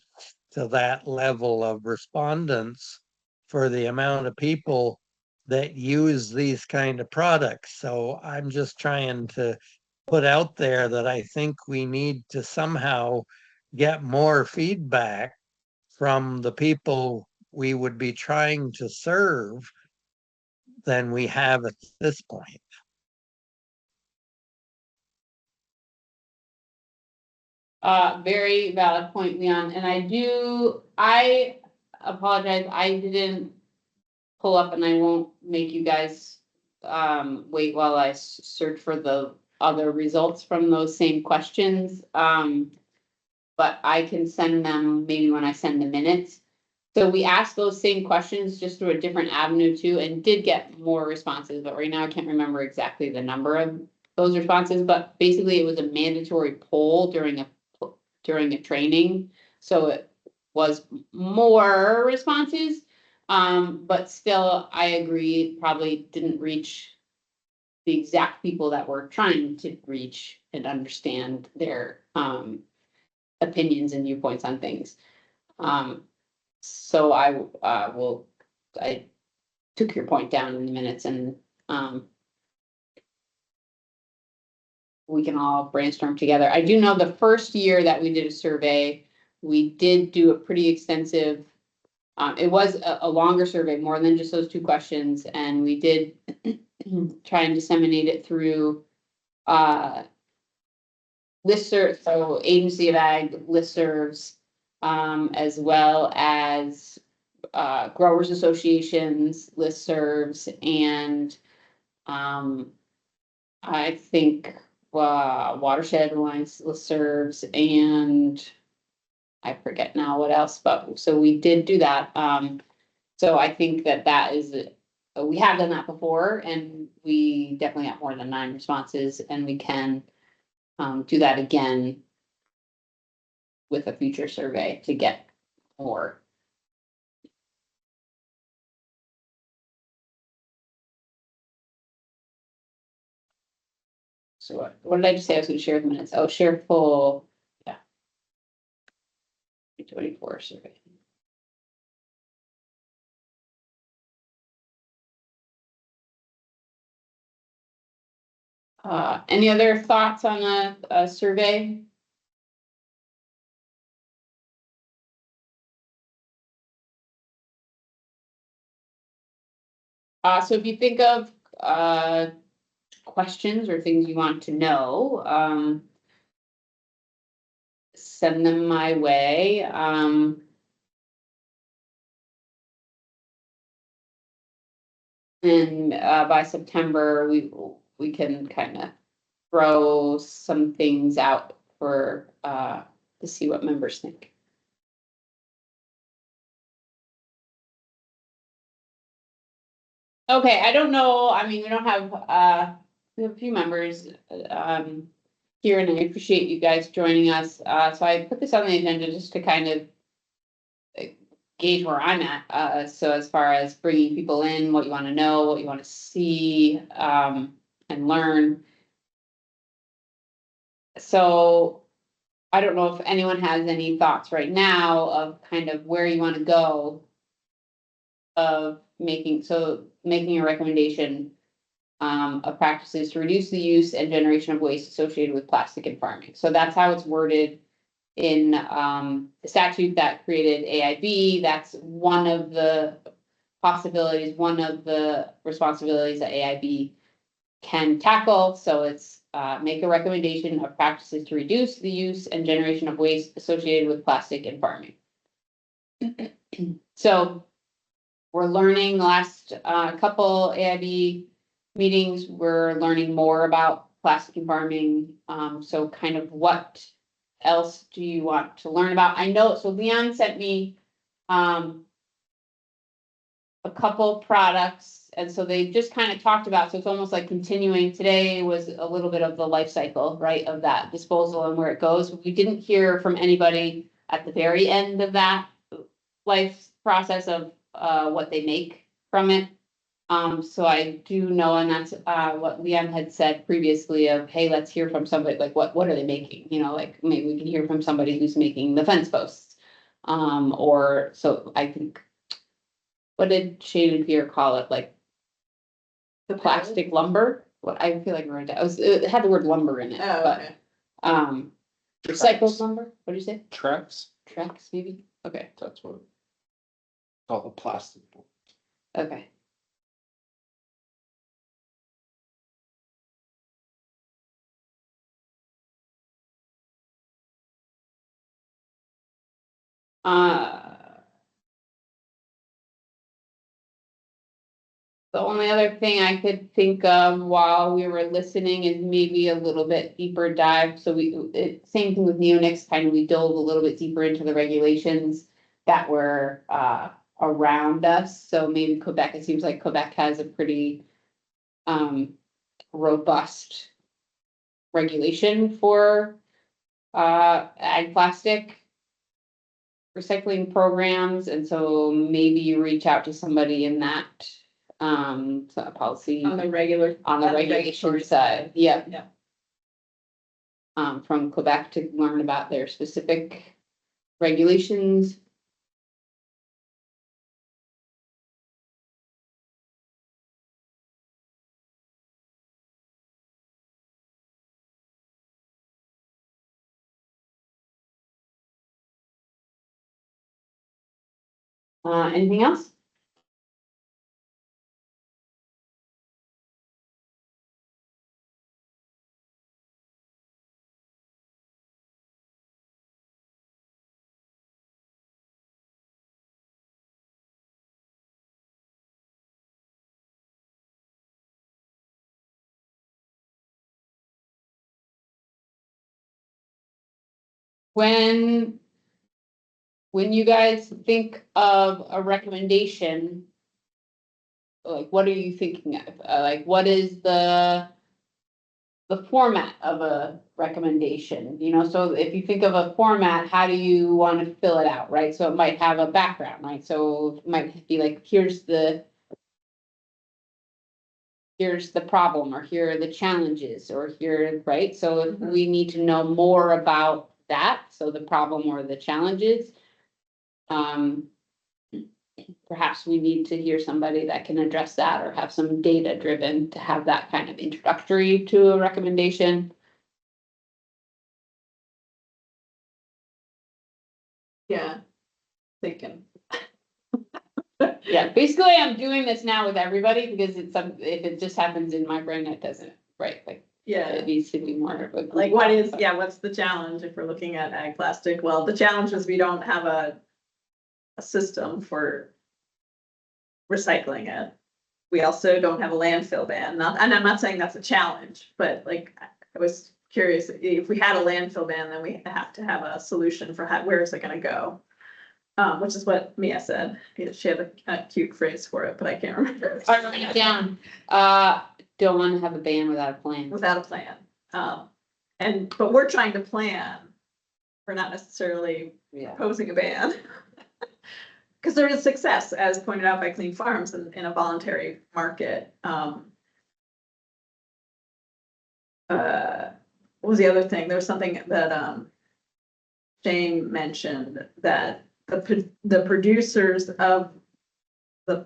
to that level of respondents for the amount of people that use these kind of products. So I'm just trying to put out there that I think we need to somehow get more feedback from the people we would be trying to serve than we have at this point. Very valid point, Leon, and I apologize, I didn't pull up and I won't make you guys wait while I search for the other results from those same questions. But I can send them maybe when I send the minutes. So we asked those same questions just through a different avenue too, and did get more responses, but right now I can't remember exactly the number of those responses, but basically it was a mandatory poll during a training. So it was more responses, but still, I agree, probably didn't reach the exact people that we're trying to reach and understand their opinions and viewpoints on things. So I took your point down in the minutes and we can all brainstorm together. I do know the first year that we did a survey, we did do a pretty extensive, it was a longer survey, more than just those 2 questions, and we did try and disseminate it through listserv, so Agency of Ag listservs, as well as growers associations, listservs, and I think Watershed Alliance listservs, and I forget now what else, but so we did do that. So I think that is, we have done that before, and we definitely have more than 9 responses, and we can do that again with a future survey to get more. So what did I just say? I was going to share the minutes. Oh, share full. Yeah. 24 survey. Any other thoughts on a survey? So if you think of questions or things you want to know, send them my way. And by September, we can kind of throw some things out for to see what members think. Okay, I don't know. I mean, we don't have we have a few members here, and I appreciate you guys joining us. So I put this on the agenda just to kind of gauge where I'm at. So as far as bringing people in, what you want to know, what you want to see, and learn. So I don't know if anyone has any thoughts right now of kind of where you want to go of making a recommendation of practices to reduce the use and generation of waste associated with plastic in farming. So that's how it's worded in the statute that created AIB. That's one of the possibilities, one of the responsibilities that AIB can tackle. So it's make a recommendation of practices to reduce the use and generation of waste associated with plastic in farming. So we're learning the last couple AIB meetings, we're learning more about plastic in farming. So kind of what else do you want to learn about? I know, so Leon sent me a couple products, and so they just kind of talked about, so it's almost like continuing. Today was a little bit of the life cycle, right, of that disposal and where it goes. We didn't hear from anybody at the very end of that life process of what they make from it. So I do know, and that's what Leon had said previously of, hey, let's hear from somebody, like what are they making? You know, like maybe we can hear from somebody who's making the fence posts. Or so I think, what did Shane and Pierre call it? Like the plastic lumber? What I feel like it had the word lumber in it, but recycled lumber. What did you say? Trex, Trex, maybe? Okay. that's what called the plastic. Okay. The only other thing I could think of while we were listening is maybe a little bit deeper dive. So same thing with neonics, kind of we dove a little bit deeper into the regulations that were around us. So maybe Quebec, it seems like Quebec has a pretty robust regulation for ag plastic recycling programs. And so maybe you reach out to somebody in that policy On the regulation side. Yeah. Yeah. From Quebec to learn about their specific regulations. Anything else? When you guys think of a recommendation, like what are you thinking of? Like what is the format of a recommendation? You know, so if you think of a format, how do you want to fill it out, right? So it might have a background, right? So it might be like, here's the problem, or here are the challenges, or here, right? So if we need to know more about that, so the problem or the challenges, perhaps we need to hear somebody that can address that, or have some data driven to have that kind of introductory to a recommendation. Yeah. Thinking. Yeah, basically I'm doing this now with everybody because if it just happens in my brain, it doesn't, right? Like, Yeah. it needs to be more of a. Like what's the challenge if we're looking at ag plastic? Well, the challenge is we don't have a system for recycling it. We also don't have a landfill ban. And I'm not saying that's a challenge, but like I was curious, if we had a landfill ban, then we have to have a solution for where is it gonna go? Which is what Mia said. She had a cute phrase for it, but I can't remember. I wrote it down. Don't want to have a ban without a plan. Without a plan. But we're trying to plan. We're not necessarily proposing a ban. because there is success, as pointed out by Clean Farms in a voluntary market. What was the other thing? There was something that Shane mentioned that the producers of I'm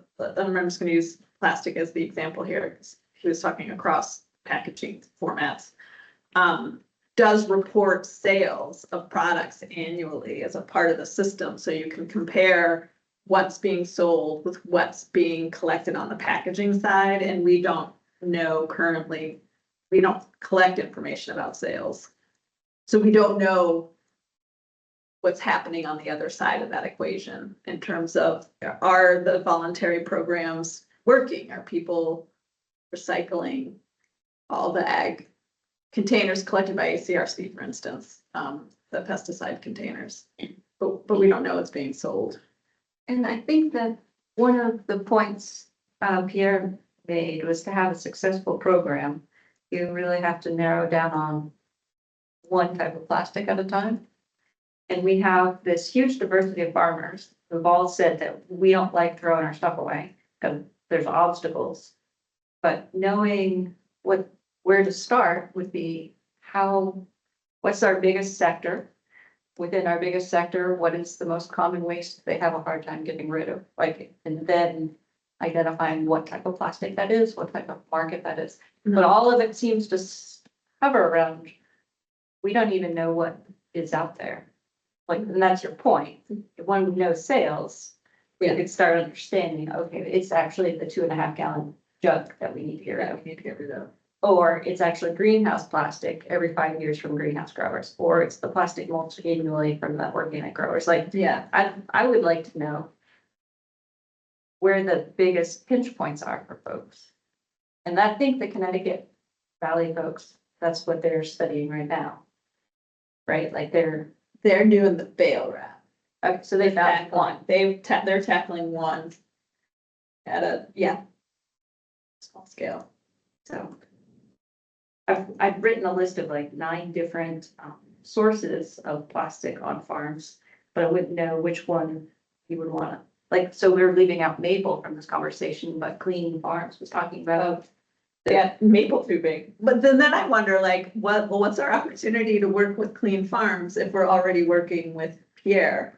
just going to use plastic as the example here because he was talking across packaging formats. Does report sales of products annually as a part of the system, so you can compare what's being sold with what's being collected on the packaging side, and we don't know currently. We don't collect information about sales. So we don't know what's happening on the other side of that equation in terms of, are the voluntary programs working? Are people recycling all the ag containers collected by ACRC, for instance, the pesticide containers? But we don't know it's being sold. And I think that one of the points Pierre made was to have a successful program. You really have to narrow down on one type of plastic at a time. And we have this huge diversity of farmers who've all said that we don't like throwing our stuff away because there's obstacles. But knowing where to start would be what's our biggest sector? Within our biggest sector, what is the most common waste they have a hard time getting rid of? And then identifying what type of plastic that is, what type of market that is. But all of it seems to hover around, we don't even know what is out there. And that's your point. If one would know sales, we could start understanding, okay, it's actually the 2.5 gallon jug that we need to get rid of. Or it's actually greenhouse plastic every 5 years from greenhouse growers, or it's the plastic mulch annually from the organic growers. I would like to know where the biggest pinch points are for folks. And I think the Connecticut Valley folks, that's what they're studying right now. Right? They're doing the bale wrap. Okay, so they found one. They're tackling one at a small scale. So I've written a list of 9 different sources of plastic on farms, but I wouldn't know which one you would want to. So we're leaving out maple from this conversation, but Clean Farms was talking about. Maple too big. But then I wonder, what's our opportunity to work with Clean Farms if we're already working with Pierre?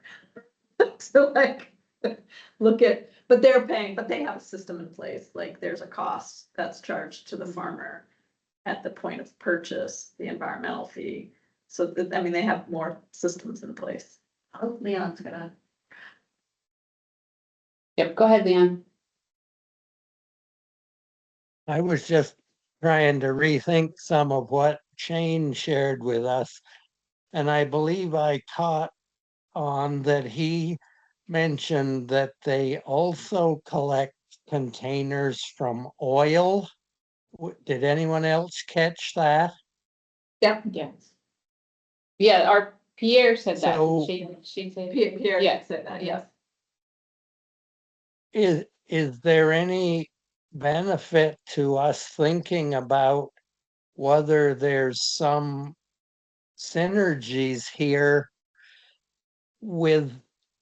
So look at, but they're paying, but they have a system in place. There's a cost that's charged to the farmer at the point of purchase, the environmental fee. So they have more systems in place. Oh, Leon's gonna. Yep, go ahead, Leon. I was just trying to rethink some of what Shane shared with us. And I believe I caught on that he mentioned that they also collect containers from oil. Did anyone else catch that? Yep. Yes. Yeah, our Pierre said that. So- She said. Pierre said that, yes. Is there any benefit to us thinking about whether there's some synergies here with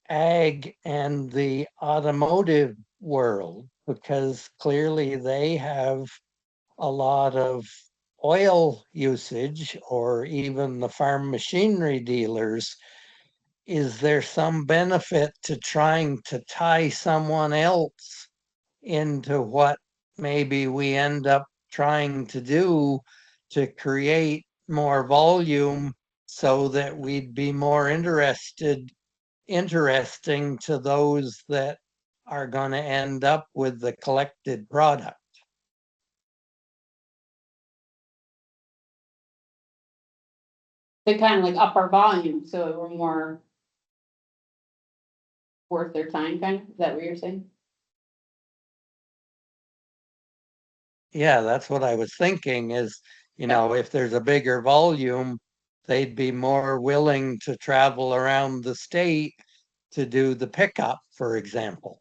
ag and the automotive world? Because clearly they have a lot of oil usage, or even the farm machinery dealers. Is there some benefit to trying to tie someone else into what maybe we end up trying to do to create more volume so that we'd be more interesting to those that are going to end up with the collected product? They kind of up our volume, so we're more worth their time, kind of. Is that what you're saying? Yeah, that's what I was thinking is, if there's a bigger volume, they'd be more willing to travel around the state to do the pickup, for example.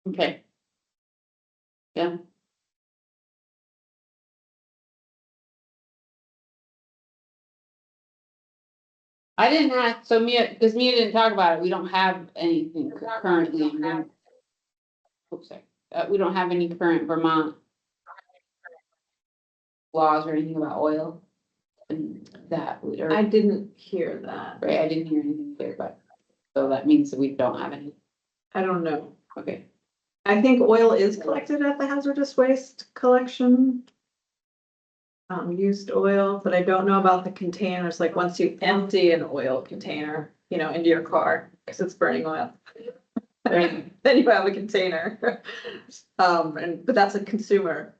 Okay. Yeah. I didn't have, so Mia, because Mia didn't talk about it, we don't have anything currently. Oops, sorry. We don't have any current Vermont laws or anything about oil. And that, or, I didn't hear that. right, I didn't hear anything there, but, so that means that we don't have any. I don't know. Okay. I think oil is collected at the hazardous waste collection. Used oil, but I don't know about the containers, like once you empty an oil container, you know, into your car, because it's burning oil. Then you have a container. But that's a consumer.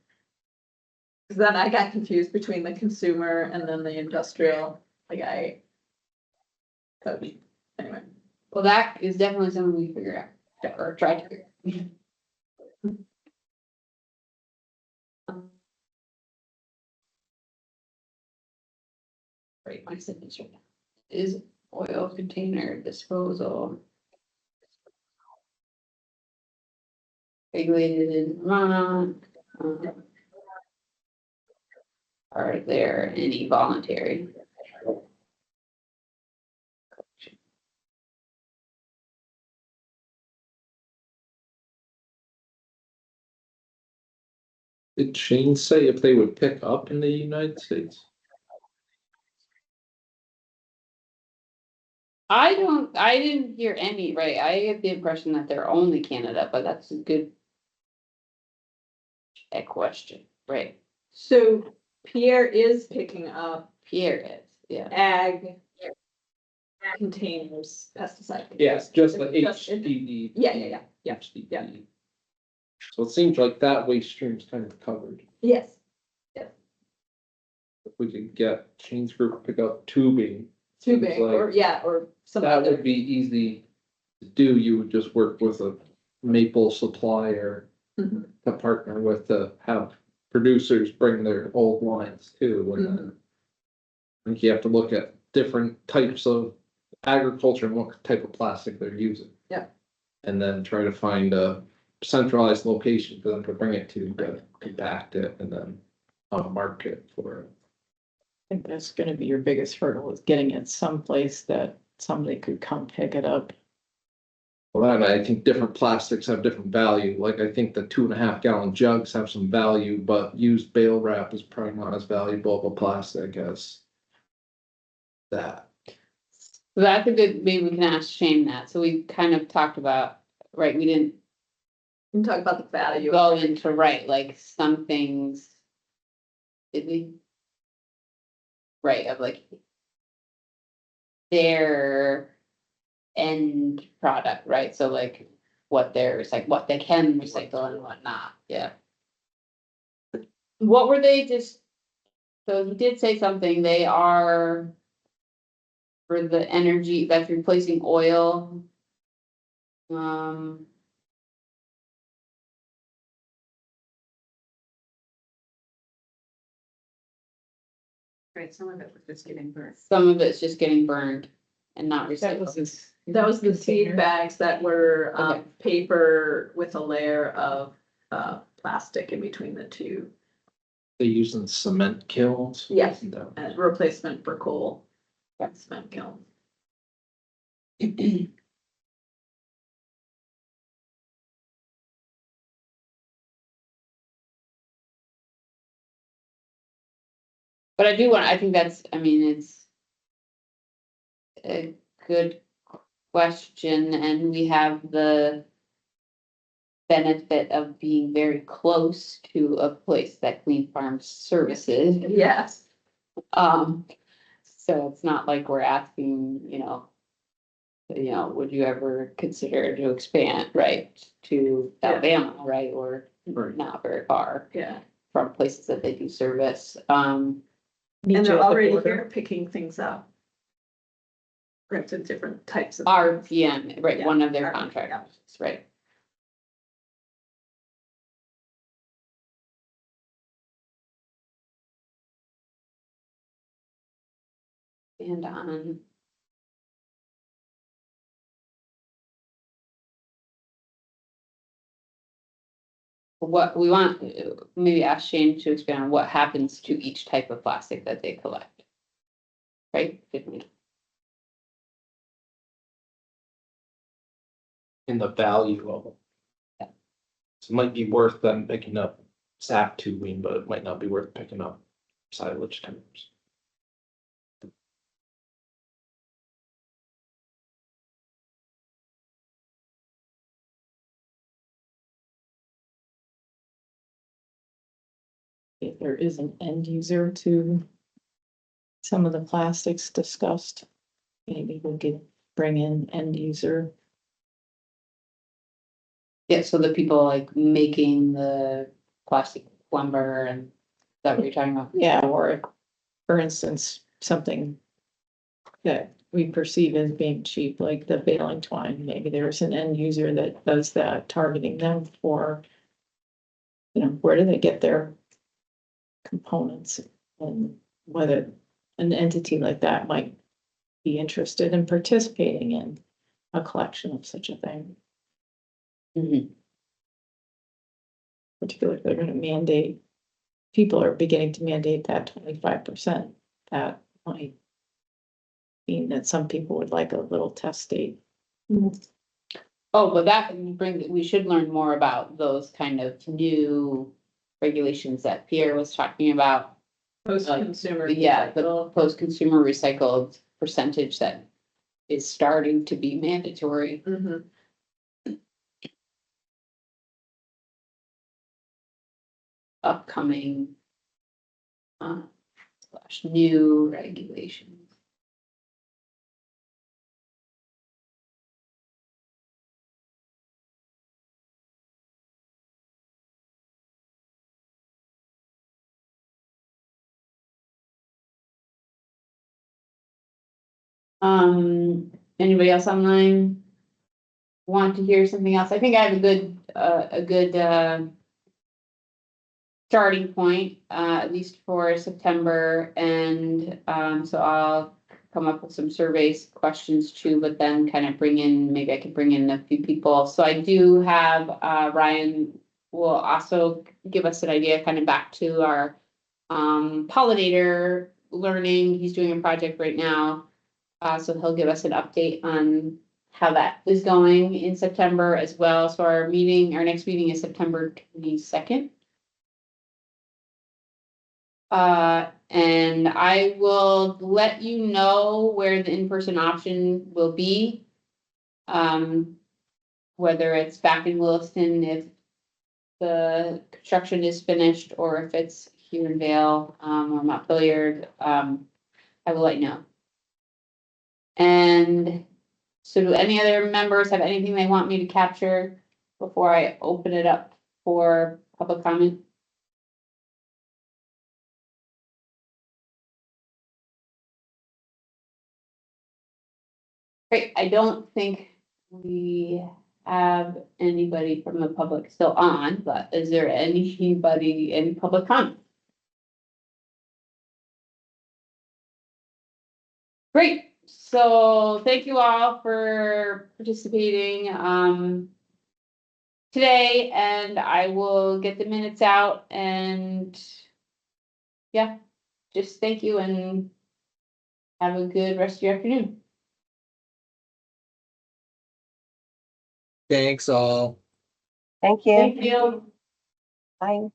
'Cause then I got confused between the consumer and then the industrial, but anyway. Well, that is definitely something we figure out, or try to figure out. Right, my signature is oil container disposal. Regulated in Vermont. Are there any voluntary? Did Shane say if they would pick up in the United States? I didn't hear any, right, I get the impression that they're only Canada, but that's a good. A question, right, So Pierre is picking up Pierre is, yeah. ag containers, pesticide. Yes, just the Just- HDD. Yeah. HDD. So it seems like that waste stream is kind of covered. Yes, If we could get Shane's group to pick up tubing. too seems big, like or some That other. would be easy to do. You would just work with a maple supplier Mhm. to partner with to have producers bring their old lines too. And then I think you have to look at different types of agriculture and what type of plastic they're using. Yeah. And then try to find a centralized location for them to bring it to compact it and then market for it. I think that's gonna be your biggest hurdle, is getting it someplace that somebody could come pick it up. Well, and I think different plastics have different value. Like I think the 2.5 gallon jugs have some value, but used bale wrap is probably not as valuable of a plastic as that. So that's a good, maybe we can ask Shane that, so we kind of talked about, right, we didn't We can talk about the value. go into, right, like some things. Did we? Right, of like. Their end product, right, so like what they're, it's like what they can recycle and whatnot, yeah. What were they just? So he did say something, they are. For the energy that's replacing oil. Right, some of it was just getting burned. Some of it's just getting burned and not That was recycled. this. That was the seed container. bags that were, Okay. paper with a layer of, plastic in between the two. They using cement kilns. Yes. No. As replacement for coal. Cement kiln. But I think that's, I mean, it's. A good question, and we have the. Benefit of being very close to a place that Clean Farms services. Yes. So it's not like we're asking, would you ever consider to expand, right, to Yeah. Alabama, right, or Right. not very far Yeah. from places that they do service, Meet And you they're at the already border. here picking things up. Granted, different types of. RPM, right, Yeah, one of their RPM. contractors, right. And on. what we want, maybe ask Shane to expand on what happens to each type of plastic that they collect. Right? In the value of them. So it might be worth them picking up sap tubing, but it might not be worth picking up silage timbers. If there is an end user to some of the plastics discussed, maybe we could bring in end user. Yeah, so the people like making the plastic lumber and is that what you're talking about? Yeah, or for instance, something that we perceive as being cheap, like the baling twine, maybe there's an end user that does that, targeting them for, you know, where do they get their components, and whether an entity like that might be interested in participating in a collection of such a thing. Particularly if they're gonna mandate, people are beginning to mandate that 25%, that might mean that some people would like a little test state. Oh, but that we should learn more about those kind of new regulations that Pierre was talking about. Post-consumer. Yeah, the recycle. post-consumer recycled percentage that is starting to be mandatory. Mhm. Upcoming new regulations. Anybody else online want to hear something else? I think I have a good starting point, at least for September, and so I'll come up with some surveys questions too, but then kind of maybe I could bring in a few people. So I do have Ryan will also give us an idea kind of back to our pollinator learning. He's doing a project right now. So he'll give us an update on how that is going in September as well. So our next meeting is September 22nd. And I will let you know where the in-person option will be. Whether it's back in Williston if the construction is finished, or if it's here in Vale, or Montpelier, I will let you know. And so do any other members have anything they want me to capture before I open it up for public comment? Great, I don't think we have anybody from the public still on, but is there any public comment? Great, so thank you all for participating today, and I will get the minutes out, and yeah, just thank you and have a good rest of your afternoon. Thanks all. Thank you. Thank you. Bye.